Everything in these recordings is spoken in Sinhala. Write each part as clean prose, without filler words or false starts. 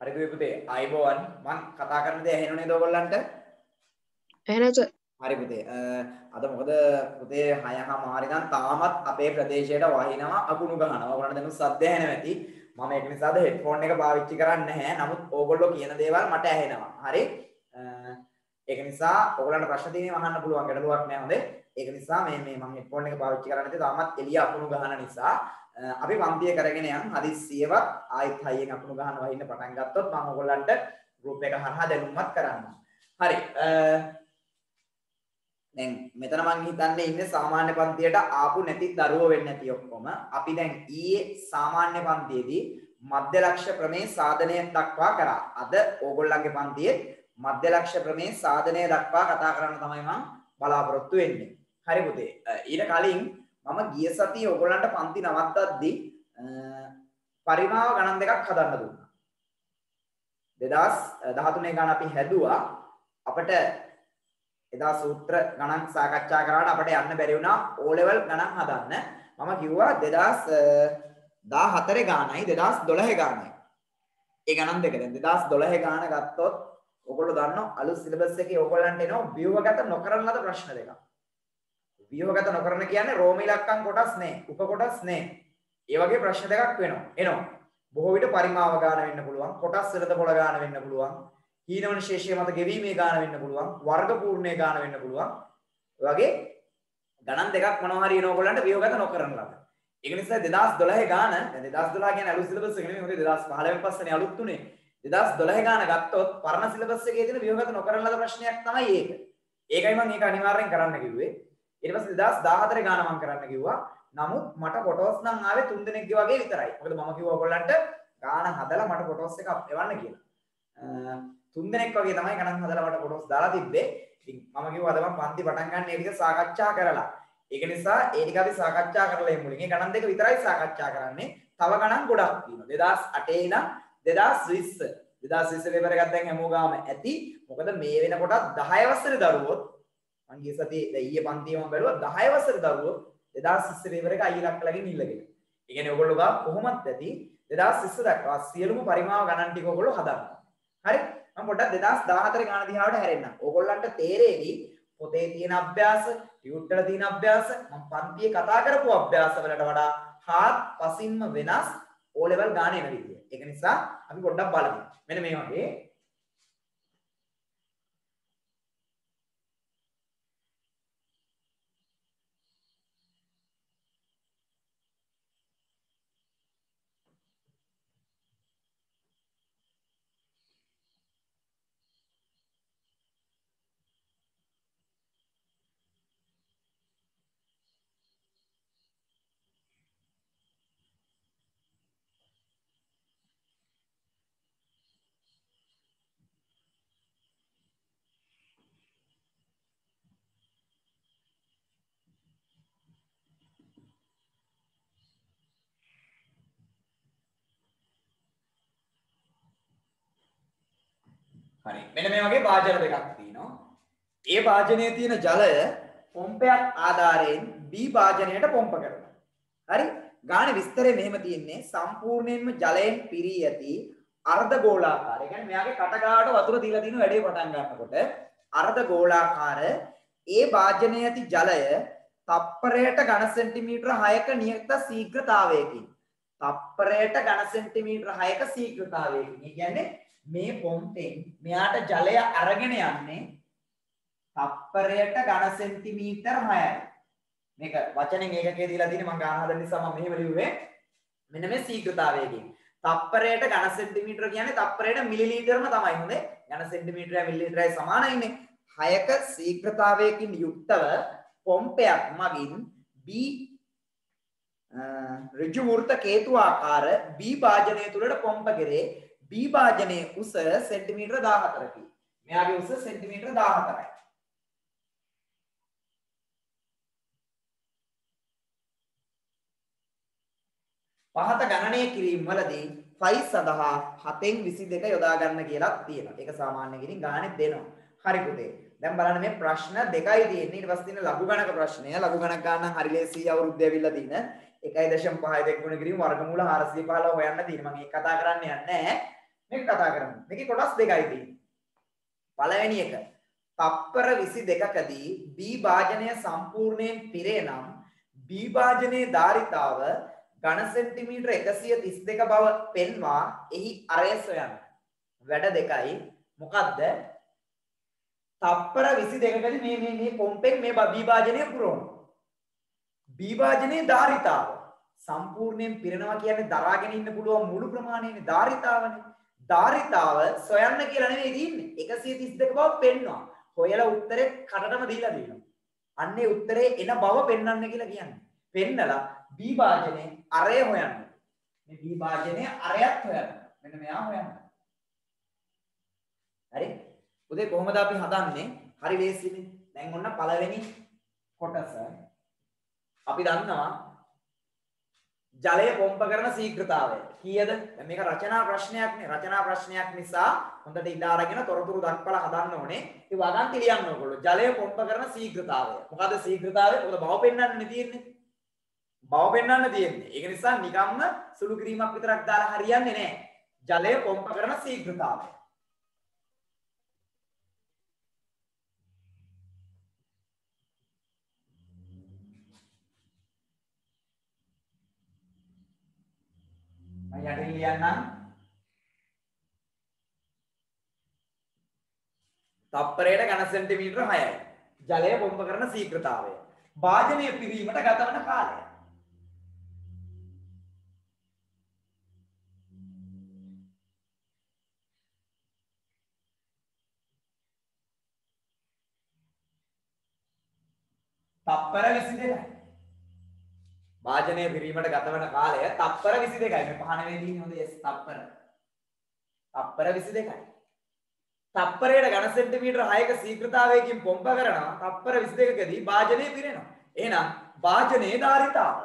හරිද පුතේ? අයබෝවන්. මම කතා කරන දේ ඇහෙනව නේද ඔයගොල්ලන්ට? එහෙනම් සර්. හරි පුතේ. අද මොකද පුතේ 6:00 ඉඳන් තාමත් අපේ ප්‍රදේශයට වහිනවා අකුණු ගහනවා. ඔයගොල්ලන්ට දැන් සද්ද ඇහෙනවා ඇති. මම ඒක නිසාද හෙඩ්ෆෝන් එක පාවිච්චි කරන්නේ නැහැ. නමුත් ඕගොල්ලෝ කියන දේවල් මට ඇහෙනවා. හරි? ඒක නිසා ඔයගොල්ලන්ට ප්‍රශ්න තියෙනවා අහන්න පුළුවන්. ගැටලුවක් නැහැ හොඳේ. ඒක නිසා මේ මම හෙඩ්ෆෝන් එක පාවිච්චි කරන්නේ නැති තාමත් එළිය අකුණු ගහන නිසා අපි පන්තිය කරගෙන යන් හදිස්සියවත් ආයෙත් හයියෙන් අකුණු ගහන වහින්න පටන් ගත්තොත් මම ඔයගොල්ලන්ට ගෲප් එක හරහා දැනුම්මත් කරන්නම්. හරි. දැන් මෙතන මං හිතන්නේ ඉන්නේ සාමාන්‍ය පන්තියට ආපු නැති දරුවෝ වෙන්නේ නැති ඔක්කොම. අපි දැන් ඊයේ සාමාන්‍ය පන්තියේදී මධ්‍ය ලක්ෂ්‍ය ප්‍රමේය සාධනය දක්වා කරා. අද ඕගොල්ලන්ගේ පන්තියේ මධ්‍ය ලක්ෂ්‍ය ප්‍රමේය සාධනය දක්වා කතා කරන්න තමයි මම බලාපොරොත්තු වෙන්නේ. හරි පුතේ. ඊට කලින් මම ගිය සතියේ ඕගොල්ලන්ට පන්ති නවත්තද්දී පරිමාව ගණන් දෙකක් හදන්න දුන්නා. 2013 ගණන් අපි හැදුවා. අපිට එදා සූත්‍ර ගණන් සාකච්ඡා කරාට අපිට යන්න බැරි වුණා O level ගණන් හදන්න. මම කිව්වා 2014 ගානයි 2012 ගානයි. ඒ ගණන් දෙක දැන් 2012 ගාන ගත්තොත් ඔයගොල්ලෝ දන්නවා අලුත් සිලබස් එකේ ඔයගොල්ලන්ට එනවා ව්‍යුහගත නොකරන ලද ප්‍රශ්න දෙකක්. ව්‍යුහගත නොකරන කියන්නේ රෝම ඉලක්කම් කොටස් නේ, උප කොටස් නේ. ඒ වගේ ප්‍රශ්න දෙකක් එනවා. බොහෝ විට පරිමාව ගාන වෙන්න පුළුවන්, කොටස් වලද පොළ ගාන වෙන්න පුළුවන්. හීනවන ශේෂය මත ගෙවීමේ ගාන වෙන්න පුළුවන්, වර්ග පූර්ණයේ ගාන වෙන්න පුළුවන්. ඒ වගේ ගණන් දෙකක් මොනවා හරි එන ඕගොල්ලන්ට ව්‍යුහගත නොකරන ලද. ඒක නිසා 2012 ගාන, දැන් 2012 කියන්නේ අලුත් සිලබස් එක නෙමෙයි, මොකද 2015 පස්සේනේ අලුත් උනේ. 2012 ගාන ගත්තොත් පරණ සිලබස් එකේ තියෙන ව්‍යුහගත නොකරන ලද ප්‍රශ්නයක් තමයි ඒක. ඒකයි මම ඒක අනිවාර්යෙන් කරන්න කිව්වේ. ඊට පස්සේ 2014 ගාන මම කරන්න කිව්වා. නමුත් මට ෆොටෝස් නම් ආවේ 3 දෙනෙක්ගේ වගේ විතරයි. මොකද මම කිව්වා ඔයගොල්ලන්ට ගාන හදලා මට ෆොටෝස් එක එවන්න කියලා. 3 දෙනෙක් වගේ තමයි ගණන් හදලා මට ෆොටෝස් දාලා තිබ්බේ. ඉතින් මම කිව්වා අද මම පන්ති පටන් ගන්න ඒ ටික සාකච්ඡා කරලා. ඒක නිසා ඒ ටික අපි සාකච්ඡා කරලා මුලින් ඒ ගණන් දෙක විතරයි සාකච්ඡා කරන්නේ. තව ගණන් ගොඩක් තියෙනවා. 2008 ඉඳන් 2020. 2020 පේපර් එකක් දැන් හැමෝගාම ඇති. මොකද මේ වෙනකොට 10 වසරේ දරුවොත් මං ගිය සතියේ ඊයේ පන්තියේ මම බැලුවා 10 වසරේ දරුවෝ 2020 පේපර් එක අයියලක් ළඟින් ඉල්ලගෙන. ඒ කියන්නේ ඔයගොල්ලෝ ගා කොහොමත් ඇති 2020 දක්වා සියලුම පරිමාව ගණන් ටික ඔයගොල්ලෝ හදන්න. හරි? මම පොඩ්ඩක් 2014 ගාන දිහාවට හැරෙන්නම්. ඕගොල්ලන්ට තේරෙවි පොතේ තියෙන අභ්‍යාස, ටියුට් වල තියෙන අභ්‍යාස, මම පන්තියේ කතා කරපු අභ්‍යාස වලට වඩා හාත්පසින්ම වෙනස් O level ගාන එන විදිය. ඒක නිසා අපි පොඩ්ඩක් බලමු. මෙන්න මේ වගේ හරි. මෙන්න මේ වගේ වාජන දෙකක් තියෙනවා. ඒ වාජනයේ තියෙන ජලය පොම්පයක් ආධාරයෙන් B වාජනයට පොම්ප කරනවා. හරි? ගානේ විස්තරය මෙහෙම තියෙන්නේ සම්පූර්ණයෙන්ම ජලයෙන් පිරී ඇති අර්ධ ගෝලාකාර. ඒ කියන්නේ මෙයාගේ කටගාවට වතුර දීලා තියෙන වැඩේ පටන් ගන්නකොට අර්ධ ගෝලාකාර ඒ වාජනයේ ඇති ජලය තප්පරයට ඝන සෙන්ටිමීටර 6ක නියත ශීඝ්‍රතාවයකින් තප්පරයට ඝන සෙන්ටිමීටර 6ක ශීඝ්‍රතාවයකින්. ඒ කියන්නේ මේ පොම්පෙන් මෙයාට ජලය අරගෙන යන්නේ තප්පරයට ඝන සෙන්ටිමීටර 6යි. මේක වචනෙන් ඒකකේ දීලා තියෙන්නේ මම ගාන හදන නිසා මම මෙහෙම ලිව්වේ. මෙන්න මේ ශීඝ්‍රතාවයකින්. තප්පරයට ඝන සෙන්ටිමීටර කියන්නේ තප්පරයට මිලිලීටරම තමයි හොඳේ. ඝන සෙන්ටිමීටරය මිලිලීටරයි සමානයිනේ. 6ක ශීඝ්‍රතාවයකින් යුක්තව පොම්පයක් මගින් B ඍජු වෘත්ත කේතු ආකාර B භාජනය තුලට පොම්ප කෙරේ. B භාජනයේ උස සෙන්ටිමීටර 14කි. මෙයාගේ උස සෙන්ටිමීටර 14යි. පහත ගණනය කිරීම වලදී ෆයි සඳහා 7න් 22 යොදා ගන්න කියලා තියෙනවා. ඒක සාමාන්‍ය කෙනින් ගානේ දෙනවා. හරි පුතේ. දැන් බලන්න මේ ප්‍රශ්න දෙකයි තියෙන්නේ. ඊට පස්සේ තියෙන ලඝු ගණක ප්‍රශ්නය. ලඝු ගණක ගන්න හරි ලේසි අවුරුද්ද ඇවිල්ලා තියෙන 1.5 දෙක ගුණ කිරීම වර්ගමූල 415 හොයන්න තියෙනවා. මම ඒක කතා කරන්න යන්නේ නැහැ. මේක කතා කරමු. මේකේ කොටස් දෙකයි තියෙන්නේ. පළවෙනි එක තප්පර 22කදී B භාජනය සම්පූර්ණයෙන් පිරේ නම් B භාජනයේ ධාරිතාව ඝන සෙන්ටිමීටර 132 බව පෙන්වා එහි අරය සොයන්න. වැඩ දෙකයි. මොකද්ද? තප්පර 22කදී මේ පොම්පෙන් මේ B භාජනය පුරවනවා. B භාජනයේ ධාරිතාව සම්පූර්ණයෙන් පිරෙනවා කියන්නේ දරාගෙන ඉන්න පුළුවන් මුළු ප්‍රමාණයනේ ධාරිතාවනේ. ධාරිතාව සොයන්න කියලා නෙවෙයි තියෙන්නේ. 132 බව පෙන්වනවා. හොයලා උත්තරේ කටටම දීලා දෙනවා. අන්නේ උත්තරේ එන බව පෙන්වන්න කියලා කියන්නේ. පෙන්නලා B භාජනයේ අරය හොයන්න. මේ B භාජනයේ අරයත් හොයන්න. මෙන්න මෙයා හොයන්න. හරි? උදේ කොහොමද අපි හදන්නේ? හරි ලේසියිනේ. දැන් ඔන්න පළවෙනි කොටස අපි දන්නවා ජලය පොම්ප කරන ශීඝ්‍රතාවය කීයද? දැන් මේක රචනා ප්‍රශ්නයක් නේ. රචනා ප්‍රශ්නයක් නිසා හොඳට ඉඳ අරගෙන තොරතුරු දක්වලා හදන්න ඕනේ. ඒ වගන්ති ලියන්න ඕගොල්ලෝ. ජලය පොම්ප කරන ශීඝ්‍රතාවය. මොකද්ද ශීඝ්‍රතාවය? මොකද බව පෙන්වන්න තියෙන්නේ. බව පෙන්වන්න තියෙන්නේ. ඒක නිසා නිකම්ම සුළු කිරීමක් විතරක් දාලා හරියන්නේ නැහැ. ජලය පොම්ප කරන ශීඝ්‍රතාවය. යටින් ලියන්නම් තප්පරයට ඝන සෙන්ටිමීටර 6යි. ජලය පොම්ප කරන ශීඝ්‍රතාවය. භාජනය පිරීමට ගතවන කාලය. තප්පර 22යි. භාජනය පිරීමට ගතවන කාලය තප්පර 22යි. මේ පහ නෙවෙයි තියෙන්නේ හොඳ yes තප්පර. තප්පර 22යි. තප්පරයට ඝන සෙන්ටිමීටර 6ක ශීඝ්‍රතාවයකින් පොම්ප කරනවා. තප්පර 22කදී භාජනය පිරෙනවා. එහෙනම් භාජනයේ ධාරිතාව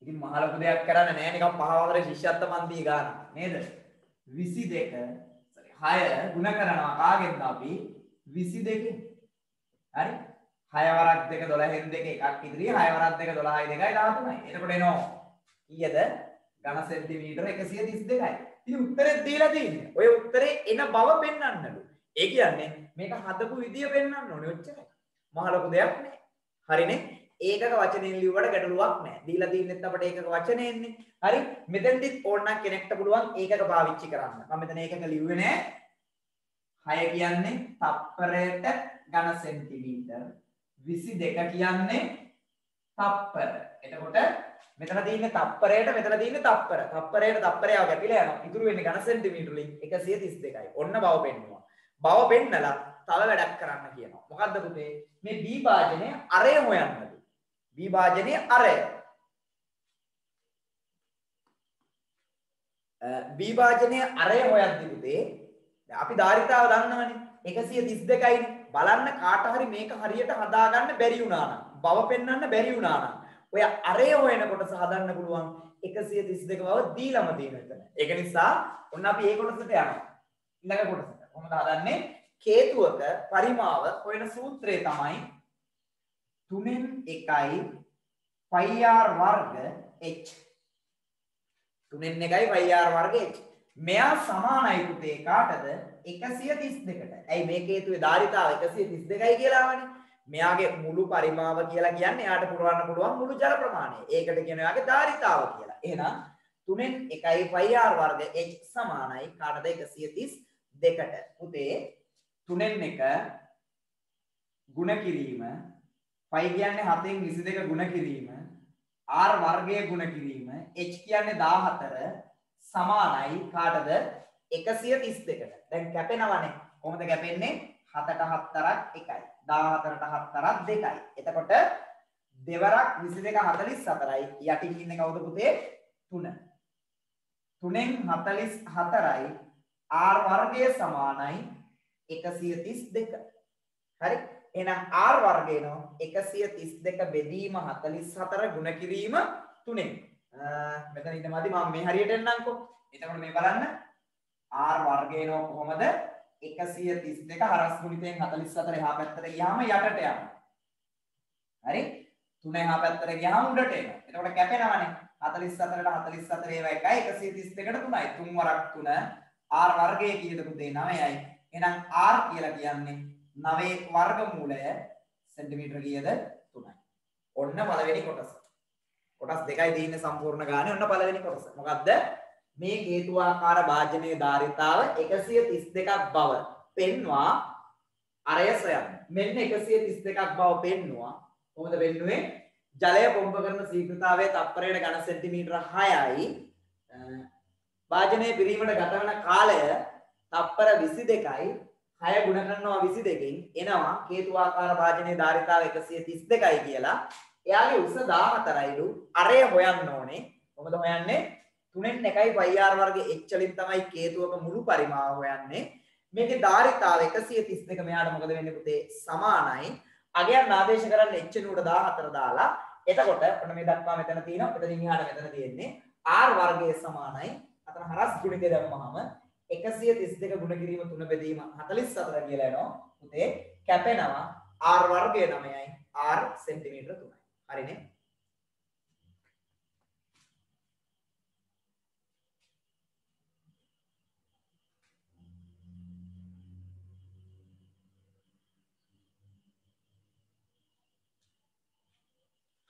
ඉතින් මහ ලොකු දෙයක් කරන්න නෑ නිකන් පහවතර ශිෂ්‍යත්ව පන්ති ගන්න නේද 22 6 ගුණ කරනවා කාගෙන්ද අපි 22කින් හරි 6 වරක් 2 12න් 2 එකක් ඉදිරිය 6 වරක් 2 12යි 2යි 13යි එතකොට එනවා කීයද ඝන සෙන්ටිමීටර 132යි ඉතින් උත්තරේ දීලා තියෙන්නේ ඔය උත්තරේ එන බව පෙන්වන්නලු ඒ කියන්නේ මේක හදපු විදිය පෙන්වන්න ඕනේ ඔච්චරයි මහ ලොකු දෙයක් නෑ හරිනේ ඒකක වචනෙන් ලියුවට ගැටලුවක් නැහැ. දීලා තින්නෙත් අපිට ඒකක වචනේන්නේ. හරි? මෙතෙන්දිත් ඕනනම් කෙනෙක්ට පුළුවන් ඒකක පාවිච්චි කරන්න. මම මෙතන ඒකක ලිව්වේ නැහැ. 6 කියන්නේ තප්පරයට ඝන සෙන්ටිමීටර. 22 කියන්නේ තප්පර. එතකොට මෙතන තියෙන්නේ තප්පරයට මෙතන තියෙන්නේ තප්පර. තප්පරයට තප්පරයව ගැටිලා යනවා. ඉතුරු වෙන්නේ ඝන සෙන්ටිමීටර වලින් 132යි. ඔන්න බව පෙන්නවා. බව පෙන්නලා තව වැඩක් කරන්න කියනවා. මොකද්ද පුතේ? මේ B භාජනයේ අරය හොයන්න. B භාජනයේ අරය B භාජනයේ අරය හොයද්දී පුතේ දැන් අපි ධාරිතාව දන්නවනේ 132යිනේ බලන්න කාට හරි මේක හරියට හදාගන්න බැරි වුණා නම් බව පෙන්වන්න බැරි වුණා නම් ඔය අරය හොයන කොටස හදන්න පුළුවන් 132 බව දීලම තියෙන එතන ඒක නිසා ඔන්න අපි ඒ කොටසට යනවා ඊළඟ කොටසට කොහොමද හදන්නේ කේතුවක පරිමාව හොයන සූත්‍රය තමයි 3න් 1යි πr වර්ග h 3න් 1යි πr වර්ග h මෙයා සමානයි පුතේ කාටද 132ට. ඇයි මේ කේතුවේ ධාරිතාව 132යි කියලා ආවනේ. මෙයාගේ මුළු පරිමාව කියලා කියන්නේ එයාට පුරවන්න පුළුවන් මුළු ජල ප්‍රමාණය. ඒකට කියන එයාගේ ධාරිතාව කියලා. එහෙනම් 3න් 1යි πr වර්ග h සමානයි කාටද 132ට. පුතේ 3න් 1 ගුණ කිරීම π කියන්නේ 7න් 22 ගුණ කිරීම r වර්ගය ගුණ කිරීම h කියන්නේ 14 සමානයි කාටද 132ට. දැන් කැපෙනවනේ. කොහොමද කැපෙන්නේ? 7ට 4ක් 1යි. 14ට 4ක් 2යි. එතකොට දෙවරක් 22 44යි. යටින් ඉන්නේ කවුද පුතේ? 3. 3න් 44යි r වර්ගය සමානයි 132. හරි? එහෙනම් r වර්ගය නෝ 132 බෙදීම 44 ගුණ කිරීම 3න් මෙතන ඉන්න මදි මම මේ හරියට එන්නම්කෝ එතකොට මේ බලන්න r වර්ගය නෝ කොහමද 132 හරස් ගුණිතයෙන් 44 එහා පැත්තට ගියාම යටට යනවා හරි 3 එහා පැත්තට ගියාම උඩට එනවා. එතකොට කැපෙනවනේ. 44ට 44 ඒවා එකයි 132ට 3යි. 3 වරක් 3 r වර්ගය කීයද පුතේ 9යි. එහෙනම් r කියලා කියන්නේ 9 වර්ගමූලය සෙන්ටිමීටර කීයද 3යි. ඔන්න පළවෙනි කොටස. කොටස් දෙකයි තියෙන්නේ සම්පූර්ණ ගානේ. ඔන්න පළවෙනි කොටස. මොකද්ද? මේ හේතුආකාර භාජනයේ ධාරිතාව 132ක් බව පෙන්වා අරය සොයන්න. මෙන්න 132ක් බව පෙන්නවා. කොහොමද වෙන්නේ? ජලය පොම්ප කරන ශීඝ්‍රතාවය තප්පරයට ඝන සෙන්ටිමීටර 6යි. භාජනයේ පිරීමට ගත වන කාලය තප්පර 22යි. 6 ගුණ කරනවා 22කින් එනවා හේතුආකාර භාජනයේ ධාරිතාව 132යි කියලා. එයාගේ උස 14යිලු. අරය හොයන්න ඕනේ. කොහොමද හොයන්නේ? 3න් 1යි πr වර්ග h වලින් තමයි හේතුවක මුළු පරිමාව හොයන්නේ. මේකේ ධාරිතාව 132 මෙයාට මොකද වෙන්නේ පුතේ? සමානයි. අගයන් ආදේශ කරන්න h නුඩ 14 දාලා එතකොට ඔන්න මේ දක්වා මෙතන තියෙනවා. එතනින් එහාට මෙතන තියෙන්නේ r වර්ගය සමානයි. අතන හරස් ගුණිතය දැම්මහම 132 ගුණ කිරීම 3 බෙදීම 44 කියලා එනවා. පුතේ කැපෙනවා r වර්ගය 9යි r සෙන්ටිමීටර 3යි. හරිනේ?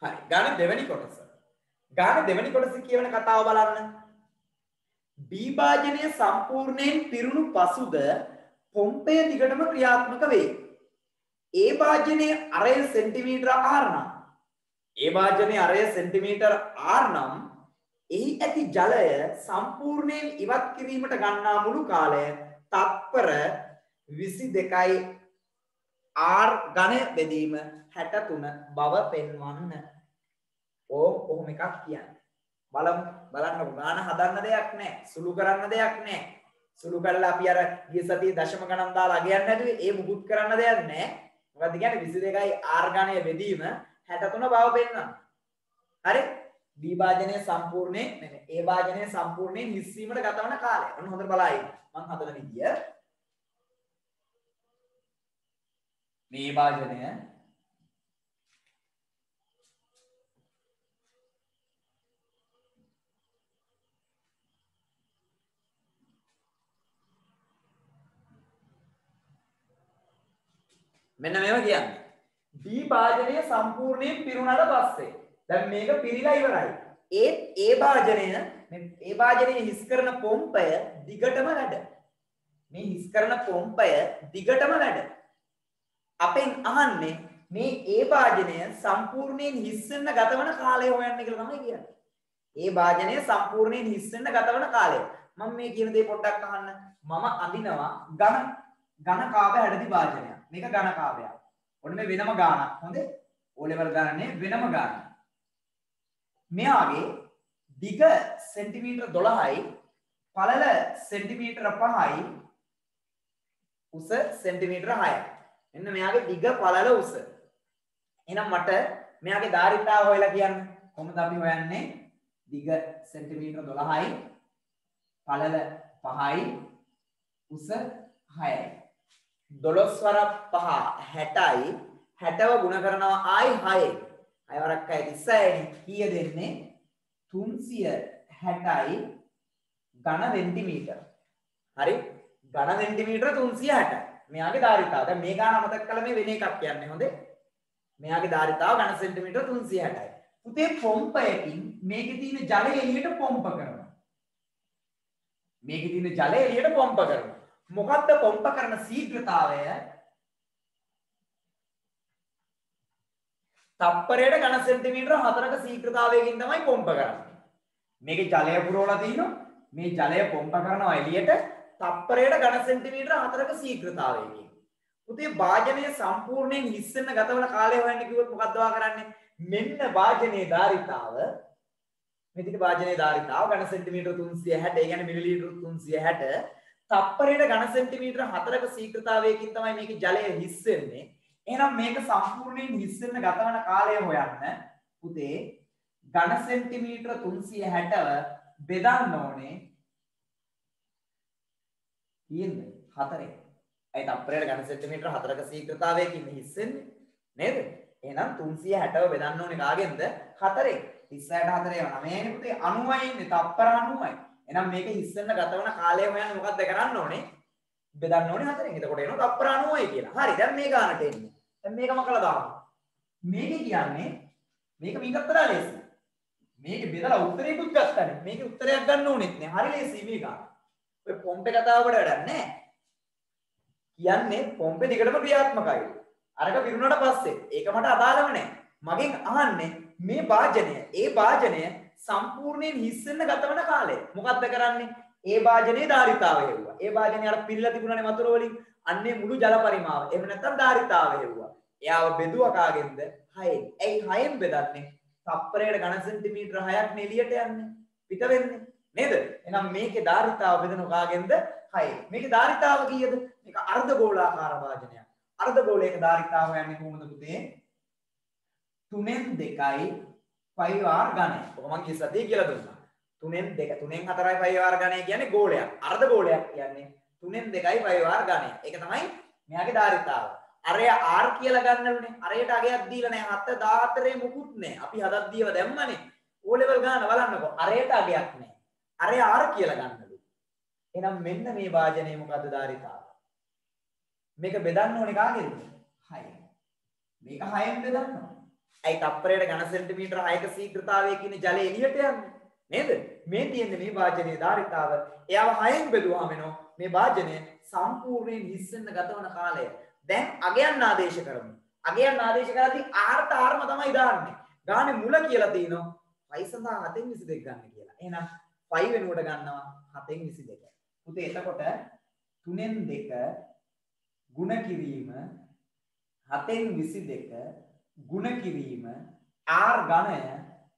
හරි. ගානේ දෙවෙනි කොටස. ගානේ දෙවෙනි කොටසේ කියවන කතාව බලන්න. B භාජනය සම්පූර්ණයෙන් පිරුණු පසුද පොම්පය දිගටම ක්‍රියාත්මක වේ. A භාජනයේ අරය සෙන්ටිමීටර r නම් A භාජනයේ අරය සෙන්ටිමීටර r නම් එහි ඇති ජලය සම්පූර්ණයෙන් ඉවත් කිරීමට ගන්නා මුළු කාලය තත්පර 22යි r ඝන බෙදීම 63 බව පෙන්වන්න. ඔහොම එකක් කියන්නේ. බලන්න ගාන හදන්න දෙයක් නැහැ. සුළු කරන්න දෙයක් නැහැ. සුළු කරලා අපි අර ගිය සතියේ දශම ගණන් දාලා අගයන් නැදුවේ ඒ මුකුත් කරන්න දෙයක් නැහැ. මොකද කියන්නේ 22යි r ඝනය බෙදීම 63 බව පෙන්වන්න. හරි? B භාජනය සම්පූර්ණයෙන් නෙමෙයි A භාජනය සම්පූර්ණයෙන් හිස්වීමට ගතවන කාලය. ඔන්න හොඳට බලائیں. මම හදන විදිය. මේ භාජනය මෙන්න මේවා කියන්නේ. B භාජනය සම්පූර්ණයෙන් පිරුණාට පස්සේ දැන් මේක පිරීලා ඉවරයි. A භාජනයේ හිස් කරන පොම්පය දිගටම වැඩ. මේ හිස් කරන පොම්පය දිගටම වැඩ. අපෙන් අහන්නේ මේ A භාජනය සම්පූර්ණයෙන් හිස් වෙන්න ගතවන කාලය හොයන්න කියලා තමයි කියන්නේ. A භාජනය සම්පූර්ණයෙන් හිස් වෙන්න ගතවන කාලය. මම මේ කියන දේ පොඩ්ඩක් අහන්න. මම අඳිනවා ඝන කාව්‍ය හැඩදි භාජනයක්. මේක ඝන කාව්‍යයක්. ඔන්න මේ වෙනම ගානක්. හොඳේ? O level ගානේ වෙනම ගානක්. මෙයාගේ දිග සෙන්ටිමීටර 12යි, පළල සෙන්ටිමීටර 5යි, උස සෙන්ටිමීටර 6යි. එන්න මෙයාගේ දිග පළල උස. එහෙනම් මට මෙයාගේ ධාරිතාව හොයලා කියන්න. කොහොමද අපි හොයන්නේ? දිග සෙන්ටිමීටර 12යි, පළල 5යි, උස 6යි. 12 වරක් 5 60යි. 60ව ගුණ කරනවා ආයි 6යි. 6 වරක් 6 36යි. කීය දෙන්නේ? 360යි ඝන සෙන්ටිමීටර. හරි? ඝන සෙන්ටිමීටර 360යි. මෙයාගේ ධාරිතාව. දැන් මේ ගාන අමතක කළා මේ වෙන එකක් කියන්නේ. හොඳේ? මෙයාගේ ධාරිතාව ඝන සෙන්ටිමීටර 360යි. පුතේ පොම්පයකින් මේකේ තියෙන ජලය එළියට පොම්ප කරනවා. මේකේ තියෙන ජලය එළියට පොම්ප කරනවා. මොකක්ද පොම්ප කරන ශීඝ්‍රතාවය? තප්පරයට ඝන සෙන්ටිමීටර 4ක ශීඝ්‍රතාවයකින් තමයි පොම්ප කරන්නේ. මේකේ ජලය පුරවලා තිනවා. මේ ජලය පොම්ප කරනවා එළියට තප්පරයට ඝන සෙන්ටිමීටර 4ක ශීඝ්‍රතාවයකින්. පුතේ භාජනය සම්පූර්ණයෙන් හිස් වෙන්න ගතවන කාලය හොයන්න කිව්වොත් මොකක්ද වා කරන්නේ? මෙන්න භාජනයේ ධාරිතාව. මෙතික භාජනයේ ධාරිතාව ඝන සෙන්ටිමීටර 360. ඒ කියන්නේ මිලිලීටර 360. තප්පරයට ඝන සෙන්ටිමීටර 4ක ශීඝ්‍රතාවයකින් තමයි මේකේ ජලය හිස් වෙන්නේ. එහෙනම් මේක සම්පූර්ණයෙන් හිස් වෙන්න ගතවන කාලය හොයන්න පුතේ ඝන සෙන්ටිමීටර 360ව බෙදන්න ඕනේ කීයද? 4ෙන්. ඒ තප්පරයට ඝන සෙන්ටිමීටර 4ක ශීඝ්‍රතාවයකින් හිස් වෙන්නේ නේද? එහෙනම් 360ව බෙදන්න ඕනේ කාගෙන්ද? 4ෙන්. 36 4 9නේ පුතේ 90යි ඉන්නේ. තප්පර 90යි. එහෙනම් මේක හිස්සෙන්න ගතවන කාලය හොයන්න මොකක්ද කරන්න ඕනේ? බෙදන්න ඕනේ 4ෙන්. එතකොට එනවා තප්පර 90යි කියලා. හරි. දැන් මේ ගානට එන්නේ. දැන් මේක මකලා දාමු. මේක කියන්නේ මේක මීටත් වඩා ලේසි. මේක බෙදලා උත්තරේකුත් ගත්තානේ. මේකේ උත්තරයක් ගන්න ඕනෙත් නෑ. හරි ලේසි මේක. ඔය පොම්පේ කතාවකට වැඩක් නෑ. කියන්නේ පොම්පේ දිගටම ක්‍රියාත්මකයි. අරක පිරුණාට පස්සේ ඒක මට අදාළව නෑ. මගෙන් අහන්නේ මේ වාජනය, ඒ වාජනය සම්පූර්ණයෙන් හිස්සෙන්න ගතවන කාලය. මොකද්ද කරන්නේ? ඒ වාජනයේ ධාරිතාවය හෙව්වා. ඒ වාජනය අර පිරিলা තිබුණානේ වතුර වලින්. අන්නේ මුළු ජල පරිමාව. එහෙම නැත්නම් ධාරිතාවය හෙව්වා. එයාව බෙදුවා කාගෙන්ද? 6ෙන්. ඇයි 6ෙන් බෙදන්නේ? තප්පරයකට ඝන සෙන්ටිමීටර 6ක් නෙලියට යන්නේ. පිට වෙන්නේ. නේද? එහෙනම් මේකේ ධාරිතාව බෙදන කාගෙන්ද? 6ෙන්. මේකේ ධාරිතාව කීයද? මේක අර්ධ ගෝලාකාර වාජනයක්. අර්ධ ගෝලයක ධාරිතාව යන්නේ කොහොමද පුතේ? 3න් 2යි 5r ඝනය. ඔක මම ගිය සතියේ කියලා දුන්නා. 3න් 2 3න් 4යි 5r ඝනය කියන්නේ ගෝලයක්. අර්ධ ගෝලයක් කියන්නේ 3න් 2යි 5r ඝනය. ඒක තමයි මෙයාගේ ධාරිතාව. අරය r කියලා ගන්නලුනේ. අරයට අගයක් දීලා නැහැ. 7 14 මුකුත් නැහැ. අපි 7ක් දීව දැම්මනේ. O level ගාන බලන්නකෝ. අරයට අගයක් නැහැ. අරය r කියලා ගන්නලු. එහෙනම් මෙන්න මේ වාජනයේ මොකද්ද ධාරිතාව? මේක බෙදන්න ඕනේ කාගෙන්ද? 6ෙන්. මේක 6ෙන් බෙදන්න ඕනේ. ඇයි තප්පරයට ඝන සෙන්ටිමීටර 6ක ශීඝ්‍රතාවයක ඉන්න ජලය එළියට යන්නේ? නේද? මේ තියෙන්නේ මේ වාජනයේ ධාරිතාව. එයාව 6ෙන් බෙදුවාම එනවා මේ වාජනය සම්පූර්ණයෙන් හිස්සෙන්න ගතවන කාලය. දැන් අගයන් ආදේශ කරමු. අගයන් ආදේශ කරද්දී r ට rම තමයි දාන්නේ. ගානේ මුල කියලා තියෙනවා 5 සඳහා 7න් 22 ගන්න කියලා. එහෙනම් 5 වෙනුවට ගන්නවා 7න් 22. පුතේ එතකොට 3න් 2 ගුණ කිරීම 7න් 22 ගුණ කිරීම r ඝනය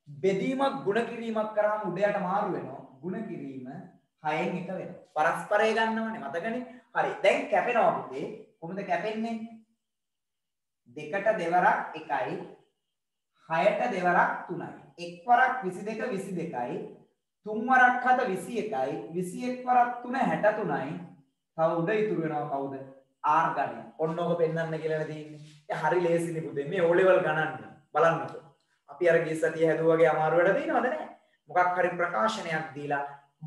බෙදීමක් ගුණ කිරීමක් කරාම උඩයට මාරු වෙනවා. ගුණ කිරීම 6න් 1 වෙනවා. පරස්පරය ගන්නවනේ මතකනේ. හරි. දැන් කැපෙනවා පුතේ. කොහොමද කැපෙන්නේ? 2ට දෙවරක් 1යි 6ට දෙවරක් 3යි. 1 වරක් 22 22යි 3 වරක් 7 21යි 21 වරක් 3 63යි. තව උඩ ඉතුරු වෙනවා කවුද? r ඝනය. ඔන්න ඔක පෙන්වන්න කියලා තියෙන්නේ. ඒ හරි ලේසිනේ පුතේ. මේ O level ගණන් බලන්නකෝ. අපි අර ගිය සතිය හැදුවාගේ අමාරු වැඩ තියෙනවද නැහැ? මොකක් හරි ප්‍රකාශනයක් දීලා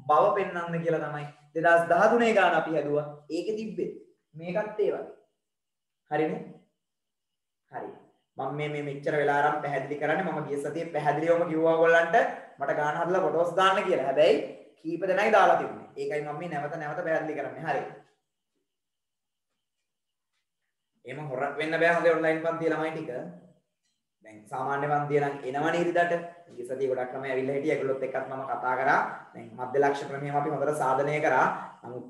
බව පෙන්වන්න කියලා තමයි 2013 ගාන අපි හැදුවා. ඒකේ තිබ්බේ මේකත් ඒ වගේ. හරිනේ? හරි. මම මේ මෙච්චර වෙලා ආරම් පැහැදිලි කරන්නේ මම ගිය සතියේ පැහැදිලිවම කිව්වා ඔයගොල්ලන්ට මට ගාන හදලා ෆොටෝස් දාන්න කියලා. හැබැයි කීප දෙනයි දාලා තිබුණේ. ඒකයි මම මේ නැවත පැහැදිලි කරන්නේ. හරි. එහෙම හොරක් වෙන්න බෑ හොඳේ ඔන්ලයින් පන්තියේ ළමයි ටික. දැන් සාමාන්‍ය පන්තිය නම් එනවනේ ඉරිදට. ගිය සතියේ ගොඩක් ළමයි ඇවිල්ලා හිටියා. ඒගොල්ලොත් එක්කත් මම කතා කරා. දැන් මධ්‍ය ලක්ෂ්‍ය ක්‍රමයෙන් අපි හොඳට සාධනය කරා. නමුත්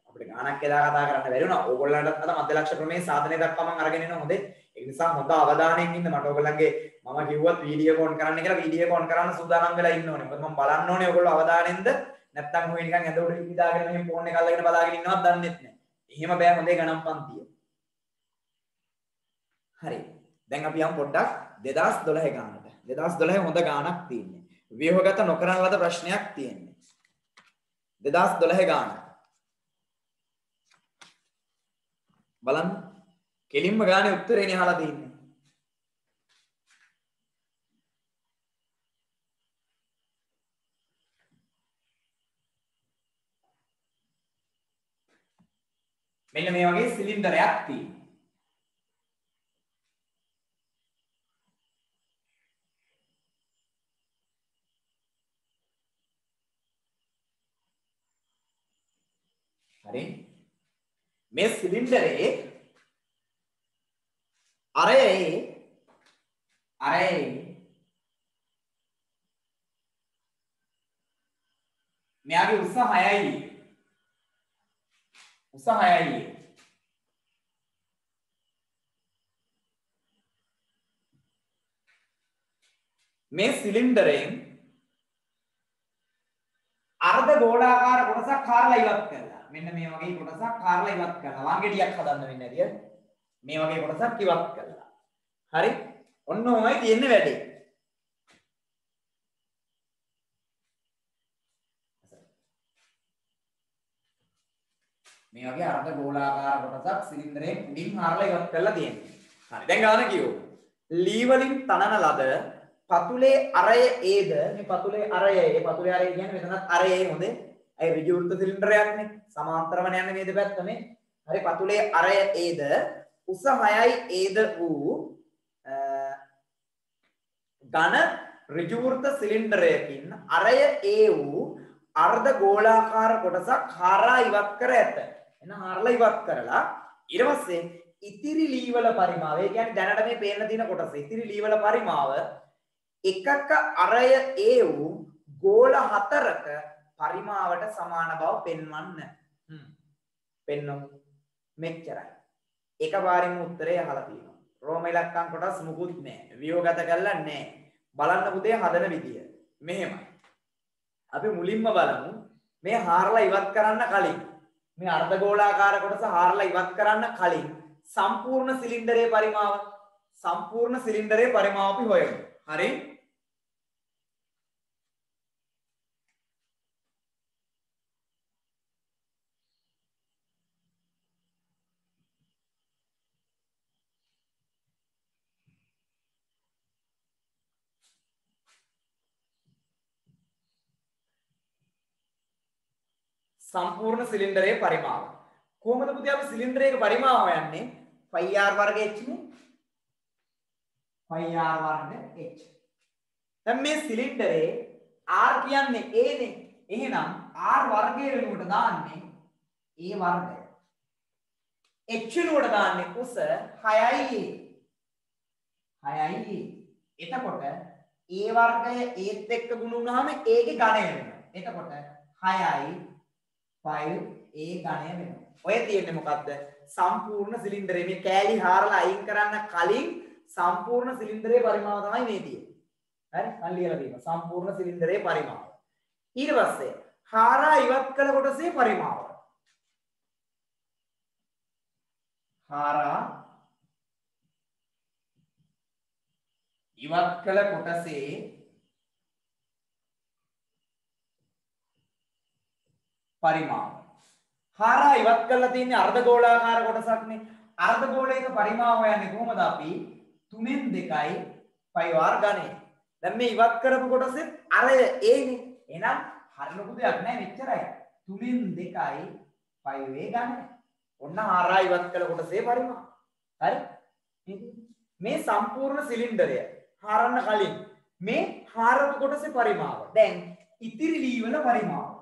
අපිට ගානක් එදා කතා කරන්න බැරි වුණා. ඕගොල්ලන්ටත් අද මධ්‍ය ලක්ෂ්‍ය ක්‍රමයේ සාධනය දක්වා මම අරගෙන එනවා හොඳේ. ඒ නිසා හොඳ අවධානයෙන් ඉන්න මට ඕගොල්ලන්ගේ මම කිව්වත් වීඩියෝ කෝන් කරන්න කියලා වීඩියෝ කෝන් කරන්න සූදානම් වෙලා ඉන්න ඕනේ. මොකද මම බලන්න ඕනේ ඕගොල්ලෝ අවධානයෙන්ද නැත්නම් ඔය නිකන් ඇඳ උඩ ඉඳාගෙන මෙහෙම ෆෝන් එක අල්ලගෙන බලාගෙන ඉන්නවත් දන්නෙත් නැහැ. එහෙම බෑ හොඳේ ගණන් පන්තිය. හරි. දැන් අපි යමු පොඩ්ඩක් 2012 ගානට. 2012 හොඳ ගානක් තියෙන්නේ. ව්‍යුහගත නොකරන ලද ප්‍රශ්නයක් තියෙන්නේ. 2012 ගාන. බලන්න. කෙලින්ම ගානේ උත්තරේනේ අහලා තියෙන්නේ. මෙන්න මේ වගේ සිලින්ඩරයක් තියෙනවා. හරි මේ සිලින්ඩරේ අරේ මෙයාගේ උස 6යි මේ සිලින්ඩරයෙන් අර්ධ ගෝලාකාර කොටසක් කාරලා ඉවත් කරලා මෙන්න මේ වගේ කොටසක් කාරලා ඉවත් කරලා වංගෙඩියක් හදන්න වෙන්නේ නැතිය මේ වගේ කොටසක් ඉවත් කරලා හරි ඔන්න ඔයයි තියෙන්නේ වැඩේ මේ වගේ අර්ධ ගෝලාකාර කොටසක් සිලින්ඩරයෙන් උඩින් හරලා ඉවත් කරලා තියෙනවා හරි දැන් ගාන කියමු ලී වලින් තනන ලද පතුලේ අරය ඒද මේ පතුලේ අරය ඒ පතුලේ අරය කියන්නේ මෙතනත් අරය හොඳේ අය ඍජු වෘත්ත සිලින්ඩරයක්නේ සමාන්තරවම යන්නේ මේ දෙපැත්තනේ හරි පතුලේ අරය ඒද උස 6යි ඒද වූ ඝන ඍජු වෘත්ත සිලින්ඩරයකින් අරය ඒ වූ අර්ධ ගෝලාකාර කොටසක් හාරා ඉවත් කර ඇත. එන හාරලා ඉවත් කරලා ඊට පස්සේ ඉතිරි ලී වල පරිමාව ඒ කියන්නේ දැනට මේ පේන්න තියෙන කොටස ඉතිරි ලී වල පරිමාව එකක අරය ඒ වූ ගෝල හතරක පරිමාවට සමාන බව පෙන්වන්න. පෙන්වමු. මෙච්චරයි. එකපාරින්ම උත්තරේ අහලා තියෙනවා. රෝම ඉලක්කම් කොටස් මුකුත් නැහැ. වියෝගත කරලා නැහැ. බලන්න පුතේ හදන විදිය. මෙහෙමයි. අපි මුලින්ම බලමු මේ හාරලා ඉවත් කරන්න කලින් මේ අර්ධ ගෝලාකාර කොටස හාරලා ඉවත් කරන්න කලින් සම්පූර්ණ සිලින්ඩරයේ පරිමාව අපි හොයමු. හරි? සම්පූර්ණ සිලින්ඩරයේ පරිමාව. කොහොමද පුතේ අපි සිලින්ඩරයක පරිමාව හොයන්නේ? πr වර්ග h නේ. πr වර්ග h. දැන් මේ සිලින්ඩරේ r කියන්නේ a නේ. එහෙනම් r වර්ගය වෙනුවට දාන්නේ a වර්ගය. h වෙනුවට දාන්නේ උස 6යි a. 6යි a. එතකොට a වර්ගය ඒත් එක්ක ගුණ වුණාම a ගේ ඝනය වෙනවා. එතකොට 6යි 5a ඝණය වෙනවා. ඔය තියෙන්නේ මොකද්ද? සම්පූර්ණ සිලින්ඩරේ මේ කෑලි හාරලා අයින් කරන්න කලින් සම්පූර්ණ සිලින්ඩරේ පරිමාව තමයි මේ තියෙන්නේ. හරි? මම ලියලා තියෙනවා. සම්පූර්ණ සිලින්ඩරේ පරිමාව. ඊට පස්සේ හාරා ඉවත් කළ කොටසේ පරිමාව. හාරා ඉවත් කළ කොටසේ පරිමාව. හාරා ඉවත් කරලා තියෙන්නේ අර්ධ ගෝලාකාර කොටසක්නේ. අර්ධ ගෝලයක පරිමාව හොයන්නේ කොහොමද අපි? 3න් 2යි πr ඝනය. දැන් මේ ඉවත් කරපු කොටසෙත් අරය ඒනේ. එහෙනම් හරි ලොකු දෙයක් නෑ මෙච්චරයි. 3න් 2යි πa ඝනය. ඔන්න හාරා ඉවත් කළ කොටසේ පරිමාව. හරි? මේ සම්පූර්ණ සිලින්ඩරය හාරන්න කලින් මේ හාරපු කොටසේ පරිමාව. දැන් ඉතිරි ලී වල පරිමාව.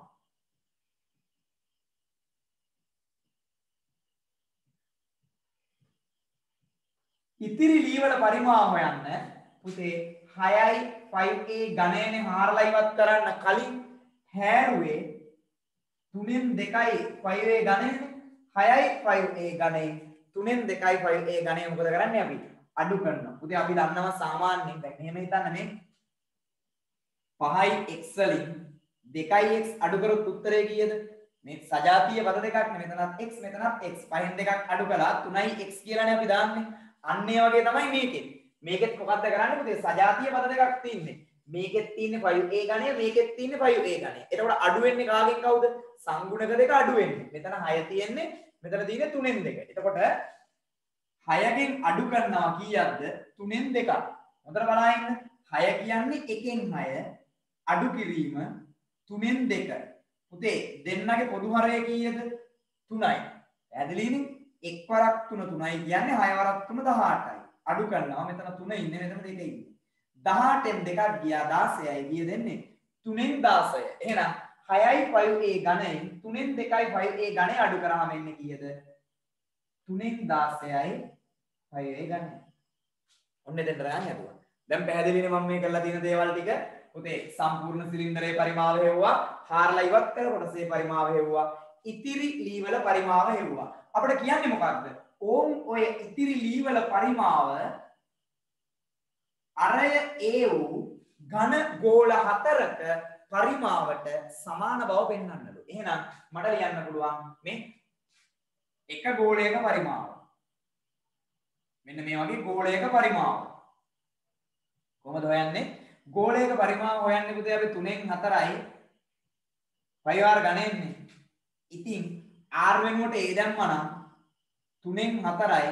ඉතිරි ලී වල පරිමාව හොයන්න පුතේ 6යි 5a ඝනයනේ හාරලා ඉවත් කරන්න කලින් හැරුවේ 3න් 2යි 5a ඝනයනේ 6යි 5a ඝනය 3න් 2යි 5a ඝනය මොකද කරන්නේ අපි අඩු කරනවා. පුතේ අපි දන්නවා සාමාන්‍යයෙන් දැන් මෙහෙම හිතන්න මේ 5යි x වලින් 2යි x අඩු කරොත් උත්තරේ කීයද? මේ සජාතීය පද දෙකක් නේ. මෙතනත් x මෙතනත් x 5න් 2ක් අඩු කළා 3යි x කියලානේ අපි දාන්නේ. අන්න ඒ වගේ තමයි මේකෙත්. මේකෙත් මොකද්ද කරන්නේ පුතේ? සජාතීය පද දෙකක් තියෙන්නේ. මේකෙත් තියෙන්නේ 5a ඝනය, මේකෙත් තියෙන්නේ 5a ඝනය. එතකොට අඩු වෙන්නේ කාගෙන් කවුද? සංගුණක දෙක අඩු වෙන්නේ. මෙතන 6 තියෙන්නේ, මෙතන තියෙන්නේ 3න් 2. එතකොට 6කින් අඩු කරනවා කීයක්ද? 3න් 2ක්. හොඳට බලන්න. 6 කියන්නේ 1න් 6 අඩු කිරීම 3න් 2. පුතේ දෙන්නගේ පොදු හරය කීයද? 3යි. පැහැදිලිනේ? 1 වරක් 3 3යි කියන්නේ 6 වරක් 3 18යි. අඩු කරනවා මෙතන 3 ඉන්නේ මෙතන 2 ඉන්නේ. 18න් 2ක් ගියා 16යි ගිය දෙන්නේ 3න් 16. එහෙනම් 6යි 5a ඝනයෙන් 3න් 2යි 5a ඝනය අඩු කරාම එන්නේ කීයද? 3න් 16යි 5a ඝනය. ඔන්න දෙන්න ගන්න හදුවා. දැන් පැහැදිලිනේ මම මේ කරලා තියෙන දේවල් ටික. පුතේ සම්පූර්ණ සිලින්ඩරේ පරිමාව හෙව්වා, හාරලා ඉවත් කළ කොටසේ පරිමාව හෙව්වා, ඉතිරි ලී වල පරිමාව හෙව්වා. අපිට කියන්නේ මොකක්ද? ඕම් ඔය ඉතිරි ලී වල පරිමාව අරය ඒ වූ ඝන ගෝල හතරක පරිමාවට සමාන බව පෙන්වන්නලු. එහෙනම් මට ලියන්න පුළුවන් මේ එක ගෝලයක පරිමාව. මෙන්න මේ වගේ ගෝලයක පරිමාව. කොහොමද හොයන්නේ? ගෝලයක පරිමාව හොයන්නේ පුතේ අපි 3න් 4යි පරිවාර ගණන්නේ. ඉතින් r වෙනුවට a දැම්මා නම් 3න් 4යි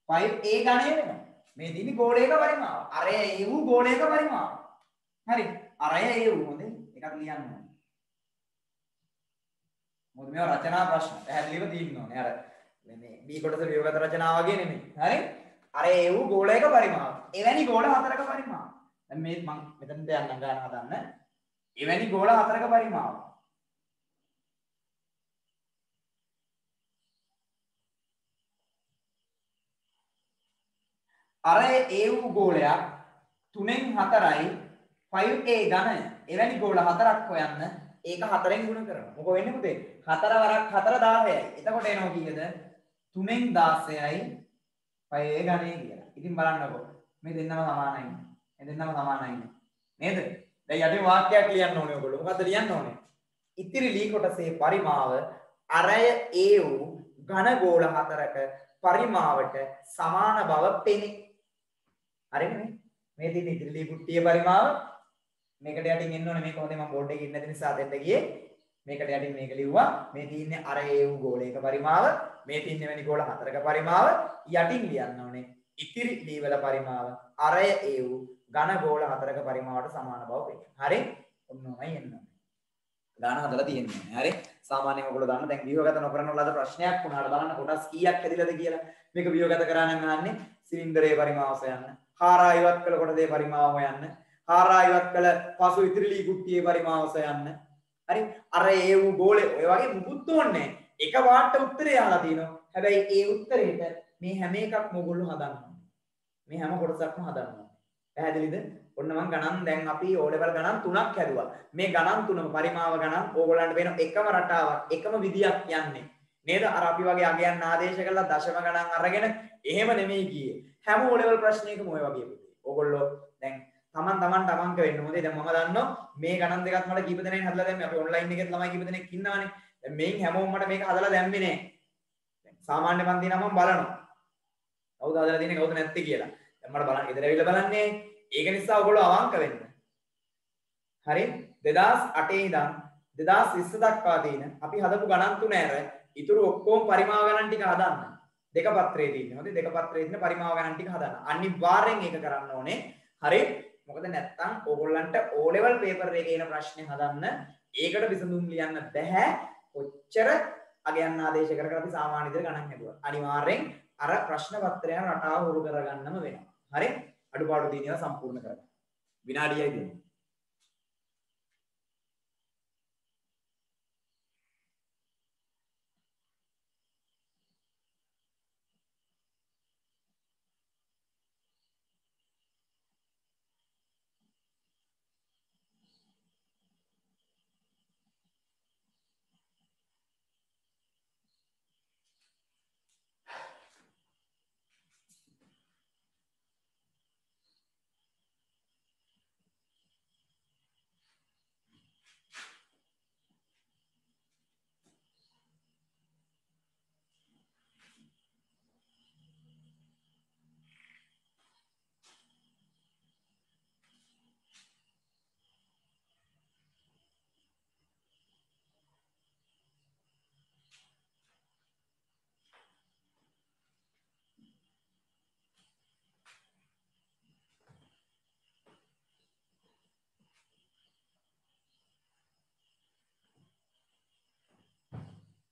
5a ඝනය වෙනවා. මේ තියෙන්නේ ගෝලයක පරිමාව. අරය ඒ වූ ගෝලයක පරිමාව. හරි. අරය ඒ වූ හොඳේ. එකක් ලියන්න ඕනේ. මොකද මේවා රචනා ප්‍රශ්න. පැහැදිලිව තියෙන්න ඕනේ. අර මේ B කොටස ව්‍යුහගත රචනා වගේ නෙමෙයි. හරි. අර ඒ වූ ගෝලයක පරිමාව. එවැනි ගෝල හතරක පරිමාව. දැන් මේ මම මෙතනට යන්න ගන්න හදන්න. එවැනි ගෝල හතරක පරිමාව. අර ඒ වූ ගෝලයක් 3න් 4යි 5a ඝනය. එවැනි ගෝල හතරක් හොයන්න. ඒක 4ෙන් ගුණ කරනවා. මොකෝ වෙන්නේ පුතේ? 4 වරක් 4 10යි. එතකොට එනවා කීයද? 3ෙන් 16යි 5a ඝනය කියලා. ඉතින් බලන්නකෝ. මේ දෙන්නම සමානයි. මේ දෙන්නම සමානයි. නේද? දැන් යටින් වාක්‍යයක් ලියන්න ඕනේ ඔයගොල්ලෝ. මොකද්ද ලියන්න ඕනේ? ඉතිරි ලී කොටසේ පරිමාව අරය ඒ වූ ඝන ගෝල හතරක පරිමාවට සමාන බව පෙනේ. හරිනේ? මේ තියෙන ඉතිරි ලී කුට්ටියේ පරිමාව මේකට යටින් එන්න ඕනේ. මේක හොඳේ මම බෝඩ් එකේ ඉන්න නිසා දෙන්න ගියේ. මේකට යටින් මේක ලිව්වා. මේ තියෙන්නේ අර ඒ වූ ගෝලයක පරිමාව. මේ තියෙන්නේ වෙනි ගෝල හතරක පරිමාව. යටින් ලියන්න ඕනේ. ඉතිරි ලී වල පරිමාව අර ඒ වූ ඝන ගෝල හතරක පරිමාවට සමාන බව පෙනේ. හරි? ඔන්නෝමයි එන්න ඕනේ. ගාන හදලා තියෙන්නේ. හරි? සාමාන්‍යයෙන් ඔයගොල්ලෝ දන්න දැන් ව්‍යුහගත නොකරන ලද ප්‍රශ්නයක් වුණාට බලන්න කොටස් කීයක් ඇදිලාද කියලා. මේක ව්‍යුහගත කරා නම් ආන්නේ සිලින්ඩරයේ පරිමාව හොයන්න. හාරා ඉවත් කළ කොටසේ පරිමාව හොයන්න. හාරා ඉවත් කළ පසු ඉතිරි ලී කුට්ටියේ පරිමාව හොයන්න. හරි? අර ඒ වූ ගෝලේ ඔය වගේ මුකුත් ඕනේ. එක වාට උත්තරය අහලා තිනවා. හැබැයි ඒ උත්තරේට මේ හැම එකක්ම ඔයගොල්ලෝ හදන්න ඕනේ. මේ හැම කොටසක්ම හදන්න ඕනේ. පැහැදිලිද? ඔන්න මම ගණන් දැන් අපි O level ගණන් 3ක් හැදුවා. මේ ගණන් තුනම පරිමාව ගණන් ඕගොල්ලන්ට වෙන එකම රටාවක්, එකම විදියක් යන්නේ. නේද? අර අපි වගේ අගයන් ආදේශ කරලා දශම ගණන් අරගෙන එහෙම නෙමෙයි ගියේ. හැම O level ප්‍රශ්නයකම ඔය වගේ පුතේ. ඕගොල්ලෝ දැන් තමන්ට අමංක වෙන්න ඕනේ. දැන් මම දන්නවා මේ ගණන් දෙකත් මට කීප දෙනෙක් හදලා දැම්මේ. අපි ඔන්ලයින් එකෙත් ළමයි කීප දෙනෙක් ඉන්නවානේ. දැන් මේන් හැමෝම මට මේක හදලා දැම්මේ නෑ. දැන් සාමාන්‍ය පන්ති නම් මම බලනවා. කවුද හදලා තියෙන්නේ කවුද නැත්තේ කියලා. දැන් මට බලන්න ඉදර ඇවිල්ලා බලන්නේ. ඒක නිසා ඔයගොල්ලෝ අවංක වෙන්න. හරි? 2008 ඉඳන් 2020 දක්වා තියෙන අපි හදපු ගණන් තුන ඇර ඉතුරු ඔක්කොම පරිමාව ගණන් ටික හදන්න. දෙක පත්‍රයේ තියෙන්නේ. හොඳේ දෙක පත්‍රයේ තියෙන පරිමාව ගණන් ටික හදන්න. අනිවාර්යෙන් ඒක කරන්න ඕනේ. හරි? මොකද නැත්තම් ඕගොල්ලන්ට O level paper එකේ එන ප්‍රශ්නේ හදන්න ඒකට විසඳුම් ලියන්න බෑ. කොච්චර අගයන් ආදේශ කර කර අපි සාමාන්‍ය විදිහට ගණන් හදුවා. අනිවාර්යෙන් අර ප්‍රශ්න පත්‍රය රටාව හුරු කරගන්නම වෙනවා. හරි? අඩුපාඩු තියෙනවා සම්පූර්ණ කරගන්න. විනාඩියයි දෙන්නේ.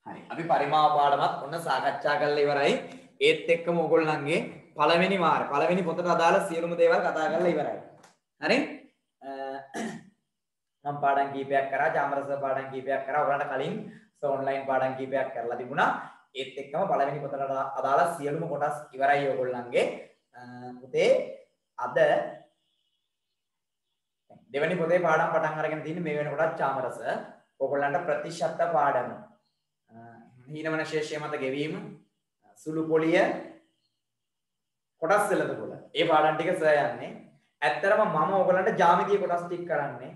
හරි අපි පරිමාව පාඩමත් ඔන්න සාකච්ඡා කරලා ඉවරයි. ඒත් එක්කම ඕගොල්ලන්ගේ පළවෙනි වාරේ පළවෙනි පොතට අදාළ සියලුම දේවල් කතා කරලා ඉවරයි. හරි? මම පාඩම් කීපයක් කරා, චාමරස පාඩම් කීපයක් කරා. ඔයගලන්ට කලින් ඔන්ලයින් පාඩම් කීපයක් කරලා තිබුණා. ඒත් එක්කම පළවෙනි පොතට අදාළ සියලුම කොටස් ඉවරයි ඕගොල්ලන්ගේ. පුතේ අද දෙවෙනි පොතේ පාඩම් පටන් අරගෙන තියෙන්නේ මේ වෙනකොටත් චාමරස. ඕගොල්ලන්ට ප්‍රතිශත පාඩම හීනවන ශේෂය මත ගෙවීම සුළු පොලිය කොටස් වෙලද පොළ ඒ පාඩම් ටික සර් යන්නේ. ඇත්තටම මම ඕගොල්ලන්ට ජ්‍යාමිතිය කොටස් ටික කරන්නේ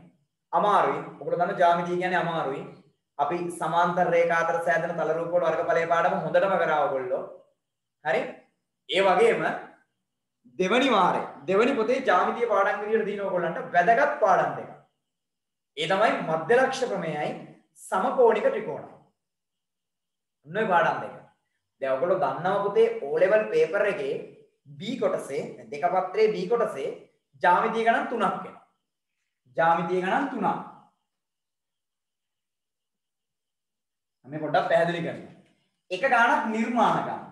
අමාරුයි. ඔයගොල්ලෝ දන්න ජ්‍යාමිතිය කියන්නේ අමාරුයි. අපි සමාන්තර රේඛා අතර සෑදෙන තල රූප වල වර්ගඵලයේ පාඩම හොඳටම කරා ඔයගොල්ලෝ. හරි? ඒ වගේම දෙවනි වාරේ දෙවනි පොතේ ජ්‍යාමිතිය පාඩම් විදියට දින ඔයගොල්ලන්ට වැදගත් පාඩම් දෙකක්. ඒ තමයි මධ්‍යලක්ෂ ප්‍රමේයයි සමකෝණික ත්‍රිකෝණයි. ඔන්න ඔය පාඩම් දෙක. දැන් ඔයගොල්ලෝ දන්නවා පුතේ O level paper එකේ B කොටසේ දෙක පත්‍රයේ B කොටසේ ජ්‍යාමිතිය ගණන් 3ක් එනවා. ජ්‍යාමිතිය ගණන් 3ක්. මේ පොඩ්ඩක් පැහැදිලි කරන්න. එක ගානක් නිර්මාණ ගන්න.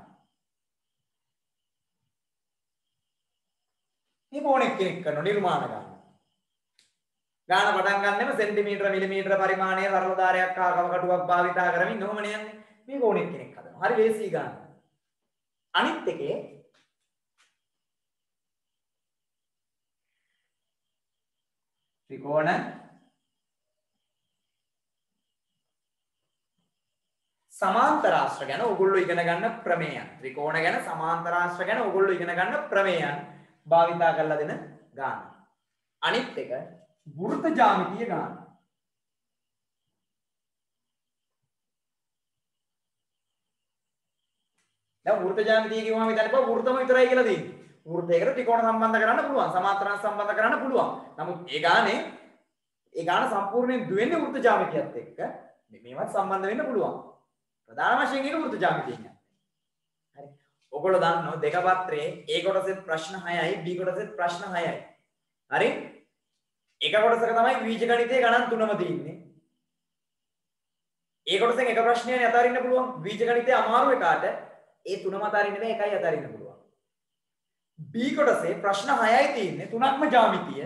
මේ කෝණෙක් කෙනෙක් කරන නිර්මාණ ගන්න. ගාන පටන් ගන්නෙම සෙන්ටිමීටර මිලිමීටර පරිමාණයේ සරල ධාරයක් හා කව කටුවක් භාවිතා කරමින් නොමනේ යන්නේ. මේ කෝණෙක් කෙනෙක් හදනවා. හරි ලේසි ගන්න. අනිත් එකේ ත්‍රිකෝණ සමාන්තරාශ්‍ර ගැන ඔයගොල්ලෝ ඉගෙන ගන්න ප්‍රමේයන්. ත්‍රිකෝණ ගැන සමාන්තරාශ්‍ර ගැන ඔයගොල්ලෝ ඉගෙන ගන්න ප්‍රමේයන් භාවිතා කරලා දෙන ගාන. අනිත් එක වෘත්ත ජ්‍යාමිතිය ගාන. දැන් වෘත්ත ජ්‍යාමිතිය කියවම හිතන්නකෝ වෘත්තම විතරයි කියලා දෙන්නේ. වෘත්තයකට ත්‍රිකෝණ සම්බන්ධ කරන්න පුළුවන්. සමාන්තරාංශ සම්බන්ධ කරන්න පුළුවන්. නමුත් ඒ ගාන සම්පූර්ණයෙන් දුවෙන්නේ වෘත්ත ජ්‍යාමිතියත් එක්ක. මේවත් සම්බන්ධ වෙන්න පුළුවන්. ප්‍රධාන වශයෙන් ඒක වෘත්ත ජ්‍යාමිතිය කියන්නේ. හරි. ඔයගොල්ලෝ දන්නවා දෙක පත්‍රයේ A කොටසේ ප්‍රශ්න 6යි B කොටසේ ප්‍රශ්න 6යි. හරි? එක කොටසක තමයි බීජගණිතයේ ගණන් 3ම තියෙන්නේ. A කොටසෙන් එක ප්‍රශ්නයක් අතරින්න පුළුවන්. බීජගණිතයේ අමාරු එකට ඒ 3ම අතරින්න බෑ එකයි අතරින්න පුළුවන්. B කොටසේ ප්‍රශ්න 6යි තියෙන්නේ. 3ක්ම ජ්‍යාමිතිය.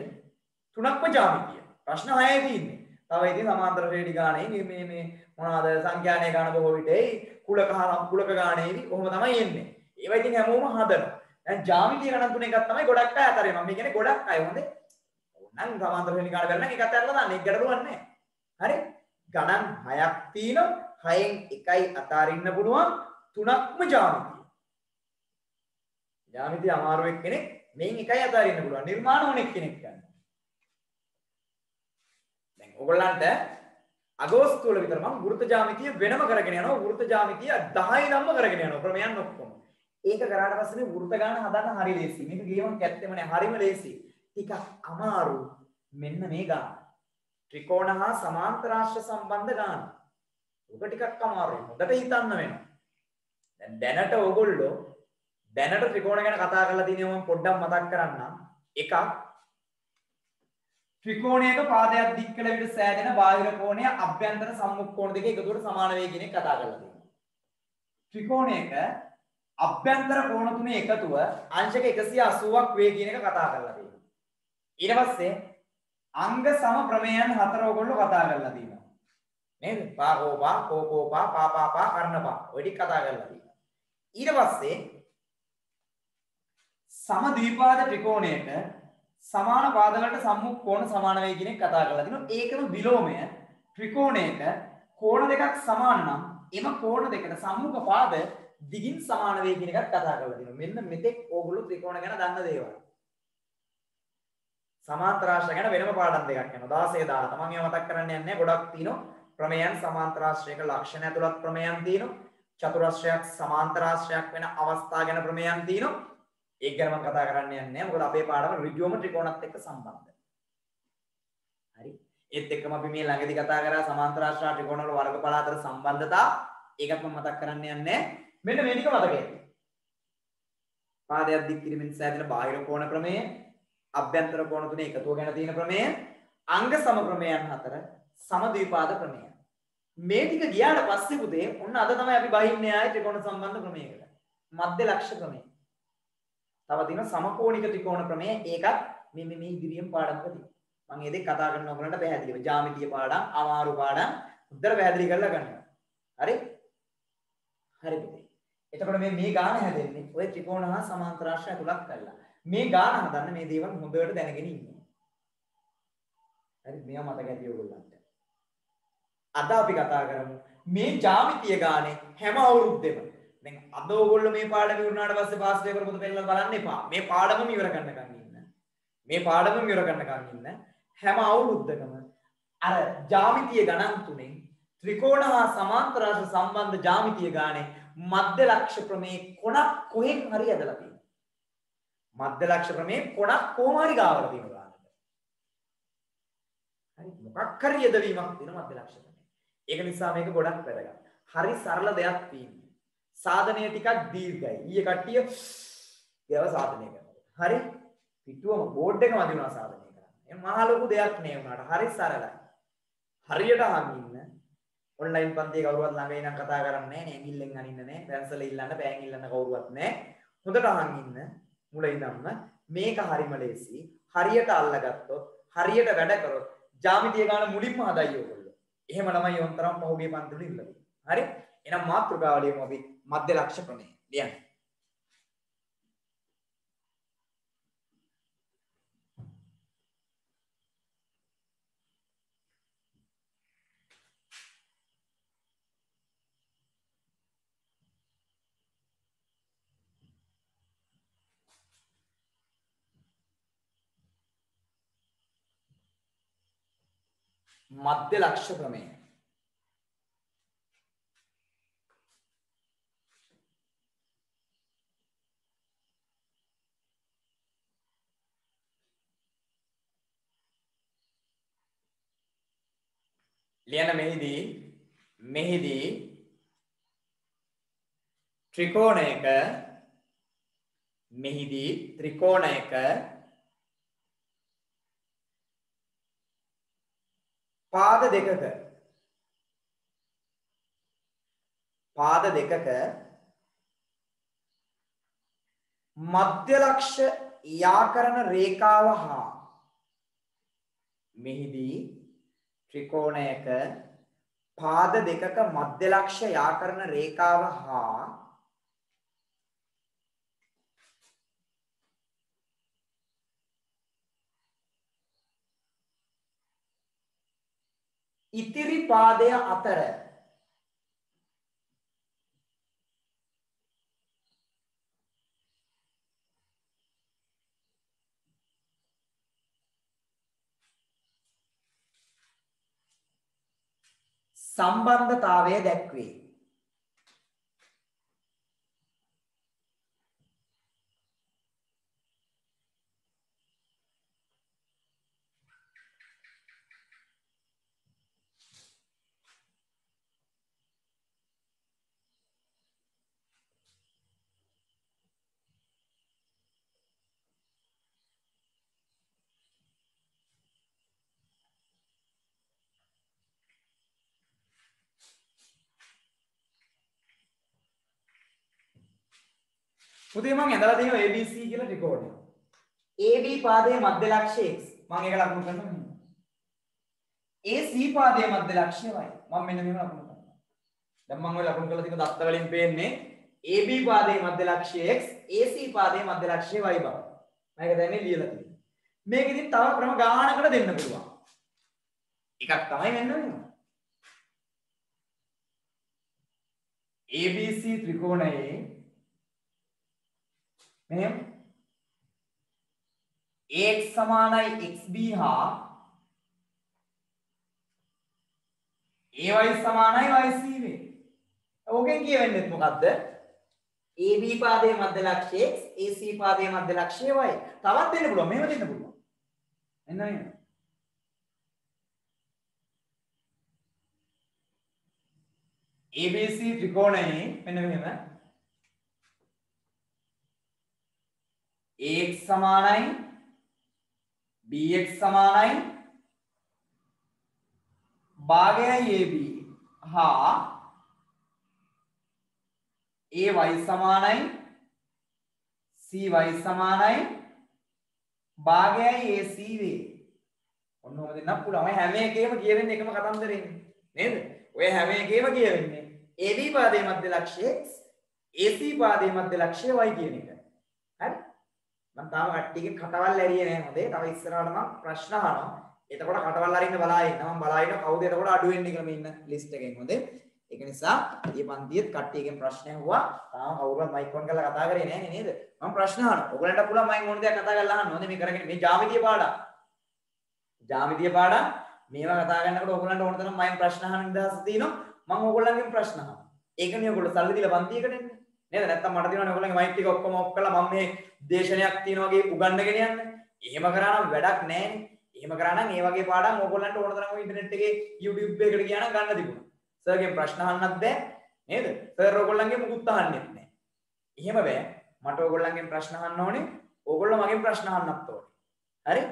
ප්‍රශ්න 6යි තියෙන්නේ. තව ඉතින් සමාන්තර ශ්‍රේණි ගානේ මේ මොනවාද සංඛ්‍යානීය ගාන බොහෝ විටයි කුලක ගානේවි කොහොම තමයි එන්නේ. ඒවා ඉතින් හැමෝම හදනවා. දැන් ජ්‍යාමිතිය ගණන් තුන එකක් තමයි ගොඩක් අය අතරිනවා. මේ කියන්නේ ගොඩක් අය හොඳේ. ඕනනම් සමාන්තර ශ්‍රේණි ගාන බැලුවා නම් එකත් අරලා දාන්න. ඒක ගැටලුවක් නැහැ. හරි? ගණන් 6ක් තියෙනවා. 6න් එකයි අතරින්න පුළුවන්. 3ක්ම ජ්‍යාමිතිය. ජ්‍යාමිතිය අමාරු එක්කෙනෙක් මේන් එකයි අතරින්න පුළුවන්. නිර්මාණ ඕනෙක් කෙනෙක් ගන්න. දැන් ඔයගොල්ලන්ට අගෝස්තු වල විතර මම වෘත්ත ජ්‍යාමිතිය වෙනම කරගෙන යනවා. වෘත්ත ජ්‍යාමිතිය 10 ධම්ම කරගෙන යනවා. ක්‍රමයන් ඔක්කොම. ඒක කරාට පස්සේ වෘත්ත ගාන හදන්න හරි ලේසි. මේක ගේමක් ඇත්තෙම නෑ. හරිම ලේසි. ටිකක් අමාරු මෙන්න මේ ගාන. ත්‍රිකෝණ හා සමාන්තරාශ්‍ර සම්බන්ධ ගාන. ඔක ටිකක් අමාරුයි. හොඳට හිතන්න වෙනවා. දැනට ඔයගොල්ලෝ දැනට ත්‍රිකෝණ ගැන කතා කරලා තියෙනවා මම පොඩ්ඩක් මතක් කරන්නම්. එකක් ත්‍රිකෝණයක පාදයක් දික් කළ විට සෑදෙන බාහිර කෝණය අභ්‍යන්තර සම්මුඛ කෝණ දෙක එකතුවට සමාන වේ කියන එක කතා කරලා තියෙනවා. ත්‍රිකෝණයක අභ්‍යන්තර කෝණ තුනේ එකතුව අංශක 180ක් වේ කියන එක කතා කරලා තියෙනවා. ඊට පස්සේ අංග සම ප්‍රමේයන් හතර ඔයගොල්ලෝ කතා කරලා තියෙනවා. නේද? පාකෝපා, කෝකෝපා, පාපාපා, කර්ණපා. ඔය ටික කතා කරලා තියෙනවා. ඊට පස්සේ සම ද්විපාද ත්‍රිකෝණයක සමාන පාද වලට සම්මුඛ කෝණ සමාන වේ කියන එක කතා කරලා තිනවා. ඒකම විලෝමය ත්‍රිකෝණයක කෝණ දෙකක් සමාන නම් එම කෝණ දෙකට සම්මුඛ පාද දිගින් සමාන වේ කියන එකත් කතා කරලා තිනවා. මෙන්න මෙතෙක් ඕගොල්ලෝ ත්‍රිකෝණ ගැන දන්න දේවල්. සමාන්තරාශ්‍රය ගැන වෙනම පාඩම් දෙකක් යනවා. 16 දාලා. මම ඒවා මතක් කරන්න යන්නේ නැහැ. ගොඩක් තියෙනවා. ප්‍රමේයන් සමාන්තරාශ්‍රයක ලක්ෂණ ඇතුළත් ප්‍රමේයන් තියෙනවා. චතුරාශ්‍රයක් සමාන්තරාශ්‍රයක් වෙන අවස්ථා ගැන ප්‍රමේයන් තියෙනවා. ඒක ගැන මම කතා කරන්න යන්නේ නැහැ. මොකද අපේ පාඩම ඍජුවම ත්‍රිකෝණත් එක්ක සම්බන්ධයි. හරි. ඒත් එක්කම අපි මේ ළඟදී කතා කරා සමාන්තරාශ්‍ර ත්‍රිකෝණ වල වර්ගඵල අතර සම්බන්ධතා. ඒකත් මම මතක් කරන්න යන්නේ නැහැ. මෙන්න මේ ටික මතකයි. පාදයක් දික් කිරීමෙන් සෑදෙන බාහිර කෝණ ප්‍රමේය, අභ්‍යන්තර කෝණ තුනේ එකතුව ගැන තියෙන ප්‍රමේය, අංග සම ප්‍රමේයන් හතර, සම ද්විපාද ප්‍රමේය. මේ ටික ගියාට පස්සේ පුතේ ඔන්න අද තමයි අපි බහින්නේ ආයේ ත්‍රිකෝණ සම්බන්ධ ප්‍රමේයකට. මධ්‍ය ලක්ෂ ප්‍රමේය. තව තියෙනවා සමකෝණික ත්‍රිකෝණ ප්‍රමේය. ඒකත් මේ ඉදිරියෙන් පාඩම් කරලා තියෙනවා. මම මේ දෙක කතා කරන ඔයගලන්ට පැහැදිලිව ජ්‍යාමිතිය පාඩම්, අමාරු පාඩම් උත්තර පැහැදිලි කරලා ගන්නවා. හරි? හරි පුතේ. එතකොට මේ ගාන හැදෙන්නේ ඔය ත්‍රිකෝණ හා සමාන්තරාශ්‍රය තුලක් කරලා. මේ ගාන හදන්න මේ දේවල් හොඳට දැනගෙන ඉන්න. හරි මේවා මතක ඇති ඔයගොල්ලන්ට. අද අපි කතා කරමු මේ ජ්‍යාමිතිය ගානේ හැම අවුරුද්දෙම. දැන් අද ඔයගොල්ලෝ මේ පාඩම ඉවරනාට පස්සේ පාස් පේපර් පොත පෙන්නලා බලන්න එපා. මේ පාඩමම ඉවර කරන්නකම් ඉන්න. මේ පාඩමම ඉවර කරන්නකම් ඉන්න. හැම අවුරුද්දකම අර ජ්‍යාමිතිය ගණන් තුනේ ත්‍රිකෝණ හා සමාන්තරාශ්‍ර සම්බන්ධ ජ්‍යාමිතිය ගානේ මධ්‍ය ලක්ෂ ප්‍රමේය කොනක් කොහෙන් හරි ඇදලා තියෙනවා. මධ්‍ය ලක්ෂ ප්‍රමේය කොනක් කොහොම හරි ගාවලා තියෙනවා. හරි මොකක් හරි යදවීමක් තියෙන මධ්‍ය ලක්ෂ ප්‍රමේය. ඒක නිසා මේක ගොඩක් වැදගත්. හරි සරල දෙයක් තියෙනවා. සාධනය ටිකක් දීර්ඝයි. ඊයේ කට්ටිය ඒව සාධනය කරනවා. හරි? පිටුවම බෝඩ් එකම අදිනවා සාධනය කරන්න. ඒ මහා ලොකු දෙයක් නේ වුණාට හරි සරලයි. හරියට අහන් ඉන්න. ඔන්ලයින් පන්තියේ කවුරුවත් ළඟ ඉඳන් කතා කරන්නේ නැහැ නේ. ඇඟිල්ලෙන් අනින්න නැහැ. පැන්සල ඉල්ලන්න, පෑන් ඉල්ලන්න කවුරුවත් නැහැ. හොඳට අහන් ඉන්න. මුල ඉඳන්ම මේක හරිම ලේසි. හරියට අල්ලගත්තොත්, හරියට වැඩ කරොත් ජ්‍යාමිතිය ගන්න මුලින්ම හදයි ඔයගොල්ලෝ. එහෙම ළමයි යොන්තරම් පහුගිය පන්තිවල ඉල්ලලා. හරි? එහෙනම් මාතෘකාවලියම අපි මධ්‍ය ලක්ෂ්‍ය ප්‍රමේය ලියන්න. මධ්‍ය ලක්ෂ්‍ය ප්‍රමේය. ලියන මෙහිදී ත්‍රිකෝණයක පාද දෙකක මධ්‍ය ලක්ෂ්‍ය යාකරණ රේඛාව හා මෙහිදී ත්‍රිකෝණයක පාද දෙකක මධ්‍ය ලක්ෂ්‍ය යාකරණ රේඛාව හා ඉතිරි පාදය අතර සම්බන්ධතාවය දැක්වේ. පුතේ මම ඇඳලා තියෙනවා ABC කියලා ත්‍රිකෝණය. AB පාදයේ මධ්‍ය ලක්ෂ්‍ය x. මම ඒක ලකුණු කරනවා මෙන්න. AC පාදයේ මධ්‍ය ලක්ෂ්‍ය y. මම මෙන්න මේක ලකුණු කරනවා. දැන් මම ඔය ලකුණු කරලා තියෙන දත්ත වලින් පේන්නේ AB පාදයේ මධ්‍ය ලක්ෂ්‍ය x, AC පාදයේ මධ්‍ය ලක්ෂ්‍ය y බව. මම ඒක දැන් මේ ලියලා තියෙනවා. මේක ඉතින් තව ක්‍රම ගානකට දෙන්න පුළුවන්. එකක් තමයි මෙන්න මේක. ABC ත්‍රිකෝණයේ මෙහෙම ax සමානයි xb හා ay සමානයි yc වේ. ඕකෙන් කියවෙන්නේ මොකද්ද? AB පාදයේ මධ්‍ය ලක්ෂ්‍ය x, AC පාදයේ මධ්‍ය ලක්ෂ්‍ය y. තවත් දෙන්න පුළුවන්. මෙහෙම දෙන්න පුළුවන්. එන්න නේද? ABC ත්‍රිකෝණයේ මෙන්න මෙහෙම ax සමානයි bx සමානයි භාගයයි ab හා ay සමානයි cy සමානයි භාගයයි ac වේ. ඔන්න ඔහොම දෙන්නත් පුළුවන්. හැම එකේම කියවෙන්නේ එකම කතන්දරේ නේද? ඔය හැම එකේම කියවෙන්නේ AB පාදයේ මධ්‍ය ලක්ෂ්‍ය x, AC පාදයේ මධ්‍ය ලක්ෂ්‍ය y කියන එක. හරි? මම තාම කට්ටියගේ කටවල් ඇරියේ නැහැ හොඳේ. තව ඉස්සරහට මම ප්‍රශ්න අහනවා. එතකොට කටවල් අරින්න බලා ඉන්න. මම බලා ඉන්න කවුද එතකොට අඩු වෙන්නේ කියලා මේ ඉන්න ලිස්ට් එකෙන් හොඳේ. ඒක නිසා මේ පන්තියෙත් කට්ටියගෙන් ප්‍රශ්න ඇහුවා. තාම කවුරුවත් මයික් ඔන් කරලා කතා කරේ නැහැ නේද? මම ප්‍රශ්න අහනවා. ඔයගලන්ට පුළුවන් මයින් ඕන දෙයක් කතා කරලා අහන්න. හොඳේ මේ කරගෙන මේ ජ්‍යාමිතිය පාඩම්. මේවා කතා කරනකොට ඔයගලන්ට ඕන තරම් මයින් ප්‍රශ්න අහන්න නිදහස තියෙනවා. මම ඔයගලන්ගෙන් ප්‍රශ්න අහනවා. ඒකනේ ඔයගොල්ලෝ සල්ලි දීලා පන්තියකට එන්නේ. නේද? නැත්තම් මට දිනවනේ ඔයගොල්ලන්ගේ මයික් ටික ඔක්කොම ඔෆ් කරලා මම මේ දේශනයක් තියෙන වගේ උගන්වගෙන යන්න. එහෙම කරා නම් වැඩක් නැහැනේ. එහෙම කරා නම් මේ වගේ පාඩම් ඕගොල්ලන්ට ඕන තරම් ඔය ඉන්ටර්නෙට් එකේ YouTube එකකට ගියා නම් ගන්න තිබුණා. සර්ගෙන් ප්‍රශ්න අහන්නත් බෑ. නේද? සර් ඕගොල්ලන්ගේ මුකුත් අහන්නෙත් නැහැ. එහෙම බෑ. මට ඕගොල්ලන්ගෙන් ප්‍රශ්න අහන්න ඕනේ. ඕගොල්ලෝ මගෙන් ප්‍රශ්න අහන්නත් ඕනේ. හරි?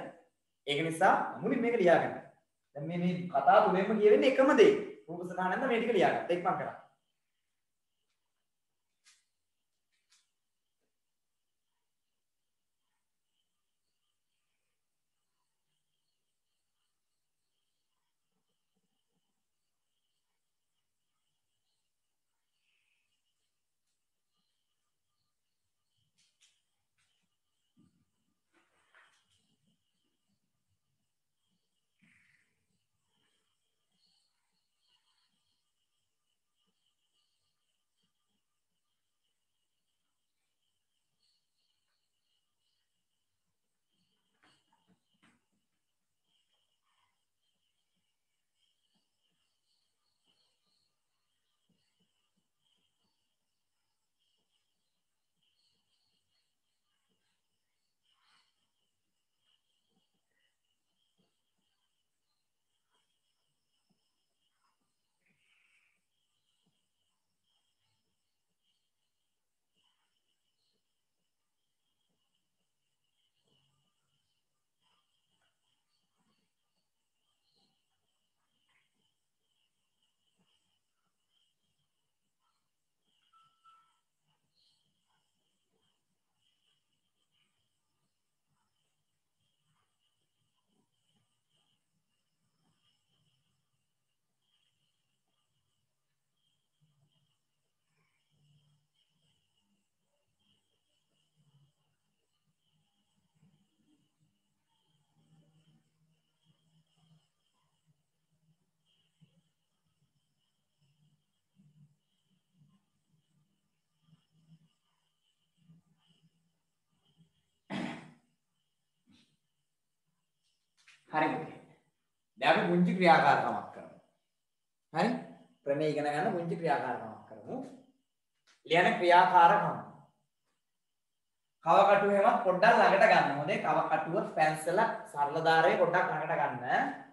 ඒක නිසා මුලින් මේක ලියාගන්න. දැන් මේ කතා තුනෙන්ම කියවෙන්නේ එකම දේ. රූප සටහනෙන්ද මේ ටික ලියාගන්න. ඒක මම කරා. හරි පුතේ. දැන් අපි පුංචි ක්‍රියාකාරකමක් කරමු. හරි? ප්‍රමේය ඉගෙන ගන්න පුංචි ක්‍රියාකාරකමක් කරමු. ලියන ක්‍රියාකාරකම. කව කටුව හැමත් පොඩ්ඩක් ළඟට ගන්න. හොඳේ. කව කටුව පැන්සල සරල ධාරයේ පොඩ්ඩක් ළඟට ගන්න.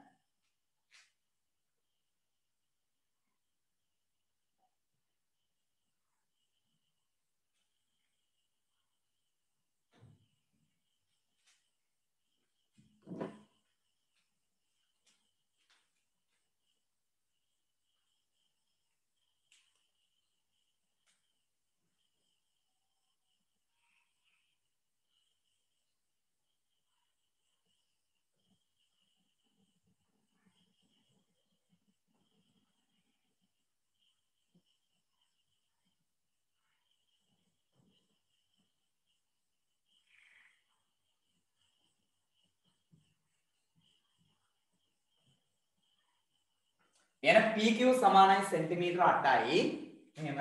එන PQ සමානයි සෙන්ටිමීටර 8යි. එහෙම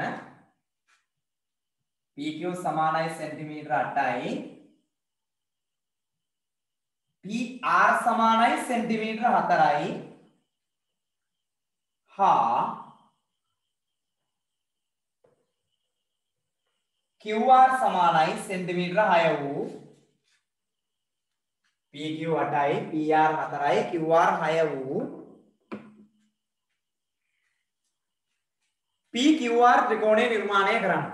PQ සමානයි සෙන්ටිමීටර 8යි. PR සමානයි සෙන්ටිමීටර 4යි. හා QR සමානයි සෙන්ටිමීටර 6 වූ PQ 8යි PR 4යි QR 6 වූ PQR ත්‍රිකෝණය නිර්මාණය කරන්න.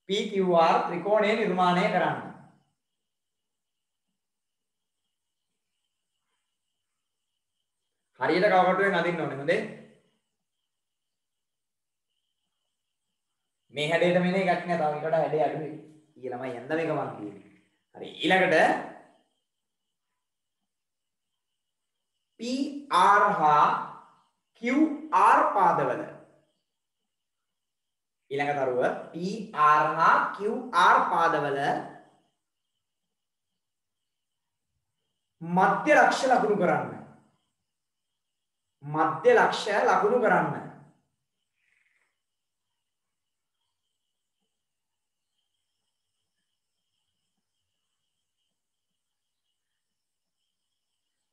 PQR ත්‍රිකෝණය නිර්මාණය කරන්න. හරියට කවකටුවෙන් අදින්න ඕනේ. හොඳේ. මේ හැඩයට මෙන්න එකක් නෑ. තව ඊට වඩා හැඩය අඩුයි. ඊළමයි යන්න මේක මන් කියන්නේ. හරි. ඊළඟට PR හා QR පාදවල ඊළඟ තරුව PR හා QR පාදවල මධ්‍ය ලක්ෂ්‍ය ලකුණු කරන්න. මධ්‍ය ලක්ෂ්‍ය ලකුණු කරන්න.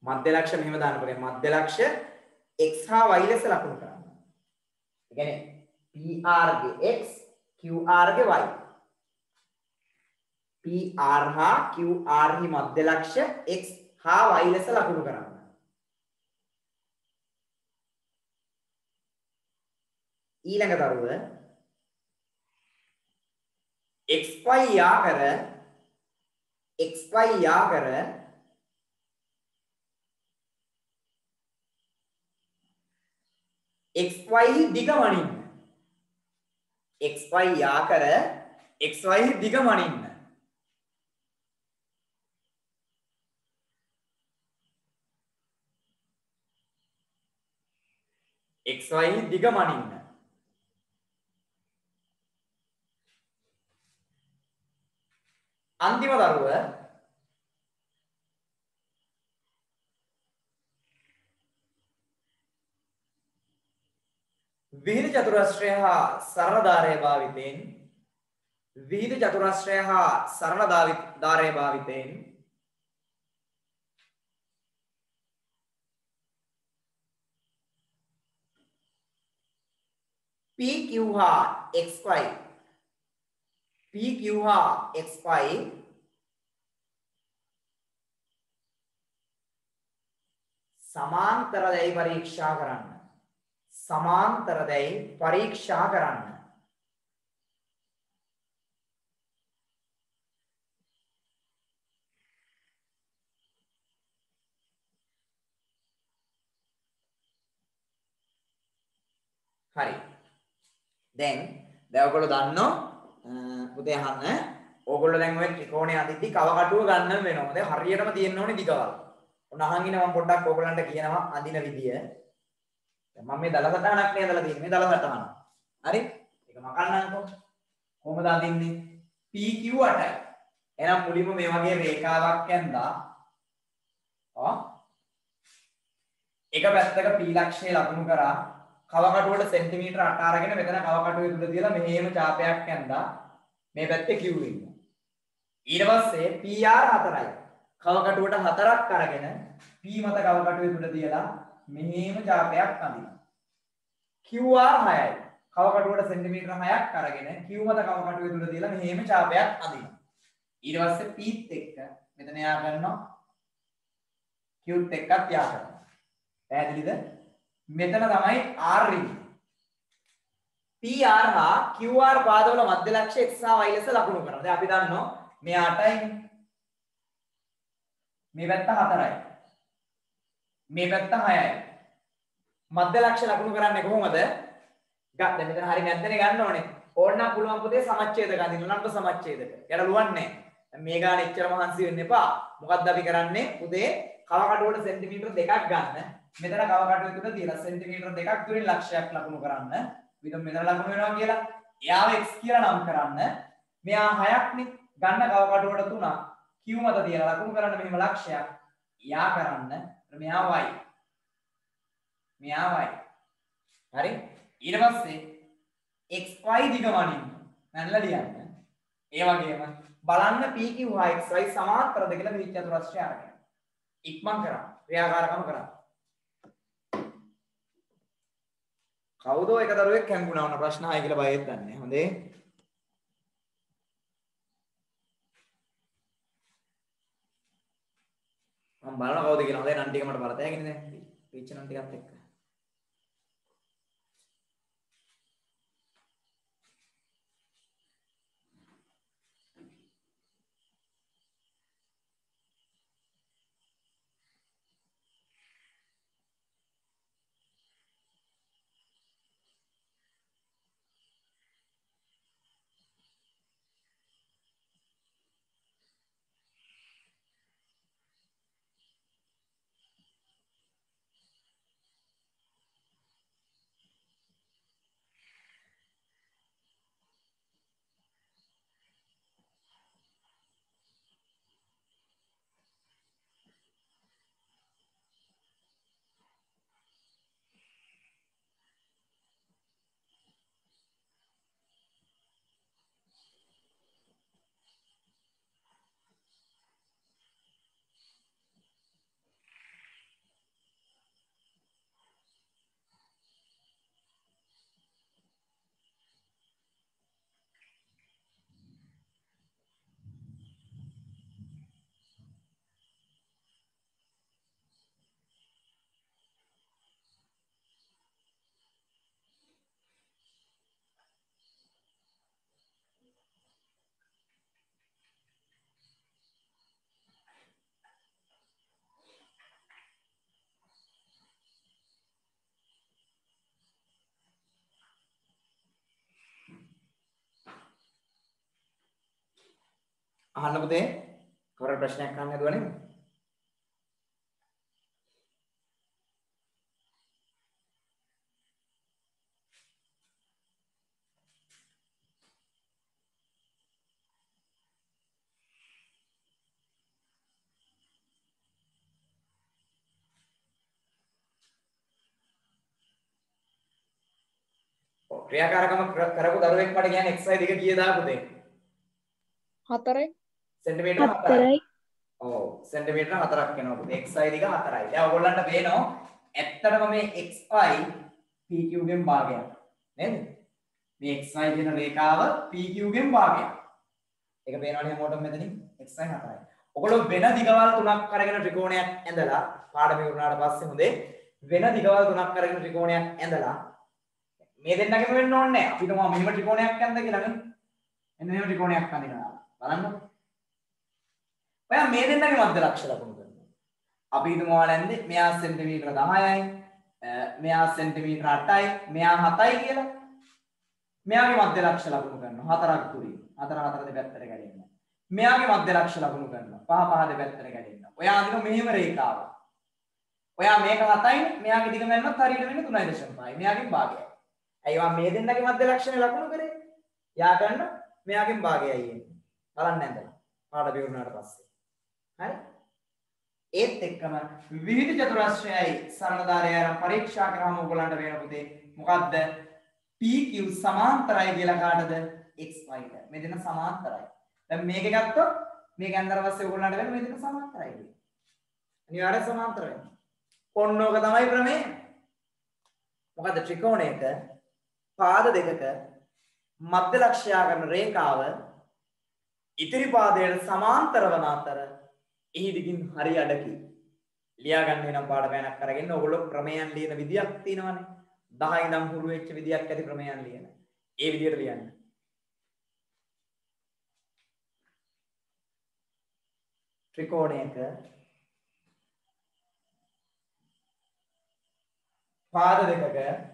මධ්‍ය ලක්ෂ්‍ය මෙහෙම දාන්න පුළුවන්. මධ්‍ය ලක්ෂ්‍ය x හා y ලෙස ලකුණු කරන්න. ඒ කියන්නේ PR ගේ x QR ගේ y. PR හා QR හි මධ්‍ය ලක්ෂ්‍ය x හා y ලෙස ලකුණු කරන්න. ඊළඟ දරුව xy යාකර xy යාකර xy දිගමනින්න xy යාකර xy දිගමනින්න xy දිගමනින්න අන්තිම දරුව විහිද චතුරස්‍රය හා සරල ධාරය භාවිතයෙන් විහිද චතුරස්‍රය හා සරල ධාරය භාවිතයෙන් PQ හා XY PQ හා XY සමාන්තර දැයි පරීක්ෂා කරන්න සමාන්තර දැයි පරීක්ෂා කරන්න හරි දැන් ඔයගොල්ලෝ දන්නෝ පුතේ අහන්න ඕගොල්ලෝ දැන් ඔය ත්‍රිකෝණය අදිද්දි කව කටුව ගන්න වෙනවා දැන් හරියටම තියෙන්න ඕනේ දිගවල් ඔන්න අහන් ඉන්න මම පොඩ්ඩක් ඕගොල්ලන්ට කියනවා අඳින විදිය දැන් මම මේ දල සටහනක් නේ හදලා තියෙන්නේ මේ දල සටහන හරි ඒක මකන්නම්කෝ කොහොමද අඳින්නේ PQ 8යි එහෙනම් මුලින්ම මේ වගේ රේඛාවක් ඇඳලා එක පැත්තක P ලක්ෂය ලකුණු කරා කව කටුවට සෙන්ටිමීටර 8 අරගෙන මෙතන කව කටුවේ තුල තියලා මෙහෙම ඡාපයක් ඇඳලා මේ පැත්තේ Q ඉන්නවා ඊට පස්සේ PR 4යි කව කටුවට 4ක් අරගෙන P මත කව කටුවේ තුල තියලා මෙහෙම ඡාපයක් අඳිනවා QR 6යි කව කටුවට සෙන්ටිමීටර 6ක් අරගෙන Q මත කව කටුවේ තුල තියලා මෙහෙම ඡාපයක් අඳිනවා ඊට පස්සේ Pත් එක්ක මෙතන යා කරනවා Qත් එක්කත් යා කරනවා පැහැදිලිද මෙතන තමයි R ඉන්නේ PR හා QR පාදවල මධ්‍ය ලක්ෂ්‍ය x හා y ලෙස ලකුණු කරනවා දැන් අපි දන්නවා මේ 8යි මේ පැත්ත 4යි මේ පැත්ත 6යි මධ්‍ය ලක්ෂ්‍ය ලකුණු කරන්නේ කොහොමද දැන් මෙතන හරිය නැද්දනේ ගන්න ඕනේ ඕනනම් පුළුවන් පුතේ සමච්ඡේදක අදින්න ලම්බ සමච්ඡේදක ගැටලුවක් නැහැ දැන් මේ ගාන එච්චර මහන්සි වෙන්න එපා මොකද්ද අපි කරන්නේ පුතේ කව කටුවට සෙන්ටිමීටර 2ක් ගන්න මෙතන කව කටුවේ තුල තියලා සෙන්ටිමීටර 2ක් දුරින් ලක්ෂයක් ලකුණු කරන්න විතර මෙතන ලකුණු වෙනවා කියලා එයාව x කියලා නම් කරන්න මෙයා 6ක් නේ ගන්න කව කටුවට 3ක් q මත තියලා ලකුණු කරන්න මෙහෙම ලක්ෂයක් එයා කරන්න මෙයා y මෙයා y හරි ඊට පස්සේ xy දිගමනින්න නැන්ලා ලියන්න ඒ වගේම බලන්න pq හා xy සමාන්තරද කියලා මේ චතුරස්‍රය අරගෙන ඉක්මන් කරා ක්‍රියාකාරකම කරා කවුද එක දරුවෙක් හැංගුණා වුණ ප්‍රශ්න ආයි කියලා බයෙත් දන්නේ හොඳේ මම බලනවා කවුද කියලා හොඳේ නම් ටික මට බලත හැකිනේ දැන් පීච් නම් ටිකත් එක්ක අහන්න පුතේ. කවුරු ප්‍රශ්නයක් අහන්න හදුවා නේද? ක්‍රියාකාරකම කරපු දරුවෙක් මට කියන්නේ xy දිග කීයද පුතේ? 4යි. සෙන්ටිමීටර 4යි. ඔව් සෙන්ටිමීටර 4ක් වෙනවා පුතේ. xy දිග 4යි. දැන් ඔයගොල්ලන්ට පේනවා ඇත්තටම මේ xy pq ගෙන් භාගයක් නේද? මේ xy කියන රේඛාව pq ගෙන් භාගයක්. ඒක පේනවනේ හැමෝටම මෙතනින් xy 4යි. ඔයගොල්ලෝ වෙන දිගවල් තුනක් අරගෙන ත්‍රිකෝණයක් ඇඳලා පාඩම ඉවරනාට පස්සේ හොඳේ වෙන දිගවල් තුනක් අරගෙන ත්‍රිකෝණයක් ඇඳලා මේ දෙන්නගෙම වෙන්න ඕනේ නැහැ. අපිට මම මෙහෙම ත්‍රිකෝණයක් ඇඳලා කියලා නේ. එන්න මෙහෙම ත්‍රිකෝණයක් අඳිනවා. බලන්න. ඔයා මේ දෙන්නගේ මධ්‍ය ලක්ෂ ලකුණු කරනවා. අපි හිතමු ඔයාලන්නේ මෙයා සෙන්ටිමීටර 10යි, මෙයා සෙන්ටිමීටර 8යි, මෙයා 7යි කියලා. මෙයාගේ මධ්‍ය ලක්ෂ ලකුණු කරනවා. හතරක් දුරින්. හතර දෙපැත්තට ගැටෙන්න. මෙයාගේ මධ්‍ය ලක්ෂ ලකුණු කරනවා. පහ දෙපැත්තට ගැටෙන්න. ඔයා අඳින මෙහෙම රේඛාව. ඔයා මේක 7යි, මෙයාගේ දිග ගන්නත් හරියට වෙන්නේ 3.5යි. මෙයාගෙන් භාගයයි. අයියෝ මේ දෙන්නගේ මධ්‍ය ලක්ෂණ ලකුණු කරේ. යා ගන්න මෙයාගෙන් භාගයයි එන්නේ. බලන්න නැන්ද. පාඩම ඉවරනාට පස්සේ. හරි? ඒත් එක්කම විවිධ චතුරස්‍රයයි සරලධාරයයන් පරීක්ෂා කරාම ඔයගොල්ලන්ට වෙන පුතේ මොකද්ද? PQ සමාන්තරයි කියලා කාටද? XYට. මේ දෙන්න සමාන්තරයි. දැන් මේක ගත්තොත් මේක අnder පස්සේ ඔයගොල්ලන්ට වෙන මේ දෙන්න සමාන්තරයි කියන්නේ. අනිවාර්ය සමාන්තරයි. ඔන්නෝක තමයි ප්‍රමේය. මොකද්ද ත්‍රිකෝණයක පාද දෙකක මධ්‍ය ලක්ෂයා කරන රේඛාව ඉතිරි පාදයට සමාන්තර වන අතර එහි දිගින් හරි අඩකි. ලියා ගන්න වෙනම් පාඩමයක් අරගෙන ඔයගොල්ලෝ ප්‍රමේයන් ලියන විදියක් තියෙනවානේ. 10 ඉඳන් හුරු වෙච්ච විදියක් ඇති ප්‍රමේයන් ලියන. ඒ විදියට ලියන්න. ත්‍රිකෝණයක පාද දෙකක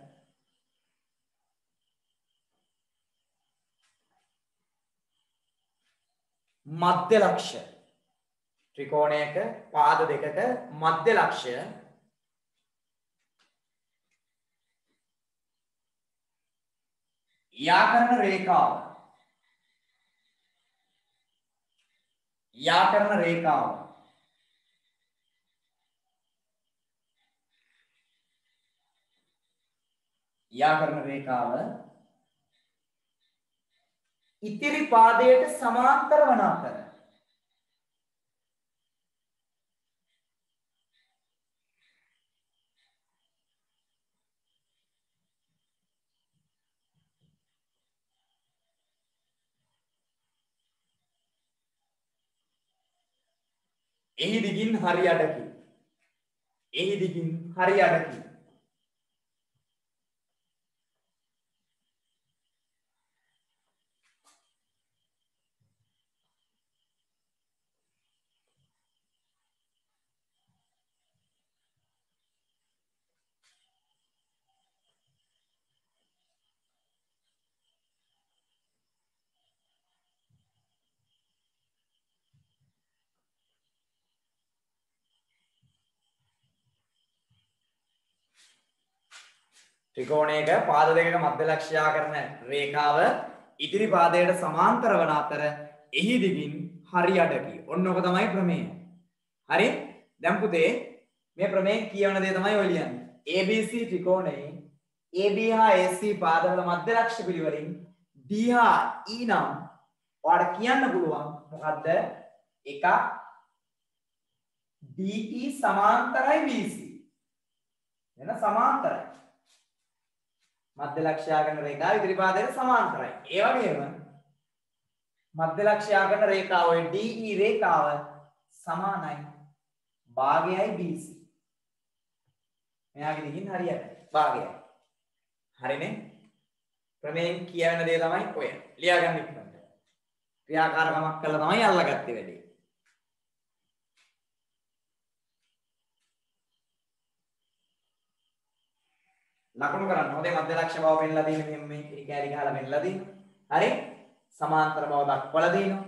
මධ්‍ය ලක්ෂ ත්‍රිකෝණයක පාද දෙකක මධ්‍ය ලක්ෂය යාකරන රේඛාව ඉතිරි පාදයට සමාන්තර වන අතර එහි දිගින් හරි අඩකි. ත්‍රිකෝණයක පාද දෙකක මධ්‍ය ලක්ෂයා කරන රේඛාව ඉදිරි පාදයට සමාන්තර වන අතර එහි දිගින් හරි අඩකි. ඔන්න ඔක තමයි ප්‍රමේය. හරි? දැන් පුතේ මේ ප්‍රමේය කියවන දේ තමයි ඔය ලියන්නේ. ABC ත්‍රිකෝණයේ AB හා AC පාදවල මධ්‍ය ලක්ෂ පිළිවෙලින් D හා E නම් ඔයාලට කියන්න පුළුවන් මොකද්ද? එකක් DE සමාන්තරයි BC. එන සමාන්තරයි. මධ්‍ය ලක්ෂයා කරන රේඛාව ඉදිරි පාදයට සමාන්තරයි. ඒ වගේම මධ්‍ය ලක්ෂයා කරන රේඛාව ඔය DE රේඛාව සමානයි භාගයයි BC. මෙයාගේ දිගින් හරියට භාගයයි. හරිනේ? ප්‍රමේයෙන් කියන දේ තමයි ඔය. ලියා ගන්න ඉක්මනට. ක්‍රියාකාරකමක් කළා තමයි අල්ලගත්තේ වැඩේ. ලකුණු කරන්න. හොඳේ මධ්‍ය ලක්ෂ බව පෙන්නලා දෙන්න මෙන්න මේ කැලි ගහලා පෙන්නලා දෙන්න. හරි? සමාන්තර බව දක්වලා දෙනවා.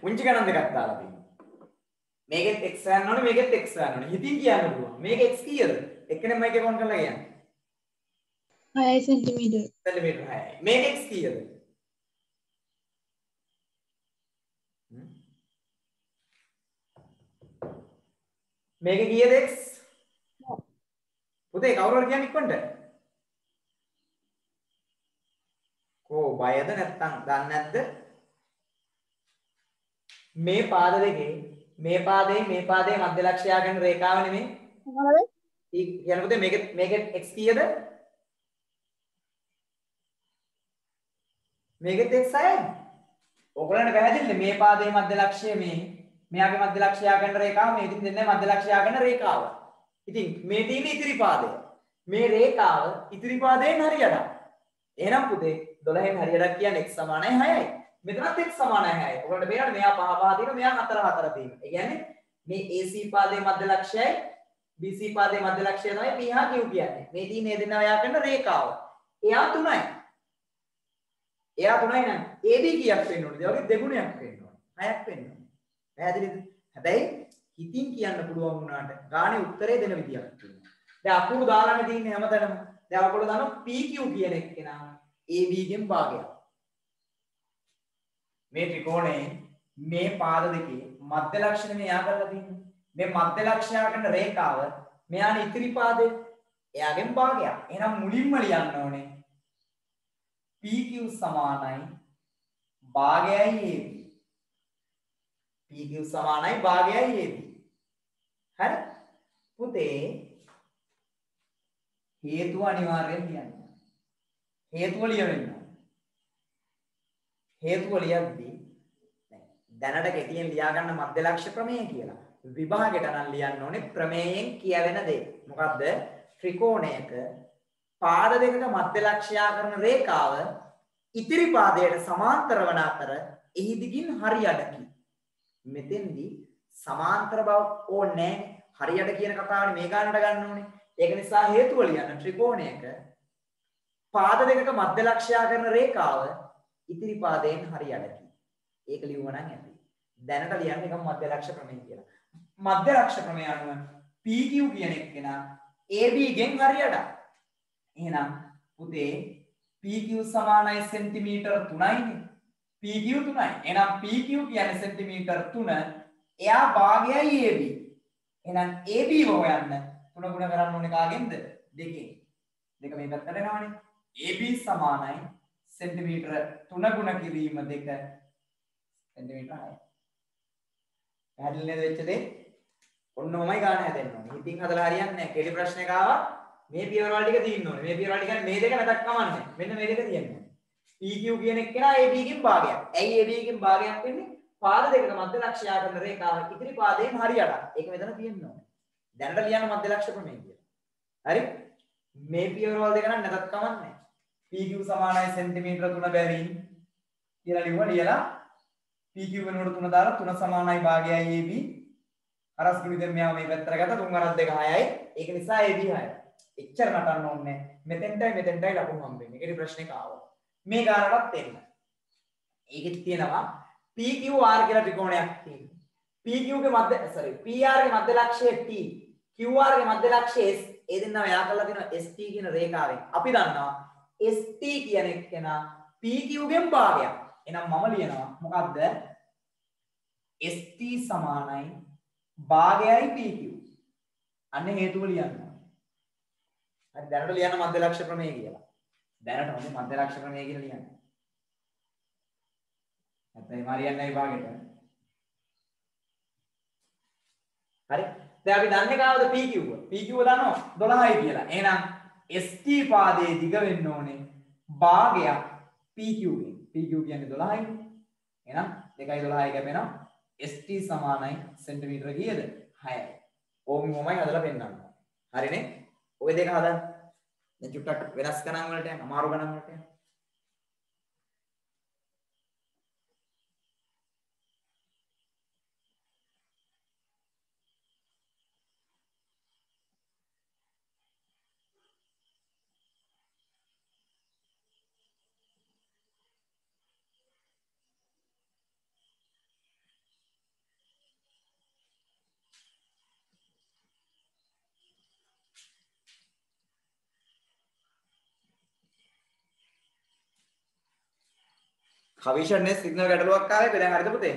පුංචි ගණන් දෙකක් දාලා තියෙනවා. මේකෙත් x ගන්න ඕනේ මේකෙත් x ගන්න ඕනේ. හිතින් කියන්න පුළුවන්. මේක x කීයද? එක්කෙනෙක් මේක කොන් කරලා කියන්නේ. 6 සෙන්ටිමීටර්. සෙන්ටිමීටර 6යි. මේක x කීයද? මේක කීයද x? පුතේ කවුරු හරි කියන්නේ ඉක්මනට. කෝ බයද නැත්තම් දන්නේ නැද්ද? මේ පාද දෙකේ මේ පාදයේ මධ්‍ය ලක්ෂ්‍යයා කරන රේඛාව නෙමෙයි. මොනවද? කියන පුතේ මේකෙත් x කීයද? මේකෙත් x 6යි. ඔයගොල්ලන්ට පැහැදිලිද මේ පාදයේ මධ්‍ය ලක්ෂ්‍යය මෙයාගේ මධ්‍ය ලක්ෂ්‍යයා කරන රේඛාව මේ ඉතින් දෙන්නේ මධ්‍ය ලක්ෂ්‍යයා කරන රේඛාව. ඉතින් මේ තියෙන ඉතිරි පාදය. මේ රේඛාව ඉතිරි පාදයෙන් හරියට. එහෙනම් පුතේ 12න් හරියට කියන්නේ x සමානයි 6යි. මෙතනත් x සමානයි 6යි. ඔයගොල්ලන්ට පේනවද මෙයා 5 තියෙනවා මෙයා 4 තියෙනවා. ඒ කියන්නේ මේ AC පාදයේ මධ්‍ය ලක්ෂ්‍යයයි BC පාදයේ මධ්‍ය ලක්ෂ්‍යය තමයි P හා Q කියන්නේ. මේ තියෙන ඒ දෙන්නා යා කරන රේඛාව. එයා 3යි. එයා 3යි නම් AB කීයක් වෙන්න ඕනද? ඒ වගේ දෙගුණයක් වෙන්න ඕනේ. 6ක් වෙන්න ඕනේ. පැහැදිලිද? හැබැයි හිතින් කියන්න පුළුවන් වුණාට ගානේ උත්තරේ දෙන විදියක් තියෙනවා. දැන් අකුරු දාලානේ තියෙන්නේ හැමතැනම. දැන් ඔයගොල්ලෝ දන්නවා PQ කියන එක්කෙනා AB ගෙන් භාගයක්. මේ ත්‍රිකෝණයේ මේ පාද දෙකේ මධ්‍ය ලක්ෂණ මෙයා කරලා තියෙන්නේ. මේ මධ්‍ය ලක්ෂ්‍යයා කරන රේඛාව මෙයාගේ ඉතිරි පාදේ එයාගෙන් භාගයක්. එහෙනම් මුලින්ම ලියන්න ඕනේ PQ සමානයි භාගයයි AB. PQ සමානයි භාගයයි AB. හරි? පුතේ හේතුව අනිවාර්යෙන් ලියන්න. හේතුව ලියවෙන්න. හේතුව ලියද්දී දැනට කෙටියෙන් ලියා ගන්න මධ්‍ය ලක්ෂ්‍ය ප්‍රමේය කියලා. විභාගයට නම් ලියන්න ඕනේ ප්‍රමේයෙන් කියවෙන දේ. මොකද්ද? ත්‍රිකෝණයක පාද දෙකක මධ්‍ය ලක්ෂ්‍යයා කරන රේඛාව ඉතිරි පාදයට සමාන්තර වන අතර එහි දිගින් හරියටකි. මෙතෙන්දී සමාන්තර බව ඕනේ හරියට කියන කතාවනේ මේ ගන්නට ගන්න ඕනේ. ඒක නිසා හේතුව ලියන්න ත්‍රිකෝණයක පාද දෙකක මධ්‍ය ලක්ෂ්‍යයා කරන රේඛාව ඉතිරි පාදයෙන් හරියටකි. ඒක ලියුවා නම් ඇති. දැනට ලියන්නේ එකම මධ්‍ය ලක්ෂ්‍ය ප්‍රමේය කියලා. මධ්‍ය ලක්ෂ්‍ය ප්‍රමේය අනුව PQ කියන එක්කෙනා AB ගෙන් හරියට. එහෙනම් පුතේ PQ සමානයි සෙන්ටිමීටර 3යිනේ. PQ 3යි. එහෙනම් PQ කියන්නේ සෙන්ටිමීටර 3. එයා භාගයයි AB. එහෙනම් AB හොයන්න 3 ගුණ කරන්න ඕනේ කාගෙන්ද? 2කින්. 2 මේ පැත්තට එනවනේ. AB සමානයි සෙන්ටිමීටර 3 ගුණ කිරීම 2 සෙන්ටිමීටර 6. පැහැදිලි නේද වෙච්ච දේ? ඔන්නෝමයි ගන්න හැදෙන්න ඕනේ. හිතින් හදලා හරියන්නේ නැහැ. කෙලි ප්‍රශ්නයක ආවා මේ පියවරවල ටික තියෙන්න ඕනේ. මේ පියවරවල ටික මේ දෙක නැතක් කමන්නේ. මෙන්න මේ දෙක තියෙන්නේ. PQ කියන එක්කෙනා AB ගෙන් භාගයක්. ඇයි AB ගෙන් භාගයක් වෙන්නේ? පාද දෙකක මධ්‍ය ලක්ෂ්‍යයා කරන රේඛාව ඉදිරි පාදයෙන් හරියට. ඒක මෙතන තියෙන්න ඕනේ. දැනට ලියන්න මධ්‍ය ලක්ෂ්‍ය ප්‍රමේය කියලා. හරි? මේ පියවරවල දෙක නම් නැතත් කමන්නේ. PQ සමානයි සෙන්ටිමීටර 3 බැවින් කියලා ලියලා PQ වෙනකොට 3 දාලා 3 සමානයි භාගයයි AB. අරස් ගුණිතෙන් මෙයා මේ පැත්තට ගත්තා 3 අරස් 2 6යි. ඒක නිසා AB 6යි. එච්චර නටන්න ඕනේ. මෙතෙන්ටයි ලකුණු හම්බෙන්නේ. ඒකේ ප්‍රශ්නයක් ආවා. මේ ගානටත් එන්න. ඒකෙත් තියෙනවා PQR කියලා ත්‍රිකෝණයක් තියෙනවා. PQ ගේ මධ්‍ය PR ගේ මධ්‍ය ලක්ෂ්‍යය T, QR ගේ මධ්‍ය ලක්ෂ්‍යය S. ඒ දෙන්නම යා කරලා තියෙනවා ST කියන රේඛාවෙන්. අපි දන්නවා ST කියන එක්කෙනා PQ ගෙන් භාගයක්. එහෙනම් මම ලියනවා මොකද්ද? ST සමානයි භාගයයි PQ. අන්න හේතුව ලියන්න. හරි දැනට ලියන්න මධ්‍ය ලක්ෂ්‍ය ප්‍රමේය කියලා. දැනට හොඳ මධ්‍ය ලක්ෂ්‍ය ප්‍රමේය කියලා ලියන්න. නැත්නම් මාරියන්නේ විභාගෙට. හරි. දැන් අපි දන්නේ කාවද PQ? PQ දන්නවා 12යි කියලා. එහෙනම් ST පාදයේ දිග වෙන්න ඕනේ භාගයක් PQ ගෙන්. PQ කියන්නේ 12යි. එහෙනම් 2.12 කැපෙනවා. ST සමානයි සෙන්ටිමීටර කීයද? 6යි. ඕමයි හදලා පෙන්නන්න. හරිනේ? ඔය දෙක හදන්න. දැන් චුට්ටක් වෙනස් ගණන් වලට යන්න, අමාරු ගණන් වලට යන්න. කවිෂන් නේ සිග්නල් ගැටලුවක් ආවේ දැන් හරිද පුතේ?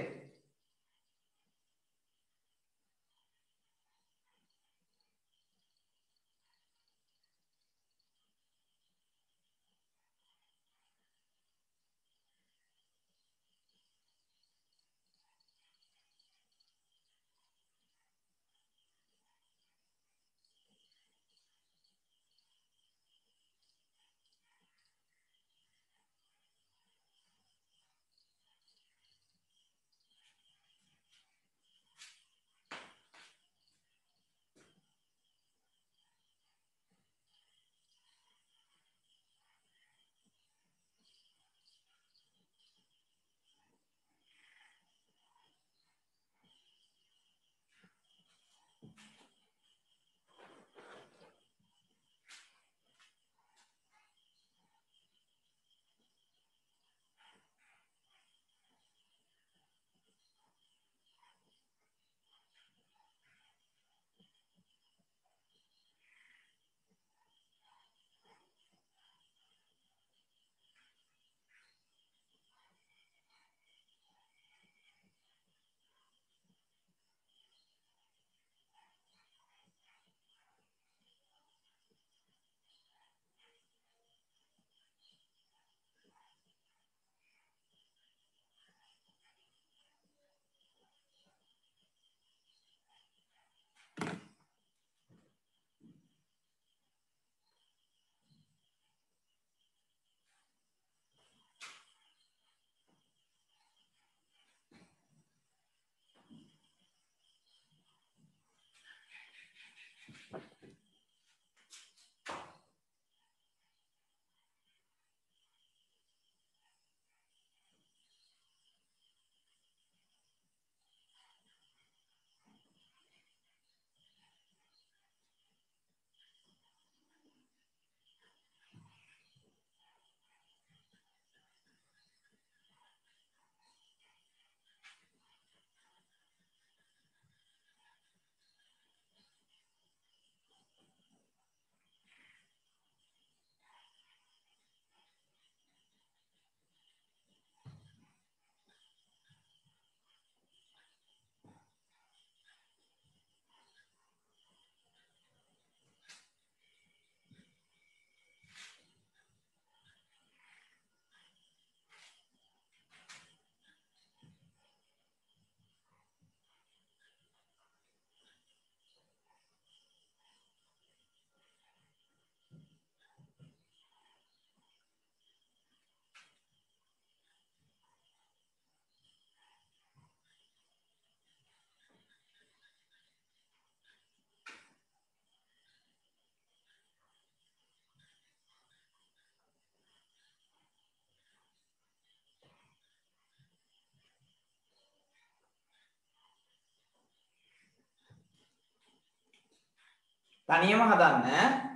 තනියම හදන්න.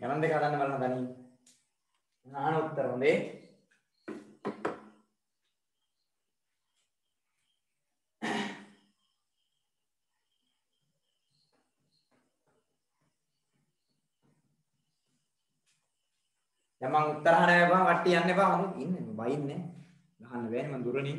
ගණන් දෙක හදන්න බලන්න තනියම. නාන උත්තර හොඳේ. දැන් මම උත්තර අහන්න යපුවම කට්ටිය යන්න එපා. මොකද ඉන්නේ මම බයින්නේ. ගහන්න බෑනේ මම දුරනේ.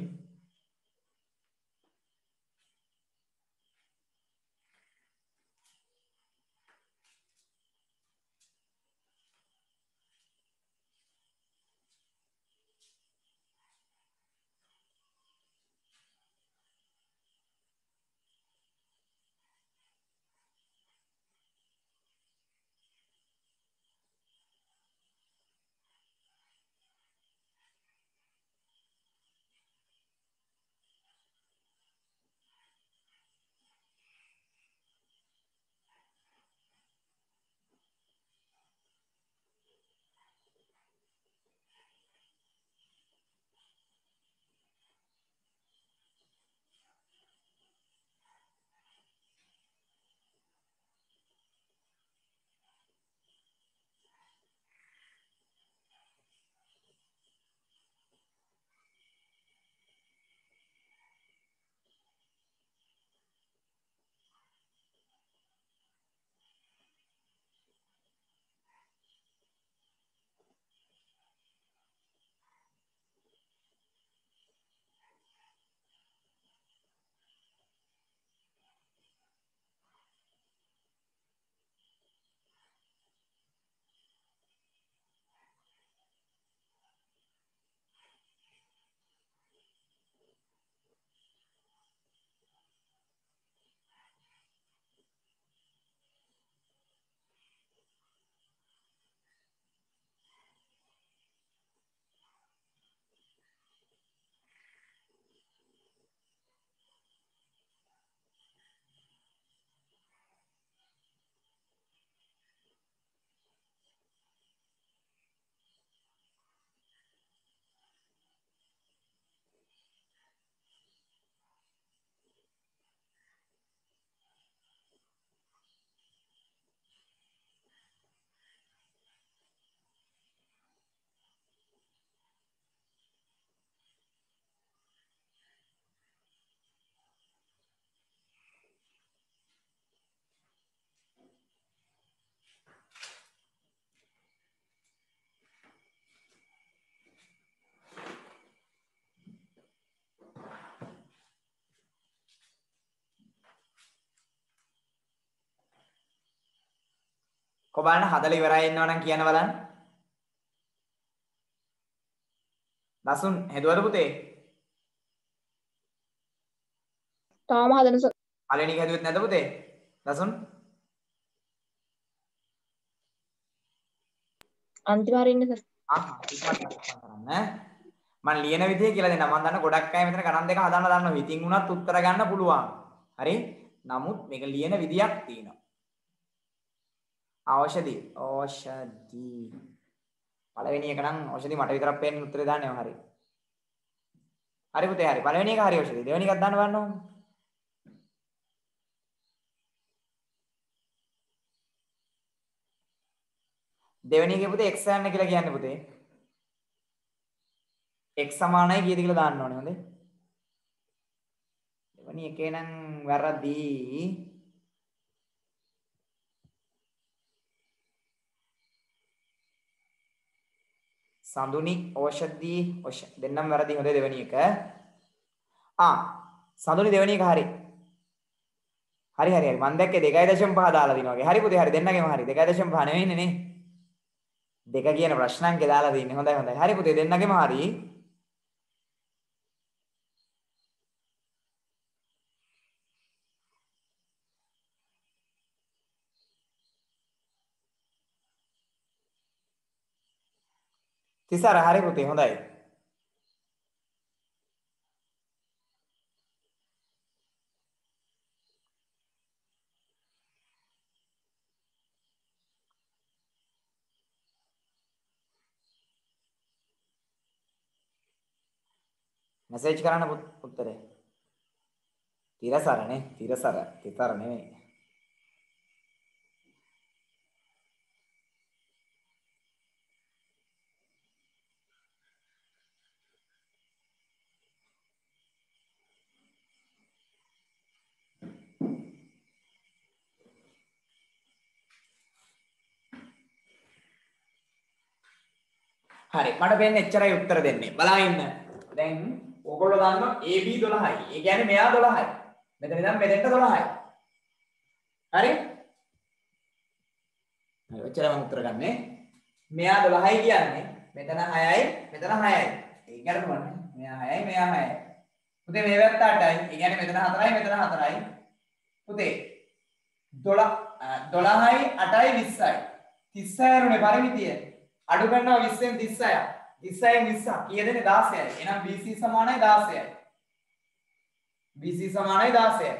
බලන්න හදලා ඉවරයි ඉන්නවා නම් කියන්න බලන්න. දසුන් හෙදුවද පුතේ? තාම හදන සර්. පළවෙනි එක හැදුවෙත් නැද්ද පුතේ? දසුන් අන්තිම හරිය ඉන්නේ සර්. ඉක්මනට කරන්න. මම ලියන විදිය කියලා දෙන්නම්. මම දන්න ගොඩක් අය මෙතන ගණන් දෙක හදන්න දන්නවා. ඉතින් උනත් උත්තර ගන්න පුළුවන්. හරි? නමුත් මේක ලියන විදියක් තියෙනවා. ඖෂධි. පළවෙනි එක නම් ඖෂධි මට විතරක් පේන්නේ උත්තරේ දාන්නේ හරි. හරි පුතේ හරි. පළවෙනි එක හරි ඖෂධි. දෙවෙනි එකක් දාන්න බලන්න ඕන. දෙවෙනි එකේ පුතේ x යන්න කියලා කියන්නේ පුතේ. x සමානයි කීයද කියලා දාන්න ඕනේ හොඳේ. දෙවෙනි එකේ නම් වැරදි. සඳුනි ඖෂධි දෙන්නම් වැරදි හොඳේ දෙවෙනි එක. සඳුනි දෙවෙනි එක හරි. හරි මම දැක්කේ 2.5 දාලා දිනවා වගේ. හරි පුතේ හරි දෙන්නගෙම හරි 2.5 නෙවෙයිනේ නේ. දෙක කියන ප්‍රශ්නාංකේ දාලා තින්නේ. හොඳයි. හරි පුතේ දෙන්නගෙම හරි. තිසර හරි පුතේ හොඳයි. මෙසේජ් කරන්න උත්තරේ. තිරසරනේ තිරසර නෙවෙයි. හරි මට වෙන්නේ එච්චරයි උත්තර දෙන්නේ. බලන්න ඉන්න. දැන් ඕගොල්ලෝ දන්නවා AB 12යි. ඒ කියන්නේ මෙයා 12යි. මෙතන ඉඳන් මෙතෙන්ට 12යි. හරි? හරි ඔච්චරම උත්තර ගන්නෙ. මෙයා 12යි කියන්නේ මෙතන 6යි මෙතන 6යි. ඒ ගැටලුවනේ. මෙයා 6යි මෙයා 6යි. පුතේ මේ පැත්ත 8යි. ඒ කියන්නේ මෙතන 4යි මෙතන 4යි. පුතේ 12යි 8යි 20යි. 36 රුනේ පරිමිතිය. අඩු කරනවා 20ෙන් 36ක්. 36න් 20ක් කීයදනේ 16යි. එහෙනම් BC සමානයි 16යි. BC සමානයි 16යි.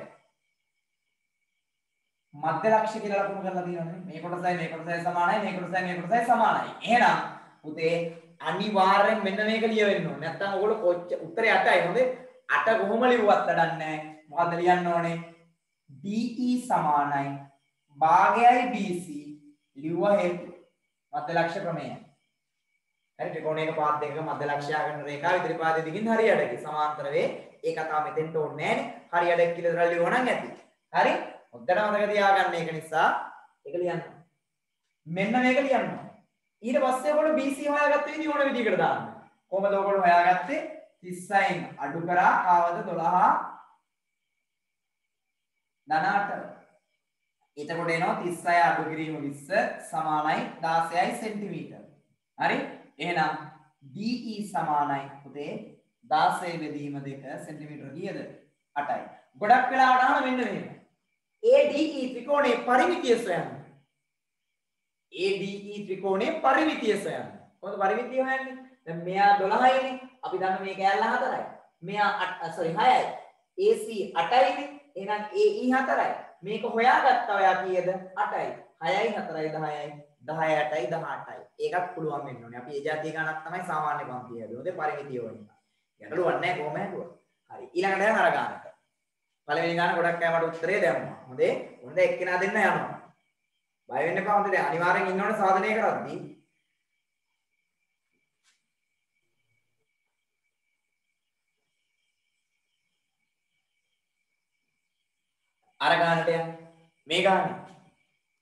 මධ්‍ය ලක්ෂ කියලා ලකුණු කරලා තියෙනවානේ. මේ කොටසයි මේ කොටසයි සමානයි මේ කොටසයි මේ කොටසයි සමානයි. එහෙනම් පුතේ අනිවාර්යෙන් මෙන්න මේක ලියවෙන්න ඕනේ. නැත්තම් ඔයගොල්ලෝ උත්තරේ 8යි. හොඳේ 8 කොහොම ලිව්වත් වැඩක් නැහැ. මොකද්ද ලියන්න ඕනේ? DE සමානයි භාගයයි BC ලිව්වා හේතු මධ්‍ය ලක්ෂ ක්‍රමය. හරි ත්‍රිකෝණයක පාද දෙකක මධ්‍ය ලක්ෂය ගන්න රේඛාව ඉදිරි පාදයේ දිගින් හරියටකි සමාන්තර වේ. ඒ කතාව මෙතෙන්ට ඕනේ නැහැ. හරියට කියලා දාලා ලියුවා නම් ඇති. හරි? හොඳට මතක තියාගන්න ඒක නිසා ඒක ලියන්න. මෙන්න මේක ලියන්න. ඊට පස්සේ ඔයගොල්ලෝ BC හොයාගත්ත විදිහ ඕන විදිහකට දාන්න. කොහමද ඔයගොල්ලෝ හොයාගත්තේ? 36න් අඩු කරා ආවද 12 ධන 8. එතකොට එනවා 36 අඩු කිරීම 20 සමානයි 16යි සෙන්ටිමීටර. හරි? එහෙනම් DE සමානයි පුතේ 16 බෙදීම 2 සෙන්ටිමීටර කීයද? 8යි. ගොඩක් වෙලාවට අහන මෙන්න මෙහෙම. ADE ත්‍රිකෝණයේ පරිමිතිය සොයන්න. ADE ත්‍රිකෝණයේ පරිමිතිය සොයන්න. කොහොමද පරිමිතිය හොයන්නේ? දැන් මෙයා 12යිනේ. අපි දන්න මේ කෑල්ල 4යි. මෙයා 6යි. AC 8යිනේ. එහෙනම් AE 4යි. මේක හොයාගත්තා ඔයා කීයද? 8යි. 6යි 4යි 10යි. 10 8යි 18යි. ඒකත් පුළුවන් වෙන්න ඕනේ. අපි ඒ જાතිය ගණනක් තමයි සාමාන්‍ය පන්තිය හදුවේ. පරිමිතිය වුණා. ගැටලුවක් නැහැ කොහොම හැදුවා. හරි. ඊළඟට දැන් අර ගානට. පළවෙනි ගාන ගොඩක් අය මට උත්තරේ දැම්මා. හොඳේ. හොඳ එක්කෙනා දෙන්න යනවා. බය වෙන්න එපා. හොඳේ. දැන් අනිවාර්යෙන් ඉන්න ඕනේ සාධනය කරද්දී. අර ගානට යන්න. මේ ගානේ.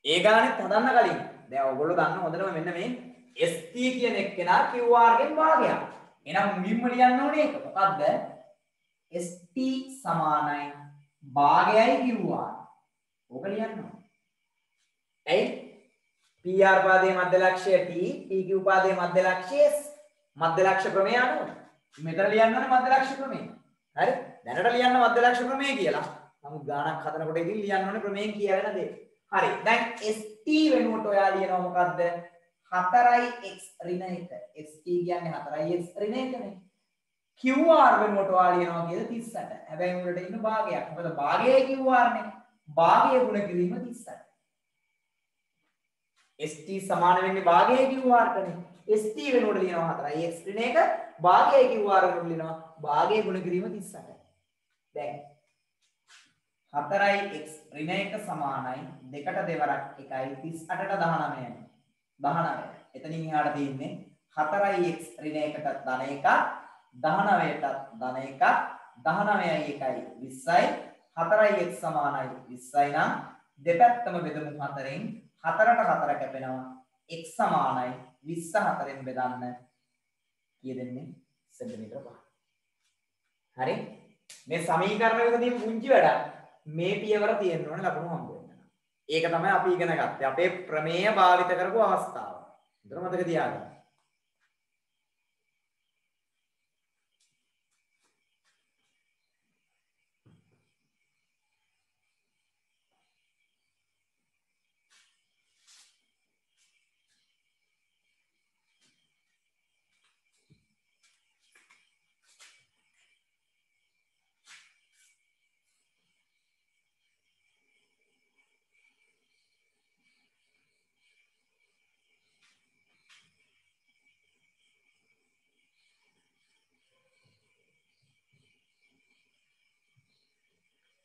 ඒ ගානෙත් හදන්න කලින් දැන් ඔයගොල්ලෝ දන්න හොඳටම මෙන්න මේ ST කියන එක්කෙනා QR ගෙන් භාගයක්. එහෙනම් මුලින්ම ලියන්න ඕනේ ඒක. මොකද්ද? ST සමානයි භාගයයි QR. ඕක ලියන්න ඕනේ. ඇයි? PR පාදයේ මධ්‍ය ලක්ෂය T, PQ පාදයේ මධ්‍ය ලක්ෂය S. මධ්‍ය ලක්ෂ ක්‍රමය අනුව මෙතන ලියන්න ඕනේ මධ්‍ය ලක්ෂ ක්‍රමය. හරි? දැනට ලියන්න මධ්‍ය ලක්ෂ ක්‍රමය කියලා. නමුත් ගානක් හදනකොට ඉතින් ලියන්න ඕනේ ක්‍රමයෙන් කියවෙන දේ. හරි. දැන් ST වෙනුවට ඔයා ලියනවා මොකද්ද? 4x ඍණ 1. ST කියන්නේ 4x ඍණ 1නේ. QR වෙනුවට ඔයා ලියනවා කියලා 38. හැබැයි උඩට ඉන්න භාගයක්. මොකද භාගයයි QR නේ. භාගය ගුණ කිරීම 38. ST සමාන වෙන්නේ භාගයයි QR ටනේ. ST වෙනුවට ලියනවා 4x ඍණ 1. භාගයයි QR වෙනුවට ලියනවා භාගය ගුණ කිරීම 38. දැන් 4x ඍණ 1 සමානයි 2ට දෙවරක් 1යි 38ට 19යි. 19. එතනින් එහාට තියෙන්නේ 4x ඍණ 1ට ධන 1ක් 19ට ධන 1ක් 19යි 1යි 20යි 4x සමානයි 20යි නම් දෙපැත්තම බෙදමු 4ෙන් 4ට 4 කැපෙනවා x සමානයි 24න් බෙදන්න කීය දෙන්නේ සෙන්ටිමීටර 5. හරි මේ සමීකරණයක තියෙන පුංචි වැඩක් මේ පියවර තියෙන්න ඕනේ ලකුණු හම්බ වෙන්න. ඒක තමයි අපි ඉගෙන ගත්තේ අපේ ප්‍රමේය භාවිත කරපු අවස්ථාව. හොඳට මතක තියාගන්න.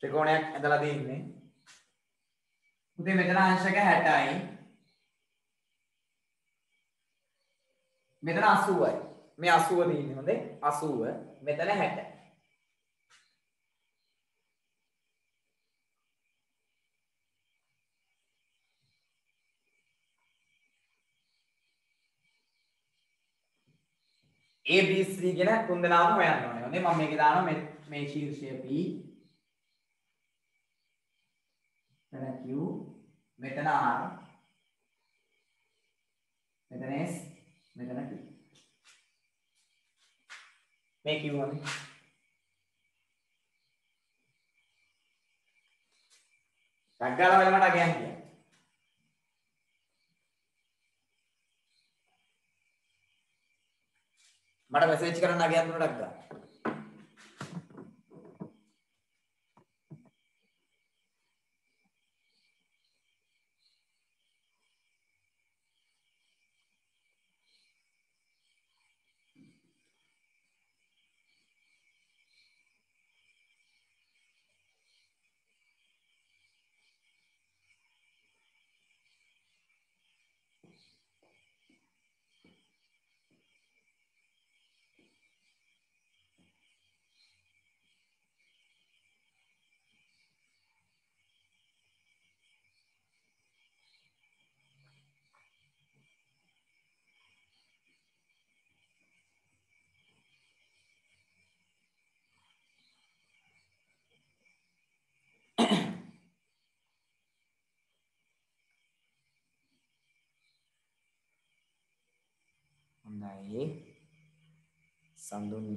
ත්‍රිකෝණයක් ඇදලා දෙන්නේ. පුතේ මෙතන අංශක 60යි. මෙතන 80යි. මේ 80 තියෙන්නේ හොඳේ 80 මෙතන 60. A B C කියන තුන් දෙනාම හොයන්න ඕනේ. හොඳේ මම මේකේ දානවා මේ ශීර්ෂය P මෙතන Q මෙතන R මෙතන S මෙතන T මේ Q වනේ රග්ගාලා වල මට අගයන් කියන්න මට මෙසේජ් කරන්න අගයන් දුන්නට රග්ගා හොඳයි සඳුන්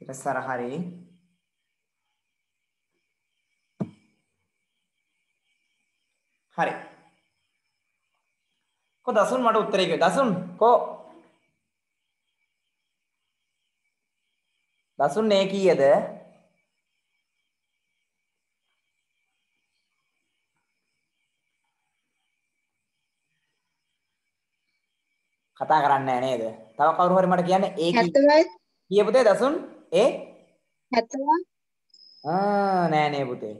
ඊට සරහරි හරි. කො දසුන් මට උත්තරේ කිව්වේ. දසුන් කො දසුන් නේ කීයද? කතා කරන්නේ නැහැ නේද? තව කවුරු හරි මට කියන්නේ ඒ 70යි. කීය පුතේ දසුන්? ඒ 70. නෑ නේ පුතේ.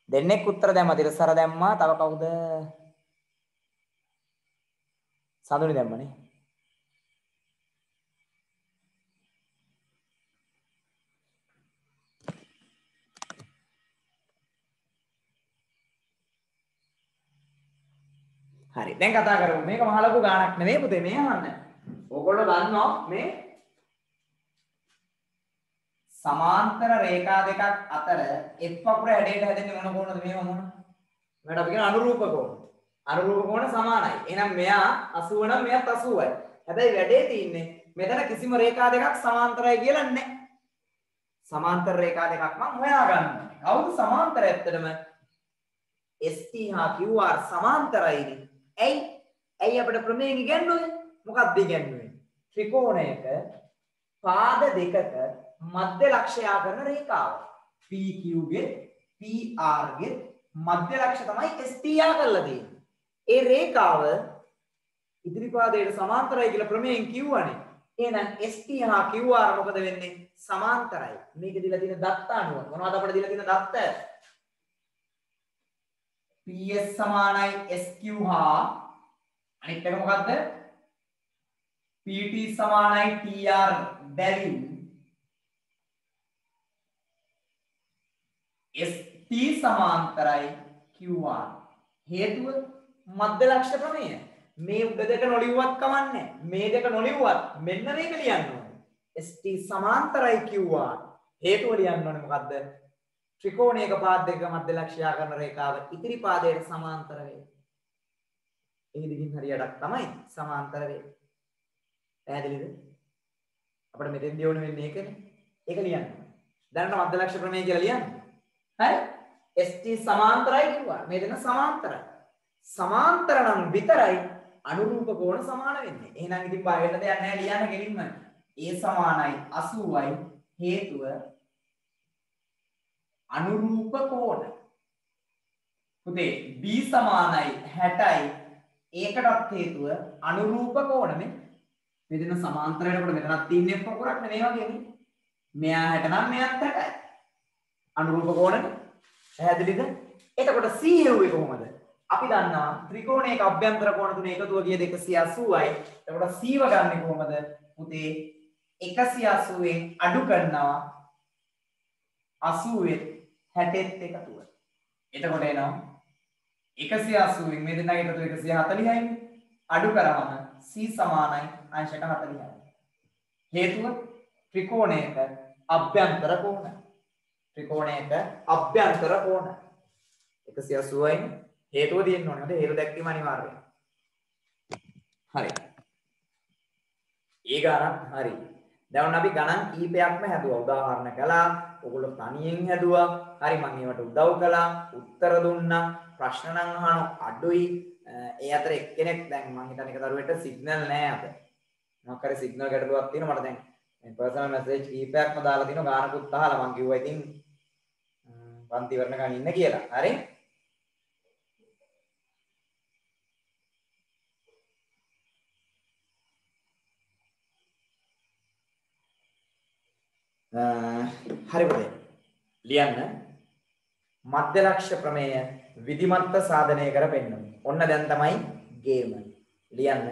දෙන්නෙක් උත්තර දැම්මා. තිරසර දැම්මා. තව කවුද? සඳුනි දැම්මනේ. හරි. දැන් කතා කරමු. මේක මහ ලොකු ගාණක් නෙමෙයි පුතේ. මේ අහන්න. ඕගොල්ලෝ දන්නවා මේ සමාන්තර රේඛා දෙකක් අතර එක් වක්‍ර හැඩයට හැදෙන්නේ මොන කෝණද? මේව මොන? මේකට අපි කියන අනුරූප කෝණ. අනුරූප කෝණ සමානයි. එහෙනම් මෙයා 80 නම් මෙයාත් 80යි. හැබැයි වැඩේ තියෙන්නේ මෙතන කිසිම රේඛා දෙකක් සමාන්තරයි කියලා නැහැ. සමාන්තර රේඛා දෙකක් මම හොයාගන්නවා. කවුද සමාන්තර ඇත්තටම? ST හා QR සමාන්තරයිනේ. ඇයි අපිට ප්‍රමේයෙන් ඉගෙනුනේ? මොකක්ද ඉගෙනුනේ? ත්‍රිකෝණයක පාද දෙකක මධ්‍ය ලක්ෂයා කරන රේඛාව. PQ ගේ PR ගේ මධ්‍ය ලක්ෂ තමයි ST යා කරලා තියෙන්නේ. ඒ රේඛාව ඉදිරිපාදයට සමාන්තරයි කියලා ප්‍රමේයෙන් කිව්වනේ. එහෙනම් ST හා QR මොකද වෙන්නේ? සමාන්තරයි. මේක දීලා තියෙන දත්ත අනුව. මොනවද අපිට දීලා තියෙන දත්ත? PS සමානයි SQ හා අනිත් එක මොකද්ද? PT සමානයි TR බැවින් ST සමාන්තරයි QR. හේතුව මධ්‍ය ලක්ෂ ප්‍රමේය. මේ උඩ දෙක නොලිව්වත් කමන්නේ. මේ දෙක නොලිව්වත් මෙන්න මේක ලියන්න ඕනේ. ST සමාන්තරයි QR. හේතුව ලියන්න ඕනේ මොකද්ද? ත්‍රිකෝණයක පාද දෙක මධ්‍ය ලක්ෂයා කරන රේඛාව ඉතිරි පාදයට සමාන්තර වේ. ඒ දිගින් හරියටක් තමයි සමාන්තර වේ. පැහැදිලිද? අපිට මෙතෙන්දී ඕනේ වෙන්නේ ඒකනේ. ඒක ලියන්න. දැනට මධ්‍ය ලක්ෂ ප්‍රමේය කියලා ලියන්න. හරි? ST සමාන්තරයි කිව්වා. මේ දෙන සමාන්තරයි. සමාන්තර නම් විතරයි අනුරූප කෝණ සමාන වෙන්නේ. එහෙනම් ඉතින් බය වෙන්න දෙයක් නැහැ ලියන්න ගෙලින්ම. A සමානයි 80යි හේතුව අනුරූප කෝණ. පුතේ B සමානයි 60යි ඒකටත් හේතුව අනුරූප කෝණ මේ. මෙතන සමාන්තර වෙනකොට මෙතනක් තියෙන්නේ පොකුරක් නේ මේ වගේ නේ. මෙයා 60 නම් මෙයාත් 60යි. අනුරූප කෝණනේ. පැහැදිලිද? එතකොට C හෙව්වේ කොහොමද? අපි දන්නවා ත්‍රිකෝණයක අභ්‍යන්තර කෝණ තුන එකතුව ගිය 280යි. එතකොට C ව ගන්නෙ කොහොමද? පුතේ 180ෙන් අඩු කරනවා 80 60ත් එකතුව. එතකොට එනවා 180න් මේ දෙන්නගේ එකතුව 140යි. අඩු කරාම C සමානයි අංශක 40යි. හේතුව ත්‍රිකෝණයක අභ්‍යන්තර කෝණ. ත්‍රිකෝණයක අභ්‍යන්තර කෝණ 180යි හේතුව දෙන්න ඕනේ. හරි හේතු දැක්වීම අනිවාර්යයි. හරි. ඒ ගණන් හරි. දැන් අපි ගණන් කීපයක්ම හැදුවා. උදාහරණ කළා. ඔයගොල්ලෝ තනියෙන් හැදුවා. හරි මම ඒවට උදව් කළා. උත්තර දුන්නා. ප්‍රශ්න නම් අහන අඩුයි. ඒ අතර එක්කෙනෙක් දැන් මම හිතන්නේ එක දරුවෙට සිග්නල් නැහැ අද. මොකක් හරි සිග්නල් ගැටලුවක් තියෙනවා. මට දැන් මේ පර්සනල් මැසේජ් කීපයක්ම දාලා තිනවා. ගානකුත් අහලා මම කිව්වා ඉතින් පන්ති වර්ණකන් ඉන්න කියලා. හරි? හරි පුතේ ලියන්න මධ්‍ය ලක්ෂ ප්‍රමේය විධිමත්ව සාධනය කර පෙන්වමු. ඔන්න දැන් තමයි ගේම. ලියන්න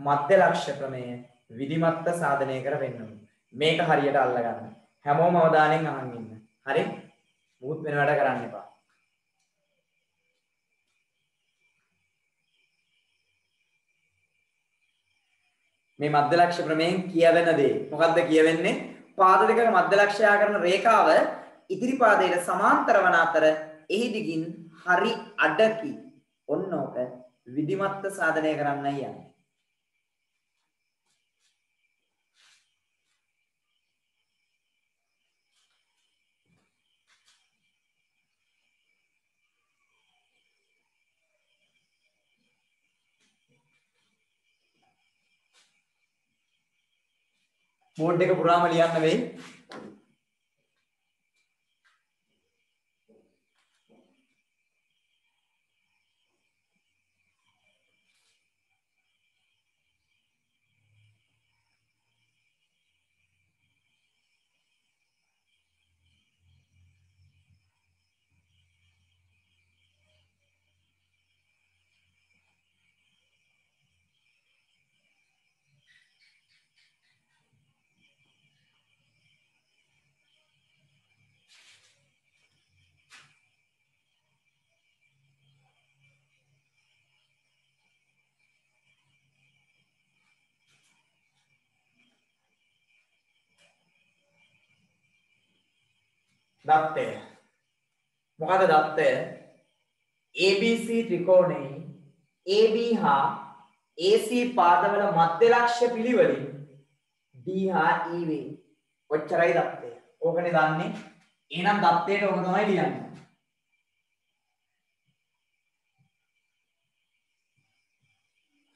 මධ්‍ය ලක්ෂ ප්‍රමේය විධිමත්ව සාධනය කර පෙන්වමු. මේක හරියට අල්ලගන්න. හැමෝම අවධානයෙන් අහන් ඉන්න. හරි? මුත් වෙන වැඩ කරන්න එපා. මේ මධ්‍ය ලක්ෂ ප්‍රමේයෙන් කියවෙන දේ මොකද්ද කියවෙන්නේ? පාද දෙකක මධ්‍ය ලක්ෂයා කරන රේඛාව ඉදිරි පාදයට සමාන්තර වන අතර එහි දිගින් හරි අඩකි. ඔන්න ඕක විධිමත්ව සාධනය කරන්නයි යන්නේ. බෝඩ් එක පුරාම ලියන්න වෙයි. දත්තය. මොකද දත්තය? ABC ත්‍රිකෝණයේ AB හා AC පාදවල මධ්‍ය ලක්ෂ්‍ය පිළිවෙලින් D හා E වේ. ඔච්චරයි දත්තය. ඕකනේ දන්නේ. එහෙනම් දත්තයට ඕක තමයි ලියන්නේ.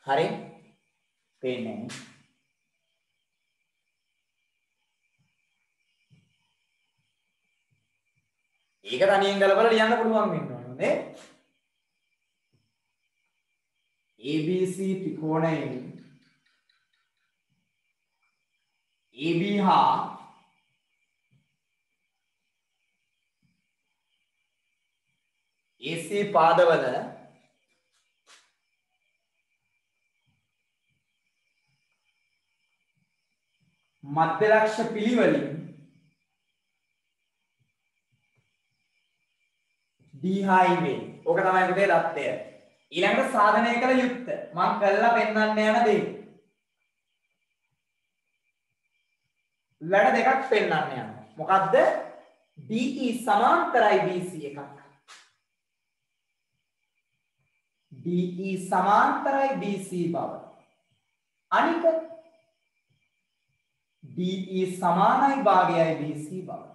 හරි? පේන්නේ නැහැ. ඒක තනියෙන් ගලපලා ලියන්න පුළුවන් වෙන්න ඕනේ නේ. ABC ත්‍රිකෝණයේ AB හා AC පාදවල මධ්‍ය ලක්ෂ්‍ය පිළිවෙලින් D high වේ. ඕක තමයි පුතේ දත්තය. ඊළඟට සාධනය කළ යුත්තේ මම කළා පෙන්වන්න යන දේ. වැඩ දෙකක් පෙන්වන්න යනවා. මොකද්ද? DE සමාන්තරයි BC එකක්. DE සමාන්තරයි BC බව. අනික DE සමානයි භාගයයි BC බව.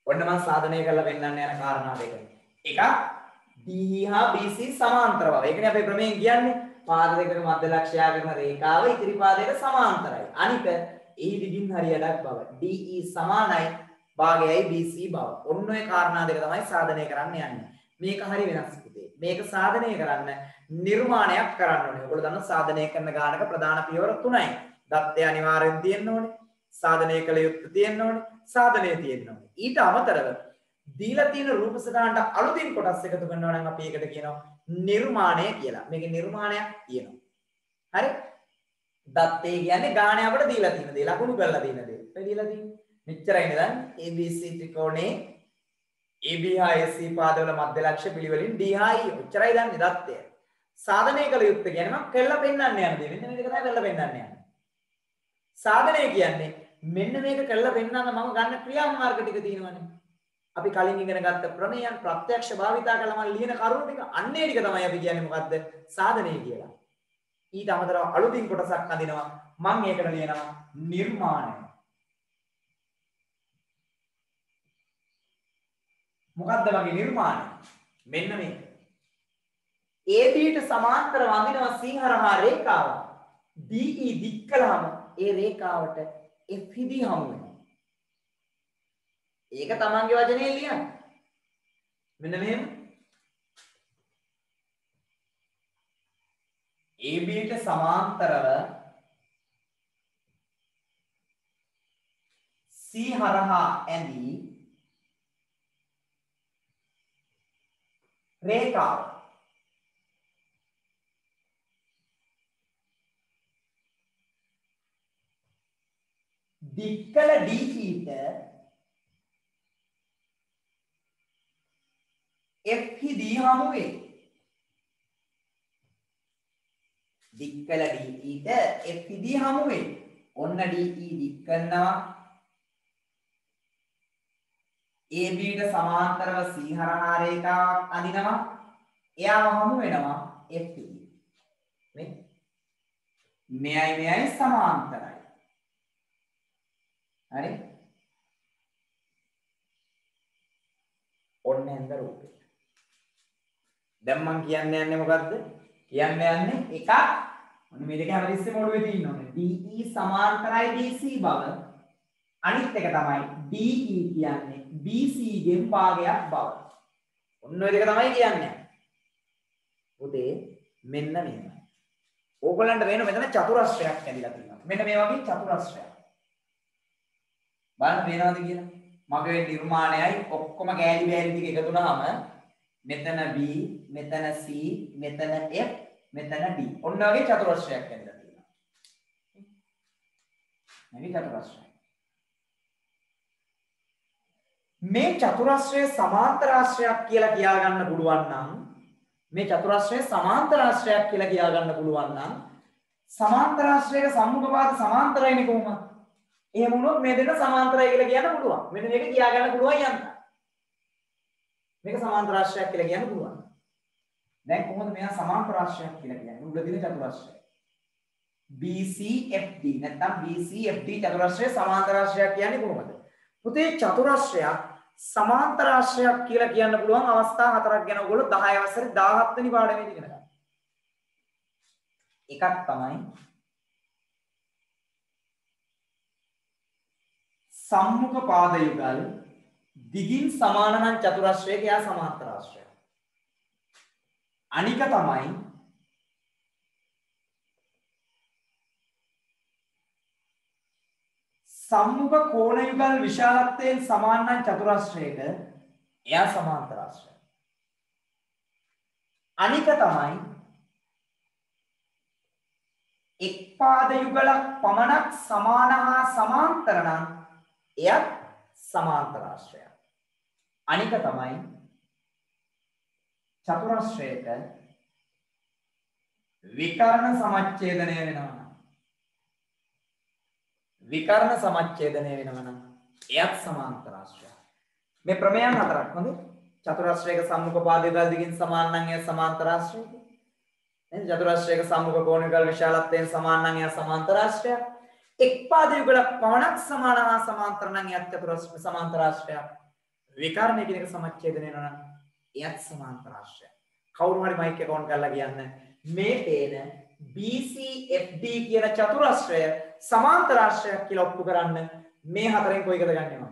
ඔන්න මම සාධනය කරලා පෙන්නන්න යන කාරණා දෙක. එකක් DE හා BC සමාන්තර බව. ඒකනේ අපේ ප්‍රමේයයෙන් කියන්නේ පාද දෙකක මධ්‍ය ලක්ෂ්‍යය කරන රේඛාව ඉදිරි පාදයට සමාන්තරයි. අනික එහි දිගින් හරියටක් බව. DE සමානයි භාගයයි BC බව. ඔන්න ඔය කාරණා දෙක තමයි සාධනය කරන්න යන්නේ. මේක හරි වෙනස් පුතේ. මේක සාධනය කරන්න නිර්මාණයක් කරන්න ඕනේ. ඔයගොල්ලෝ දන්නවා සාධනය කරන ගානක ප්‍රධාන පියවර 3යි. දත්තය අනිවාර්යෙන් තියෙන්න ඕනේ. සාධනය කළ යුත්තේ තියෙන්න ඕනේ. සාධනය තියෙන්න ඕනේ. ඊට අමතරව දීලා තියෙන රූප සටහනට අලුතින් කොටස් එකතු කරනවා නම් අපි ඒකට කියනවා නිර්මාණය කියලා. මේකේ නිර්මාණයක් තියෙනවා. හරි? දත්තේ කියන්නේ ගානේ අපිට දීලා තියෙන දේ, ලකුණු කරලා තියෙන දේ. ඒ දීලා තියෙන්නේ. මෙච්චරයි නේද? ABC ත්‍රිකෝණේ AB හා AC පාදවල මධ්‍ය ලක්ෂ්‍ය පිළිවෙලින් D හා E. ඔච්චරයි දන්නේ දත්තය. සාධනය කළ යුත්තේ කියන්නේ මම කළා පෙන්නන්න යන දේ. මෙන්න මේක තමයි කළා පෙන්නන්න යන්නේ. සාධනය කියන්නේ මෙන්න මේක කළා පෙන්නන්න මම ගන්න ක්‍රියාමාර්ග ටික තියෙනවනේ. අපි කලින් ඉගෙන ගත්ත ප්‍රමේයන් ප්‍රත්‍යක්ෂ භාවිතා කළා මම ලියන කරුණු ටික අන්නේ ටික තමයි අපි කියන්නේ මොකද්ද? සාධනය කියලා. ඊට අමතරව අලුතින් කොටසක් අඳිනවා. මම ඒකට ලියනවා නිර්මාණය. මොකද්ද මගේ නිර්මාණය? මෙන්න මේක. AB ට සමාන්තරව අඳිනවා C හරහා රේඛාව. DE දික් කළාම ඒ රේඛාවට F හිදී හමු වෙනවා. ඒක තමන්ගේ වචනේ ලියන්න. මෙන්න මෙහෙම. AB ට සමාන්තරව C හරහා ඇඳී රේඛාව දික්කල DE ට F හිදී හමු වේ. දික්කල DE ට F හිදී හමු වේ. ඔන්න DE දික් කරනවා. AB ට සමාන්තරව C හරහා රේඛාවක් අඳිනවා. එයාම හමු වෙනවා F හිදී. නේ? මෙයයි සමාන්තරයි. හරි? ඔන්න එන්ද රූපේ. දැන් මම කියන්න යන්නේ මොකද්ද? කියන්න යන්නේ එකක් ඔන්න මේ දෙක හැමතිස්සෙම ඔළුවේ තියෙන්න ඕනේ. DE සමාන්තරයි DC බව. අනිත් එක තමයි DE කියන්නේ BC ගෙන් භාගයක් බව. ඔන්න ඔය දෙක තමයි කියන්නේ. පුතේ මෙන්න මේවා. ඕගොල්ලන්ට වෙන මෙතන චතුරස්‍රයක් ඇදලා තියෙනවා. මෙන්න මේ වගේ චතුරස්‍රයක්. බලන්න පේනවද කියලා? මගේ නිර්මාණයයි ඔක්කොම කෑලි බෑලි ටික එකතු වුණාම මෙතන B, මෙතන C, මෙතන F, මෙතන D. ඔන්න වගේ චතුරස්‍රයක් ඇදලා තියෙනවා. මේ චතුරස්‍රය. මේ චතුරස්‍රයේ සමාන්තරාශ්‍රයක් කියලා කියා ගන්න පුළුවන් නම් මේ චතුරස්‍රයේ සමාන්තරාශ්‍රයක් කියලා කියා ගන්න පුළුවන් නම් සමාන්තරාශ්‍රයක සම්මුඛපාද සමාන්තරයිනේ කොහොමද? එහෙම වුණොත් මේ දෙක සමාන්තරයි කියලා කියන්න පුළුවන්. මෙන්න මේක කියා ගන්න පුළුවන් යන්න. මේක සමාන්තරාශ්‍රයක් කියලා කියන්න පුළුවන්. දැන් කොහොමද මෙයා සමාන්තරාශ්‍රයක් කියලා කියන්නේ? උඩ දින චතුරස්‍රය. BCFD නැත්නම් BCFD චතුරස්‍රයේ සමාන්තරාශ්‍රයක් කියන්නේ කොහොමද? පුතේ චතුරස්‍රයක් සමාන්තරාශ්‍රයක් කියලා කියන්න පුළුවන් අවස්ථා හතරක් ගැන ඔයගොල්ලෝ 10 වසරේ 17 වෙනි පාඩමේදී ඉගෙන ගන්න. එකක් තමයි සම්මුඛ පාද යුගල් දිගින් සමාන නම් චතුරස්‍රයක යා සමාන්තරාශ්‍රයක්. අනික තමයි සම්මුඛ කෝණ යුගල් විශාලත්වයෙන් සමාන නම් චතුරස්‍රයක එයා සමාන්තරාශ්‍රය. අනික තමයි එක් පාද යුගලක් පමණක් සමාන හා සමාන්තර නම් එයත් සමාන්තරාශ්‍රය. අනික තමයි චතුරස්‍රයක විකර්ණ සමච්ඡේදනය වෙනවා. විකර්ණ සමච්ඡේදනය වෙනවා නම් එයත් සමාන්තරාශ්‍රය. මේ ප්‍රමේයන් හතරක් හොඳ චතුරස්‍රයක සම්මුඛ පාද යුගල් දිගින් සමාන නම් එය සමාන්තරාශ්‍රය. නේද? චතුරස්‍රයක සම්මුඛ කෝණ යුගල් විශාලත්වයෙන් සමාන නම් එය සමාන්තරාශ්‍රය. එක් පාද යුගලක් පමණක් සමාන හා සමාන්තර නම් එයත් චතුරස්‍රය සමාන්තරාශ්‍රය. විකර්ණ කියන එක සමච්ඡේදනය වෙනවා නම් එයත් සමාන්තරාශ්‍රය. කවුරු හරි මයික් එක ඔන් කරලා කියන්න මේ පේන BCFD කියන චතුරස්‍රය සමාන්තරාශ්‍රයක් කියලා ඔප්පු කරන්න මේ හතරෙන් කොයි එකද ගන්නෙ මම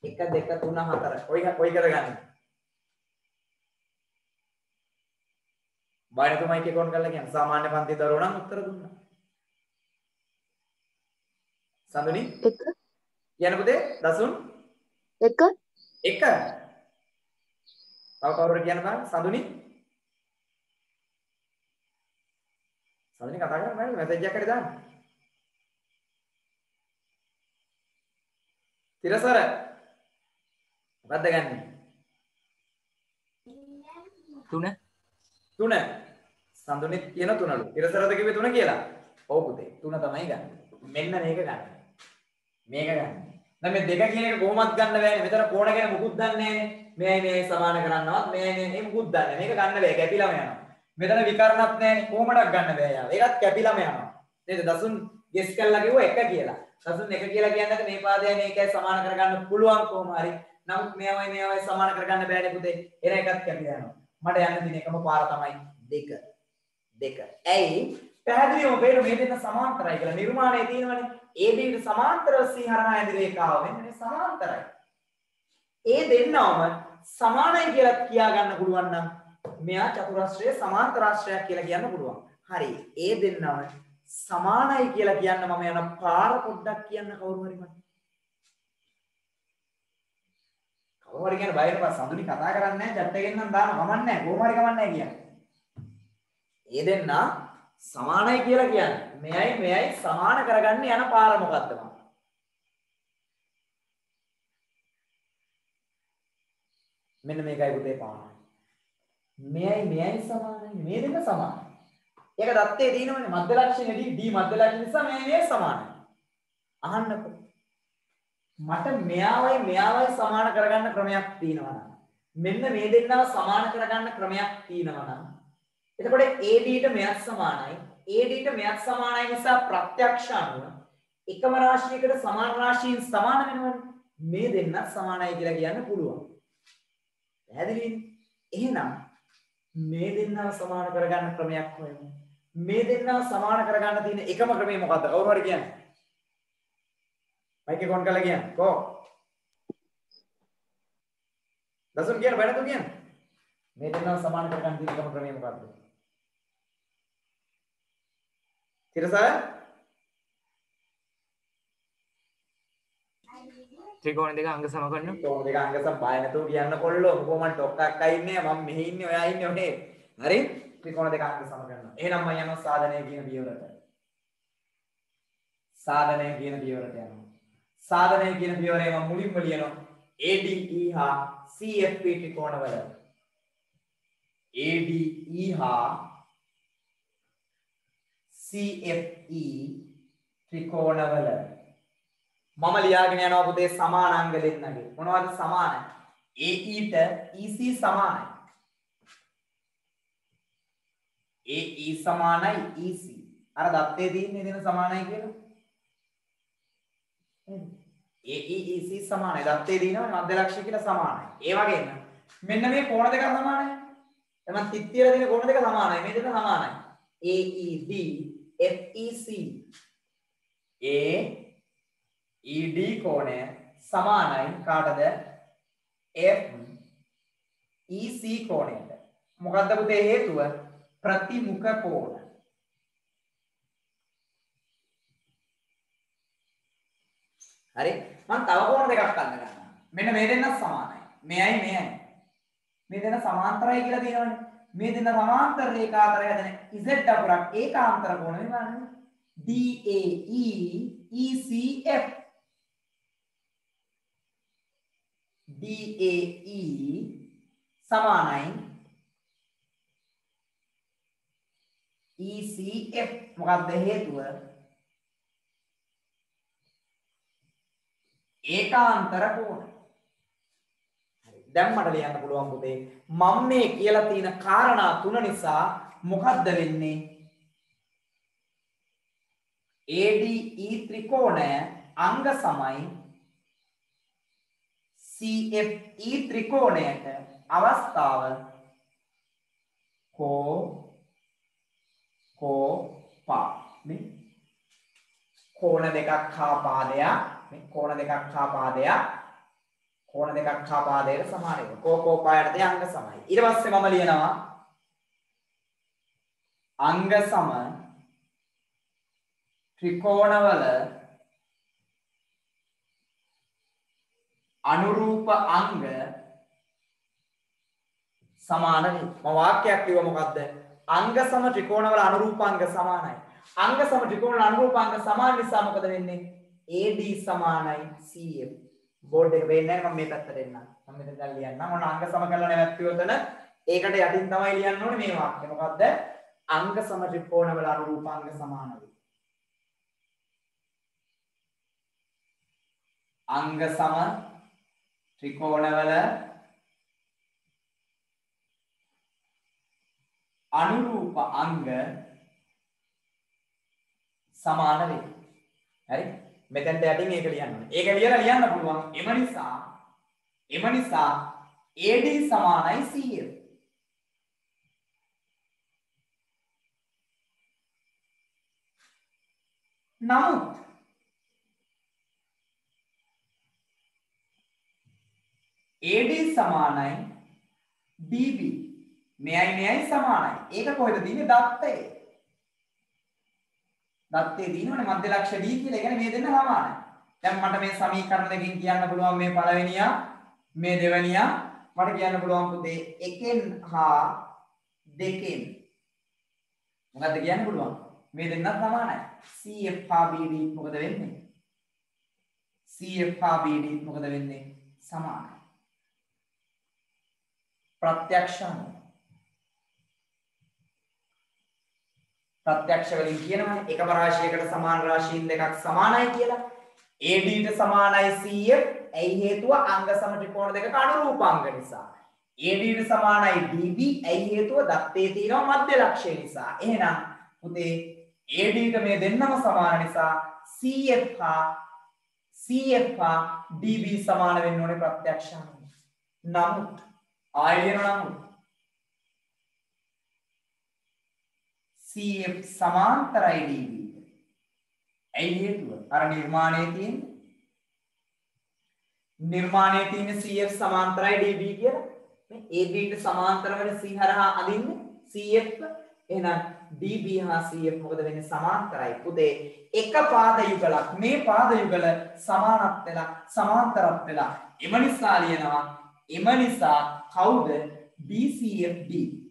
1 2 3 4 කොයි එකද ගන්නෙ බාහිර මයික් එක ඔන් කරලා කියන්න සාමාන්‍ය පන්ති දරුවෝ නම් උත්තර දුන්නා සඳුනි 1 කියන්න පුතේ දසුන් 1 1 තව කවුරුද කියන්න බෑ සඳුනි සඳුනි කතා කරන්න බෑ මැසේජ් එකක් හරි දාන්න තිරසර මොකද්ද ගන්නෙ 3 සඳුනිත් කියන 3ලු තිරසරද කිව්වේ 3 කියලා ඔව් පුතේ 3 තමයි ගන්න මෙන්න මේක ගන්න මේක ගන්න දැන් මේ දෙක කියන එක කොහොමද ගන්න බෑනේ මෙතන කෝණ ගැන මුකුත් දන්නේ නෑනේ මෙයයි සමාන කරන්නවත් මෙයයි මේ මුකුත් දන්නේ මේක ගන්න බෑ කැපිලාම යනවා මෙතන විකර්ණත් නෑනේ කොහොමඩක් ගන්න බෑ යාව ඒකත් කැපිලාම යනවා නේද දසුන් ගෙස් කරලා කිව්වා 1 කියලා දසුන් 1 කියලා කියන්නේ මේ පාදයයි මේකයි සමාන කරගන්න පුළුවන් කොහොම හරි නමුත් මේවයි සමාන කරගන්න බෑනේ පුතේ එන එකත් කැපිලා යනවා මට යන්න තියෙන එකම පාර තමයි 2 ඇයි පැහැදිලිවම පේන මේ දෙන්න සමාන්තරයි කියලා නිර්මාණයේ තියෙනවනේ AB ට සමාන්තරව C හරහා ඇති රේඛාව වෙන්නේ සමාන්තරයි ඒ දෙන්නවම සමානයි කියලා කියා ගන්න පුළුවන් නම් මෙයා චතුරස්‍රයේ සමාන්තරාශ්‍රයක් කියලා කියන්න පුළුවන් හරි ඒ දෙන්නම සමානයි කියලා කියන්න මම යන පාර පොඩ්ඩක් කියන්න කවුරු හරි මට කවුරු හරි කියන බය වෙනවා සඳුනි කතා කරන්නේ නැහැ chat එකෙන් නම් දාන්න කමන්නේ නැහැ කොහොම හරි කමන්නේ නැහැ කියන්නේ ඒ දෙන්න සමානයි කියලා කියන්නේ මෙයයි සමාන කරගන්න යන පාර මොකද්ද මම මෙන්න මේකයි පුතේ පාන මෙයයි සමානයි මේ දෙක සමානයි ඒක දත්තේ දිනවනේ මධ්‍ය ලක්ෂණයේදී D මධ්‍ය ලක්ෂණ නිසා මේ සමානයි අහන්නකෝ මට මෙයාවයි සමාන කරගන්න ක්‍රමයක් තියෙනවා නම් මෙන්න මේ දෙන්නව සමාන කරගන්න ක්‍රමයක් තියෙනවා නම් එතකොට AD ට මෙයත් සමානයි AD ට මෙයත් සමානයි නිසා ප්‍රත්‍යක්ෂ අනුව එකම රාශියකට සමාන රාශීන් සමාන වෙනවනේ මේ දෙන්නත් සමානයි කියලා කියන්න පුළුවන් පැහැදිලිද එහෙනම් මේ දෙන්නව සමාන කරගන්න ක්‍රමයක් හොයමු මේ දෙන්නා සමාන කරගන්න තියෙන එකම ක්‍රමය මොකද්ද? කවුරු හරි කියන්නේ? මයික් එක ඔන් කරලා කියන්න. කො? දසුන් කියන්න බෑ නේද කියන්න? මේ දෙන්නා සමාන කරගන්න තියෙන එකම ක්‍රමය මොකද්ද? තිරසාර ත්‍රිකෝණ දෙක අංග සම කරනවා. ත්‍රිකෝණ දෙක අංග සම බය නැතුව කියන්න කොල්ලෝ. මොකෝ මම ටොක් එකක් අයින්නේ මම මෙහි ඉන්නේ ඔයා ඉන්නේ ඔනේ. හරි? ත්‍රිකෝණ දෙක අංග සම කරනවා. එහෙනම් මම යනවා සාධනය කියන පියවරට. සාධනය කියන පියවරට යනවා. සාධනය කියන පියවරේ මම මුලින්ම ලියනවා ADE හා CFP ත්‍රිකෝණවල ADE හා CFE ත්‍රිකෝණවල මම ලියාගෙන යනවා පුතේ සමානාංග දෙන්නගේ. මොනවද සමාන? AE ට EC සමානයි. AE සමානයි EC. අර දත්තේ තියෙන්නේ දෙන සමානයි කියලා. AE EC සමානයි. දත්තේ දිනනවා මධ්‍ය ලක්ෂ්‍ය කියලා සමානයි. ඒ වගේම මෙන්න මේ කෝණ දෙක සමානයි. එහෙනම් තිත්තියල දින කෝණ දෙක සමානයි. මේ දෙක සමානයි. AED FEC AED කෝණය සමානයි කාටද? FEC කෝණයට. මොකද්ද පුතේ හේතුව? ප්‍රතිමුඛ කෝණ. හරි මම තව කෝණ දෙකක් ගන්න ගන්නවා. මෙන්න මේ දෙන්න සමානයි. මෙයයි මෙයයි. මේ දෙන්න සමාන්තරයි කියලා තියෙනවනේ. මේ දෙන්න සමාන්තර රේඛා අතර හැදෙන Z අකුරක් ඒකාන්තර කෝණ වෙනවානේ. DAE ECF DAE සමානයි ECF. මොකක්ද හේතුව? ඒකාන්තර කෝණ. හරි දැන් මට ලියන්න පුළුවන් පුතේ මම මේ කියලා තියෙන කාරණා තුන නිසා මොකද්ද වෙන්නේ? ADE ත්‍රිකෝණය අංග සමයි CFE ත්‍රිකෝණයට අවස්ථාව පා මේ කෝණ දෙකක් හා පාදයක් මේ කෝණ දෙකක් හා පාදයක් කෝණ දෙකක් හා පාදයට සමාන එක කෝපායට අංග සමයි. ඊට පස්සේ මම ලියනවා අංග සම ත්‍රිකෝණවල අනුරූප අංග සමාන වේ. මම වාක්‍යයක් කිව්ව මොකද්ද? අංග සම ත්‍රිකෝණවල අනුරූපාංග සමානයි. අංග සම ත්‍රිකෝණවල අනුරූපාංග සමාන නිසා මොකද වෙන්නේ? AD සමානයි CF. බෝඩ් එක වෙන්නේ නැහැ මම මේ පැත්තට එන්නම්. මම මෙතන දැන් ලියන්නම්. මොන අංග සම කරලා නැවැත්තුවතන ඒකට යටින් තමයි ලියන්න ඕනේ මේ වාක්‍ය. මොකද්ද? අංග සම ත්‍රිකෝණවල අනුරූපාංග සමාන වේ. අංග සම ත්‍රිකෝණවල අනුරූප අංග සමාන වේ. හරි? මෙතෙන්ට යටින් ඒක ලියන්න ඕනේ. ඒක ලියලා ලියන්න පුළුවන්. එම නිසා AD සමානයි CF. නමුත් AD සමානයි BB. මෙයයි සමානයි. ඒක කොහෙද තියෙන්නේ? දත්තේ. දත්තේ දිනවනේ මධ්‍ය ලක්ෂ්‍ය D කියලා. ඒ කියන්නේ මේ දෙන්න සමානයි. දැන් මට මේ සමීකරණ දෙකකින් කියන්න පුළුවන් මේ පළවෙනියා මේ දෙවෙනියා මට කියන්න පුළුවන් පුතේ එකෙන් හා දෙකෙන්. මොකද්ද කියන්න පුළුවන්? මේ දෙන්නත් සමානයි. CF හා BD මොකද වෙන්නේ? CF හා BD මොකද වෙන්නේ? සමානයි. ප්‍රත්‍යක්ෂ වලින් කියනවානේ එකම රාශියකට සමාන රාශීන් දෙකක් සමානයි කියලා. AD ට සමානයි CF. ඇයි හේතුව? අංග සම ත්‍රිකෝණ දෙකක අනුරූපාංග නිසා. AD ට සමානයි DB. ඇයි හේතුව? දත්තේ තියෙනවා මධ්‍ය ලක්ෂ්‍ය නිසා. එහෙනම් පුතේ AD ට මේ දෙන්නම සමාන නිසා CF හා DB සමාන වෙන්න ඕනේ ප්‍රත්‍යක්ෂ අනුව. නමුත් ආයෙ නමුත් CF සමාන්තරයි DB. ඇයි හේතුව? අර නිර්මාණයේ තියෙන CF සමාන්තරයි DB කියලා. මේ AB ට සමාන්තර වෙන C හරහා අදින්නේ CF. එහෙනම් DB හා CF මොකද වෙන්නේ? සමාන්තරයි. පුතේ එක පාද යුගලක් මේ පාද යුගල සමානත් වෙලා සමාන්තරත් වෙලා එම නිසා ලියනවා. එම නිසා කවුද? DCFD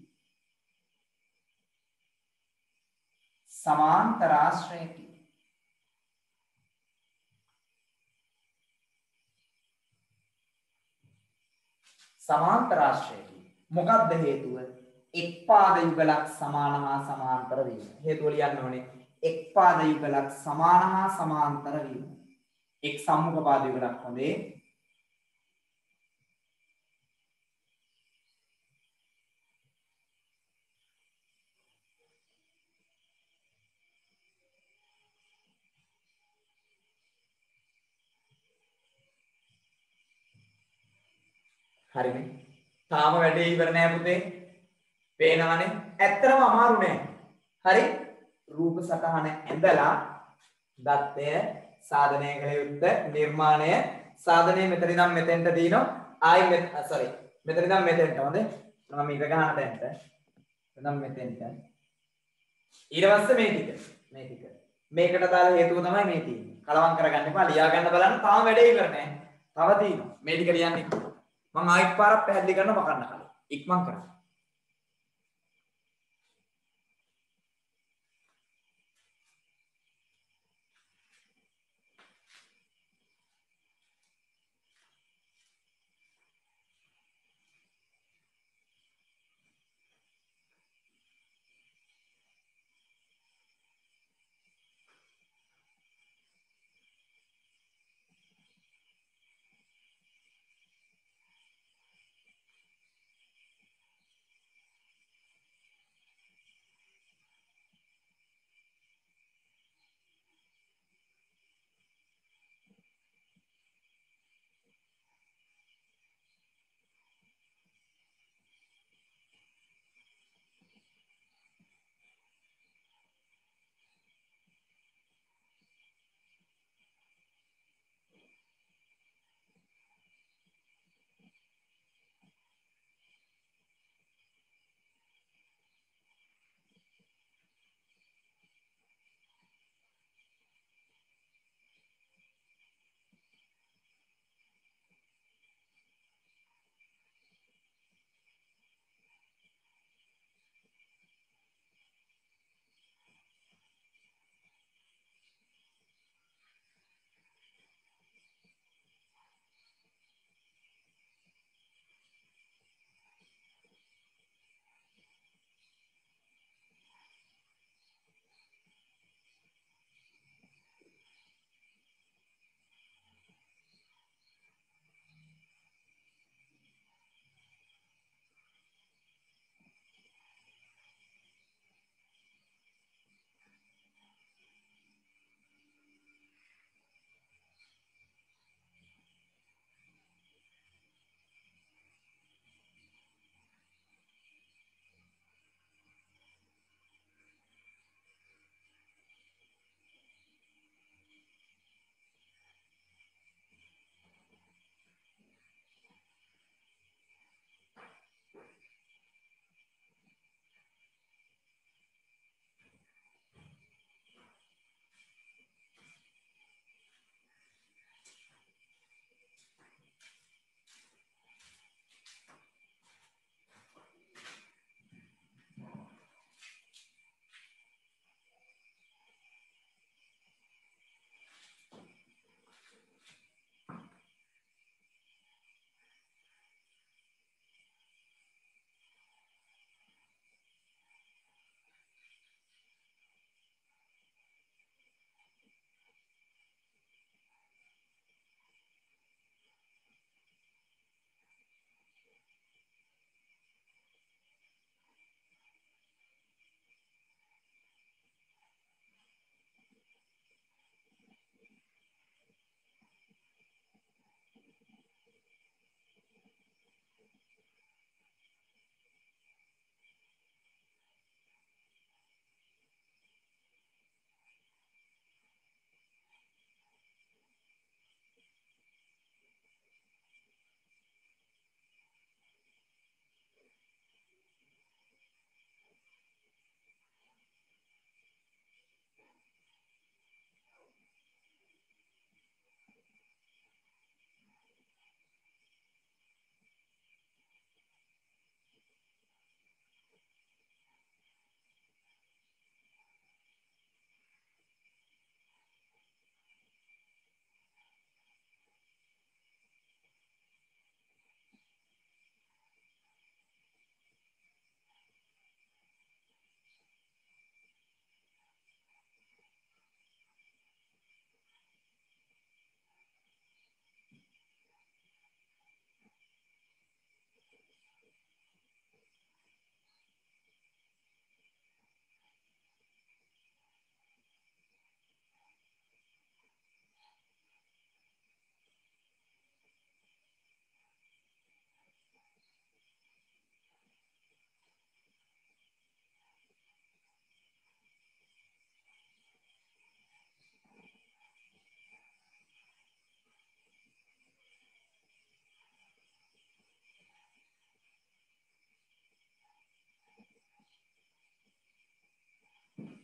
සමාන්තරාශ්‍රයකි. සමාන්තරාශ්‍රයකි. මොකක්ද හේතුව? එක් පාද යුගලක් සමාන හා සමාන්තර වීම. හේතුව ලියන්න ඕනේ. එක් පාද යුගලක් සමාන හා සමාන්තර වීම. එක් සම්මුඛ පාද යුගලක් හොඳේ. හරිනේ. තාම වැඩේ ඉවර නෑ පුතේ. පේනවනේ. ඇත්තටම අමාරු නෑ. හරි? රූප සටහන ඇඳලා දත්තය සාධනය කළ යුත්තේ නිර්මාණය සාධනය මෙතන ඉඳන් මෙතෙන්ට දිනනවා. ආයි මෙතන ඉඳන් මෙතෙන්ට. හොඳේ. මම ඉර ගන්න තැනට. එතන මෙතෙන්ට. ඊට පස්සේ මේ ටික. මේකට දාලා හේතුව තමයි මේ තියෙන්නේ. කලවම් කරගන්න එපා. ලියා ගන්න බලන්න. තාම වැඩේ ඉවර නෑ. තව තියෙනවා. මේ ටික ලියන්න ඉක්මන. මම ආයෙත් පාරක් පැහැදිලි කරනවා මකන්න කලින්. ඉක්මන් කරන්න.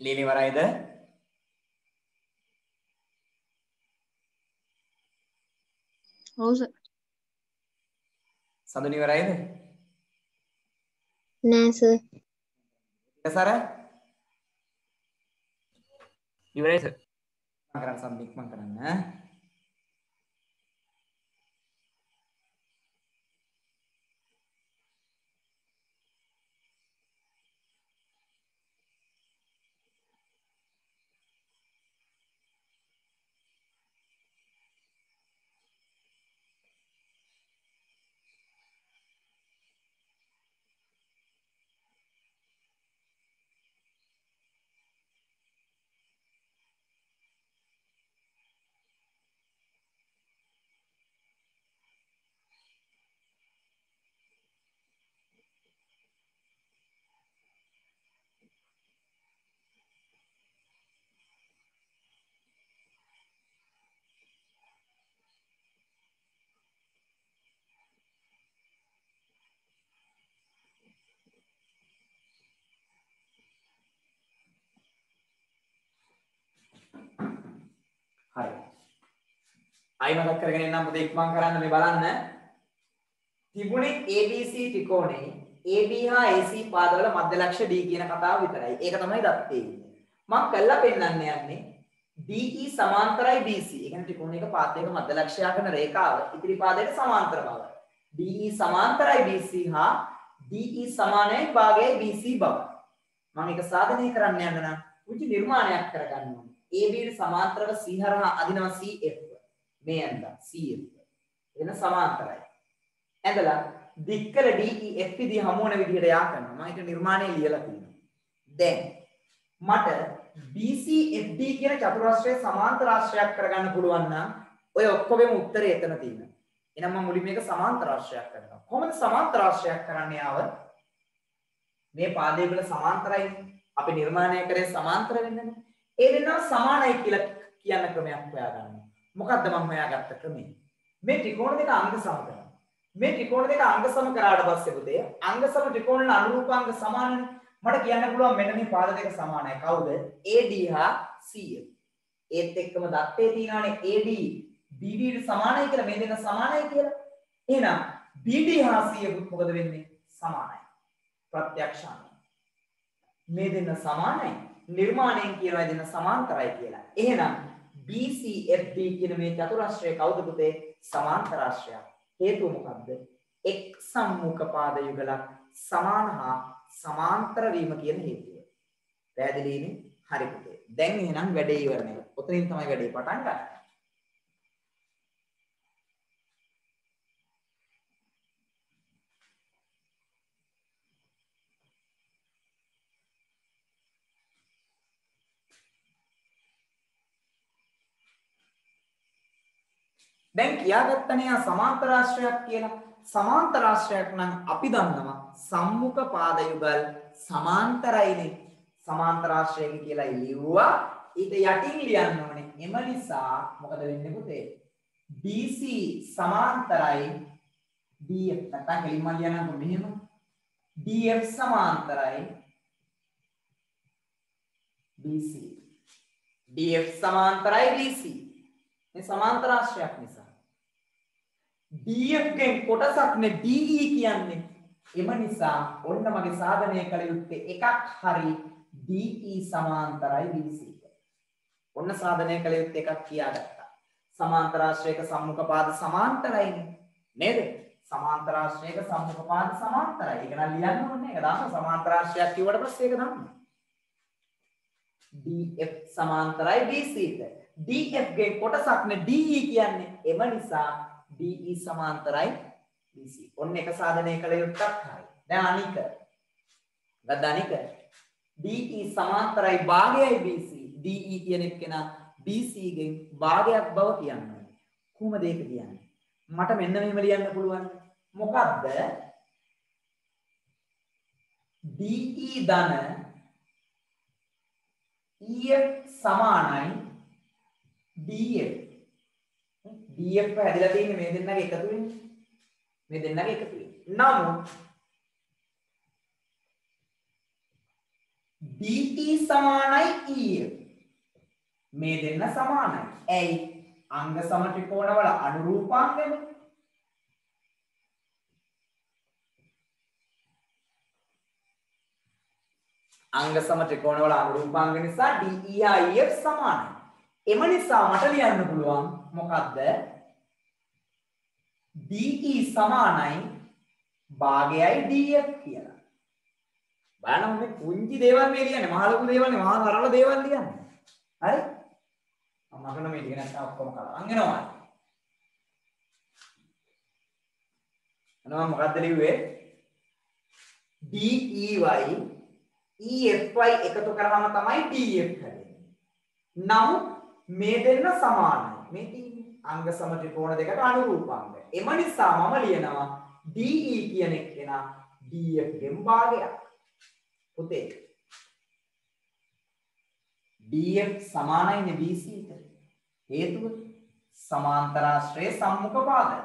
ලියන ඉවරයිද? ඔව් සර්. සඳුන් ඉවරයිද? නෑ සර්. සර ඉවරයි සර්. මම කරන්න සම්මික් මම කරන්න. හරි. ආයි මතක් කරගෙන ඉන්නම් පුතේ ඉක්මන් කරන්න මේ බලන්න. තිබුණේ ABC ත්‍රිකෝණේ AB හා AC පාදවල මධ්‍ය ලක්ෂ D කියන කතාව විතරයි. ඒක තමයි දත්තේ ඉන්නේ. මම කළා පෙන්නන්න යන්නේ DE සමාන්තරයි BC. ඒ කියන්නේ ත්‍රිකෝණයක පාදයක මධ්‍ය ලක්ෂයා කරන රේඛාව ඉදිරි පාදයට සමාන්තර බව. DE සමාන්තරයි BC හා DE සමානයි භාගයයි BC බව. මම ඒක සාධනය කරන්න යන්න නම් උචි නිර්මාණයක් කරගන්න ඕනේ. AB ට සමාන්තරව C හරහා අදිනවා CF. මේ ඇඳලා CF. එන සමාන්තරයි. ඇඳලා දික්කල DEF විදිහ හමු වෙන විදිහට යා කරනවා. මම ඒක නිර්මාණය ලියලා තියෙනවා. දැන් මට BCFD කියන චතුරාශ්‍රය සමාන්තර ආශ්‍රයක් කරගන්න පුළුවන් නම් ඔය ඔක්කොගෙම උත්තරේ එතන තියෙනවා. එහෙනම් මම මුලින්ම මේක සමාන්තර ආශ්‍රයක් කරනවා. කොහොමද සමාන්තර ආශ්‍රයක් කරන්නේ ආව? මේ පාදයේ වල සමාන්තරයි අපි නිර්මාණය කරේ සමාන්තර වෙන්නනේ. ඒ දෙන්නා සමානයි කියලා කියන ක්‍රමයක් හොයාගන්න. මොකද්ද මම හොයාගත්ත ක්‍රමය? මේ ත්‍රිකෝණ දෙක අංග සම කරනවා. මේ ත්‍රිකෝණ දෙක අංග සම කරාට පස්සේ පුතේ අංග සම ත්‍රිකෝණ අනුරූපාංග සමානනේ. මට කියන්න පුළුවන් මෙන්න මේ පාද දෙක සමානයි. කවුද? AD හා CF. ඒත් එක්කම දත්තේ තියෙනවානේ AD BD ට සමානයි කියලා මේ දෙක සමානයි කියලා. එහෙනම් BD හා CF මොකද වෙන්නේ? සමානයි. ප්‍රත්‍යක්ෂාන්තය. මේ දෙන්න සමානයි. නිර්මාණයෙන් කියනවා දෙන්න සමාන්තරයි කියලා. එහෙනම් BCFD කියන මේ චතුරාශ්‍රය කවුද පුතේ? සමාන්තරාශ්‍රයක්. හේතුව මොකද්ද? එක් සම්මුඛ පාද යුගලක් සමාන හා සමාන්තර වීම කියන හේතුව. පැහැදිලිනේ? හරි පුතේ. දැන් එහෙනම් වැඩේ ඉවරයි. ඔතනින් තමයි වැඩේ පටන් ගන්න. දැන් කියාගත්තනේ සමාන්තරාශ්‍රයක් කියලා. සමාන්තරාශ්‍රයක් නම් අපි දන්නවා සම්මුඛ පාද යුගල් සමාන්තරයිනේ. සමාන්තරාශ්‍රයක කියලා ලියුවා. ඊට යටින් ලියන්න ඕනේ. එම නිසා මොකද වෙන්නේ පුතේ? BC සමාන්තරයි DF. නැත්නම් කෙලින්ම ලියන්නකො මෙහෙම. DF සමාන්තරයි BC. DF සමාන්තරයි BC. මේ සමාන්තරාශ්‍රයක් නිසා DF ගෙන් කොටසක් නේ DE කියන්නේ. එම නිසා ඔන්න මගේ සාධනය කළ යුත්තේ එකක් හරි DE සමාන්තරයි BC. ඔන්න සාධනය කළ යුත්තේ එකක් කියාගත්තා. සමාන්තරාශ්‍රයක සම්මුඛ පාද සමාන්තරයිනේ නේද? සමාන්තරාශ්‍රයක සම්මුඛ පාද සමාන්තරයි. ඒක නම් ලියන්න ඕනේ. ඒක දාන්න සමාන්තරාශ්‍රයක් කිව්වට පස්සේ ඒක දාන්න. DF සමාන්තරයි BC ට. DF ගේ කොටසක් නේ DE කියන්නේ. එම නිසා DE සමාන්තරයි BC. ඔන්න එක සාධනය කළ යුත්තක් හරි. දැන් අනික. ගත්ත අනික. DE සමාන්තරයි භාගයයි BC. DE කියන එක නා BC ගෙන් භාගයක් බව කියන්නේ. කොහොමද ඒක කියන්නේ? මට මෙන්න මෙහෙම ලියන්න පුළුවන්. මොකද්ද? DE ධන EF සමානයි DF. DF හැදිලා තියෙන්නේ මේ දෙන්නගේ එකතු වෙන්නේ. මේ දෙන්නගේ එකතු වෙන්නේ. නමුත් DE සමානයි EF. මේ දෙන්න සමානයි. ඇයි? අංග සම ත්‍රිකෝණවල අනුරූපාංගනේ. අංග සම ත්‍රිකෝණවල අනුරූපාංග නිසා DE හා EF සමානයි. එම නිසා මට ලියන්න පුළුවන් මොකද්ද? DE සමානයි භාගයයි DF කියලා. බලන්න මේ පුංචි දේවල් මේ ලියන්නේ මහ ලොකු දේවල් නේ මහා සරල දේවල් ලියන්නේ. හරි? මම අහන මේ ටික නැත්නම් ඔක්කොම කරන් යනවා. අනම මොකද්ද ලිව්වේ? DEY EFY එකතු කරාම තමයි DF හැදෙන්නේ. නමුත් මේ දෙන්න සමානයි. මේ තියෙන්නේ අංග සම ත්‍රිකෝණ දෙකට අනුරූපාංග. එම නිසා මම ලියනවා DE කියන එක්කෙනා DF ගෙන් භාගයක්. පුතේ DF සමානයිනේ BC ට. හේතුව සමාන්තරාශ්‍රයේ සම්මුඛ පාදය.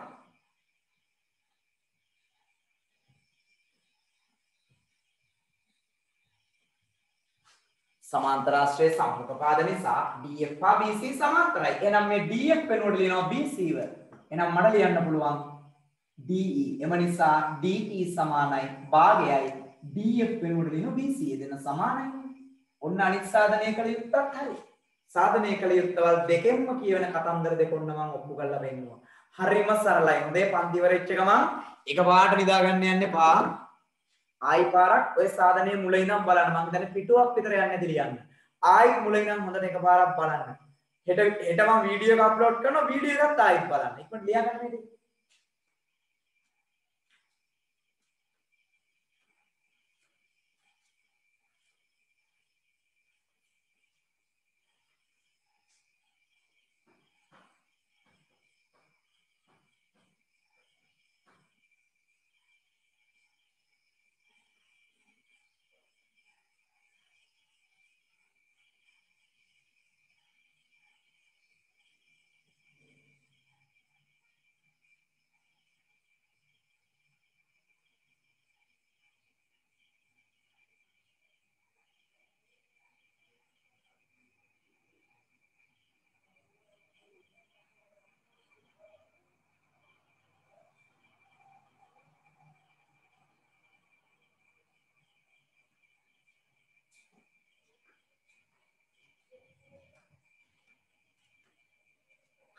සමාන්තරාශ්‍රයේ සම්මුඛ පාද නිසා DF හා BC සමාන්තරයි. එහෙනම් මේ DF වෙනුවට ලියනවා BC ව. එහෙනම් මට ලියන්න පුළුවන් DE. එම නිසා DE සමානයි භාගයයි DF වෙනුවට ලියනවා BC. දෙන්න සමානයි. ඔන්න අනිත් සාධනය කළ යුත්තත් හරි. සාධනය කළ යුත්තවල් දෙකෙන්ම කියවෙන කතන්දර දෙක ඔන්න මම ඔප්පු කරලා පෙන්නුවා. හරිම සරලයි. හොඳේ පන්ති ඉවරෙච්ච ගමන් එකපාරට නිදා ගන්න යන්න එපා. ආයි පාරක් ඔය සාධනයේ මුල ඉඳන් බලන්න. මම හිතන්නේ පිටුවක් විතර යන්නේ නැති ලියන්න. ආයි මුල ඉඳන් හොඳට එකපාරක් බලන්න. හෙට මම වීඩියෝ එක අප්ලෝඩ් කරනවා. වීඩියෝ එකත් ආයිත් බලන්න. ඉක්මනට ලියා ගන්න නේද?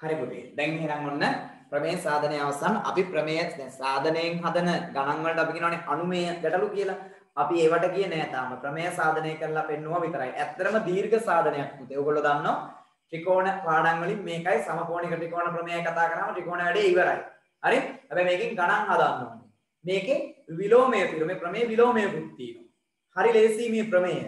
හරි පුතේ. දැන් එහෙනම් ඔන්න ප්‍රමේය සාධනය අවසන්. අපි ප්‍රමේය දැන් සාධනයෙන් හදන ගණන් වලට අපි කියනවානේ අනුමය ගැටලු කියලා. අපි ඒවට ගියේ නෑ තාම. ප්‍රමේය සාධනය කරලා පෙන්නුවා විතරයි. ඇත්තටම දීර්ඝ සාධනයක් පුතේ. ඔයගොල්ලෝ දන්නවා ත්‍රිකෝණ පාඩම් වලින් මේකයි සමකෝණික ත්‍රිකෝණ ප්‍රමේය කතා කරාම ත්‍රිකෝණ වැඩේ ඉවරයි. හරි? හැබැයි මේකෙන් ගණන් හදන්න ඕනේ. මේකේ විලෝමය තියෙනවා. මේ ප්‍රමේය විලෝමයකුත් තියෙනවා. හරි ලේසි මේ ප්‍රමේය.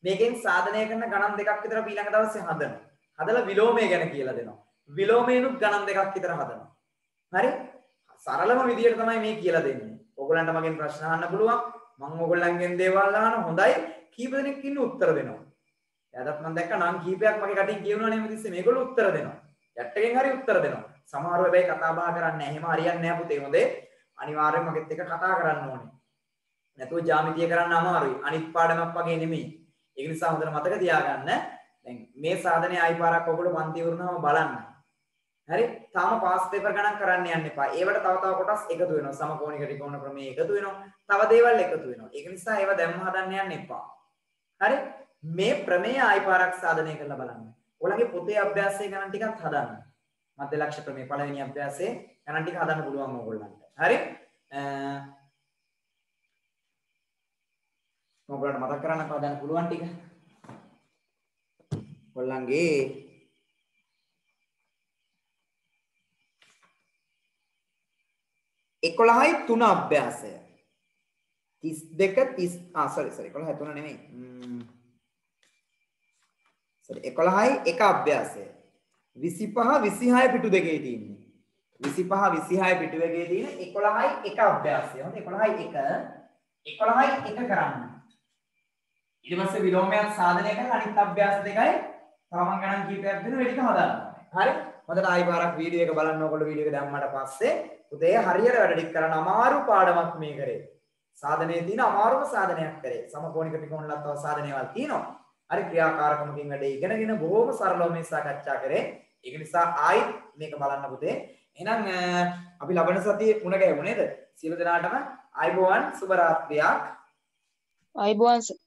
මේකෙන් සාධනය කරන ගණන් දෙකක් විතර අපි ඊළඟ දවසේ හදනවා. හදලා විලෝමය ගැන කියලා දෙනවා. විලෝමයෙන්ුත් ගණන් දෙකක් විතර හදනවා. හරි? සරලම විදියට තමයි මේ කියලා දෙන්නේ. ඔයගොල්ලන්ට මගෙන් ප්‍රශ්න අහන්න පුළුවන්. මම ඔයගොල්ලන්ගෙන් දේවල් අහන හොඳයි. කීප දෙනෙක් ඉන්න උත්තර දෙනවා. එයාටත් මම දැක්ක නම් කීපයක් මගේ කටින් කියවනවා නේ මෙතිස්සේ මේගොල්ලෝ උත්තර දෙනවා. යට්ටකින් හරි උත්තර දෙනවා. සමහරව හැබැයි කතා බහ කරන්නේ නැහැ. එහෙම හරියන්නේ නැහැ පුතේ. හොඳේ. අනිවාර්යෙන්ම මගෙත් එක්ක කතා කරන්න ඕනේ. නැතුව ජ්‍යාමිතිය කරන්න අමාරුයි. අනිත් පාඩමක් වගේ නෙමෙයි. ඒක නිසා හොඳට මතක තියාගන්න. දැන් මේ සාධනය ආයි පාරක් ඔයගොල්ලෝ පන්ති වුණාම බලන්න. හරි? තාම පාස් පේපර් ගණන් කරන්න යන්න එපා. ඒවට තව කොටස් එකතු වෙනවා. සමකෝණික ත්‍රිකෝණ ප්‍රමේය එකතු වෙනවා. තව දේවල් එකතු වෙනවා. ඒක නිසා ඒවා දැම්ම හදන්න යන්න එපා. හරි? මේ ප්‍රමේය ආයි පාරක් සාධනය කරලා බලන්න. ඔයාලගේ පොතේ අභ්‍යාසයේ ගණන් ටිකක් හදන්න. මධ්‍ය ලක්ෂ ප්‍රමේය පළවෙනි අභ්‍යාසයේ ගණන් ටික හදන්න පුළුවන් ඕගොල්ලන්ට. හරි? ඔයගොල්ලන්ට මතක් කරගන්න හදන්න පුළුවන් ටික. ඔයගොල්ලන්ගේ 11යි 3 අභ්‍යාසය 32 30 11යි 3 නෙමෙයි 11යි 1 අභ්‍යාසය 25 26 පිටු දෙකේ තියෙන්නේ 25 26 පිටු දෙකේ තියෙන 11යි 1 අභ්‍යාසය හොඳ 11යි 1 කරන්න ඊට පස්සේ විලෝමයක් සාධනය කරලා අනිත් අභ්‍යාස දෙකයි තව මම ගණන් කීපයක් දෙන වෙලික හදන්න හරි හොඳට ආයි පාරක් වීඩියෝ එක බලන්න ඕගොල්ලෝ වීඩියෝ එක දැම්මට පස්සේ උදේ හරියට වැඩ ටික කරන්න අමාරු පාඩමක් මේ කරේ. සාධනයේ තියෙන අමාරුම සාධනයක් කරේ. සමකෝණික ත්‍රිකෝණලත් තව සාධනයවල් තියෙනවා. හරි ක්‍රියාකාරකමකින් වැඩේ ඉගෙනගෙන බොහොම සරලව මේ සාකච්ඡා කරේ. ඒක නිසා ආයිත් මේක බලන්න පුතේ. එහෙනම් අපි ලබන සතියේ මුණ ගැහුවා නේද? සියලු දෙනාටම ආයුබෝවන් සුබ රාත්‍රියක්. ආයුබෝවන් සර්.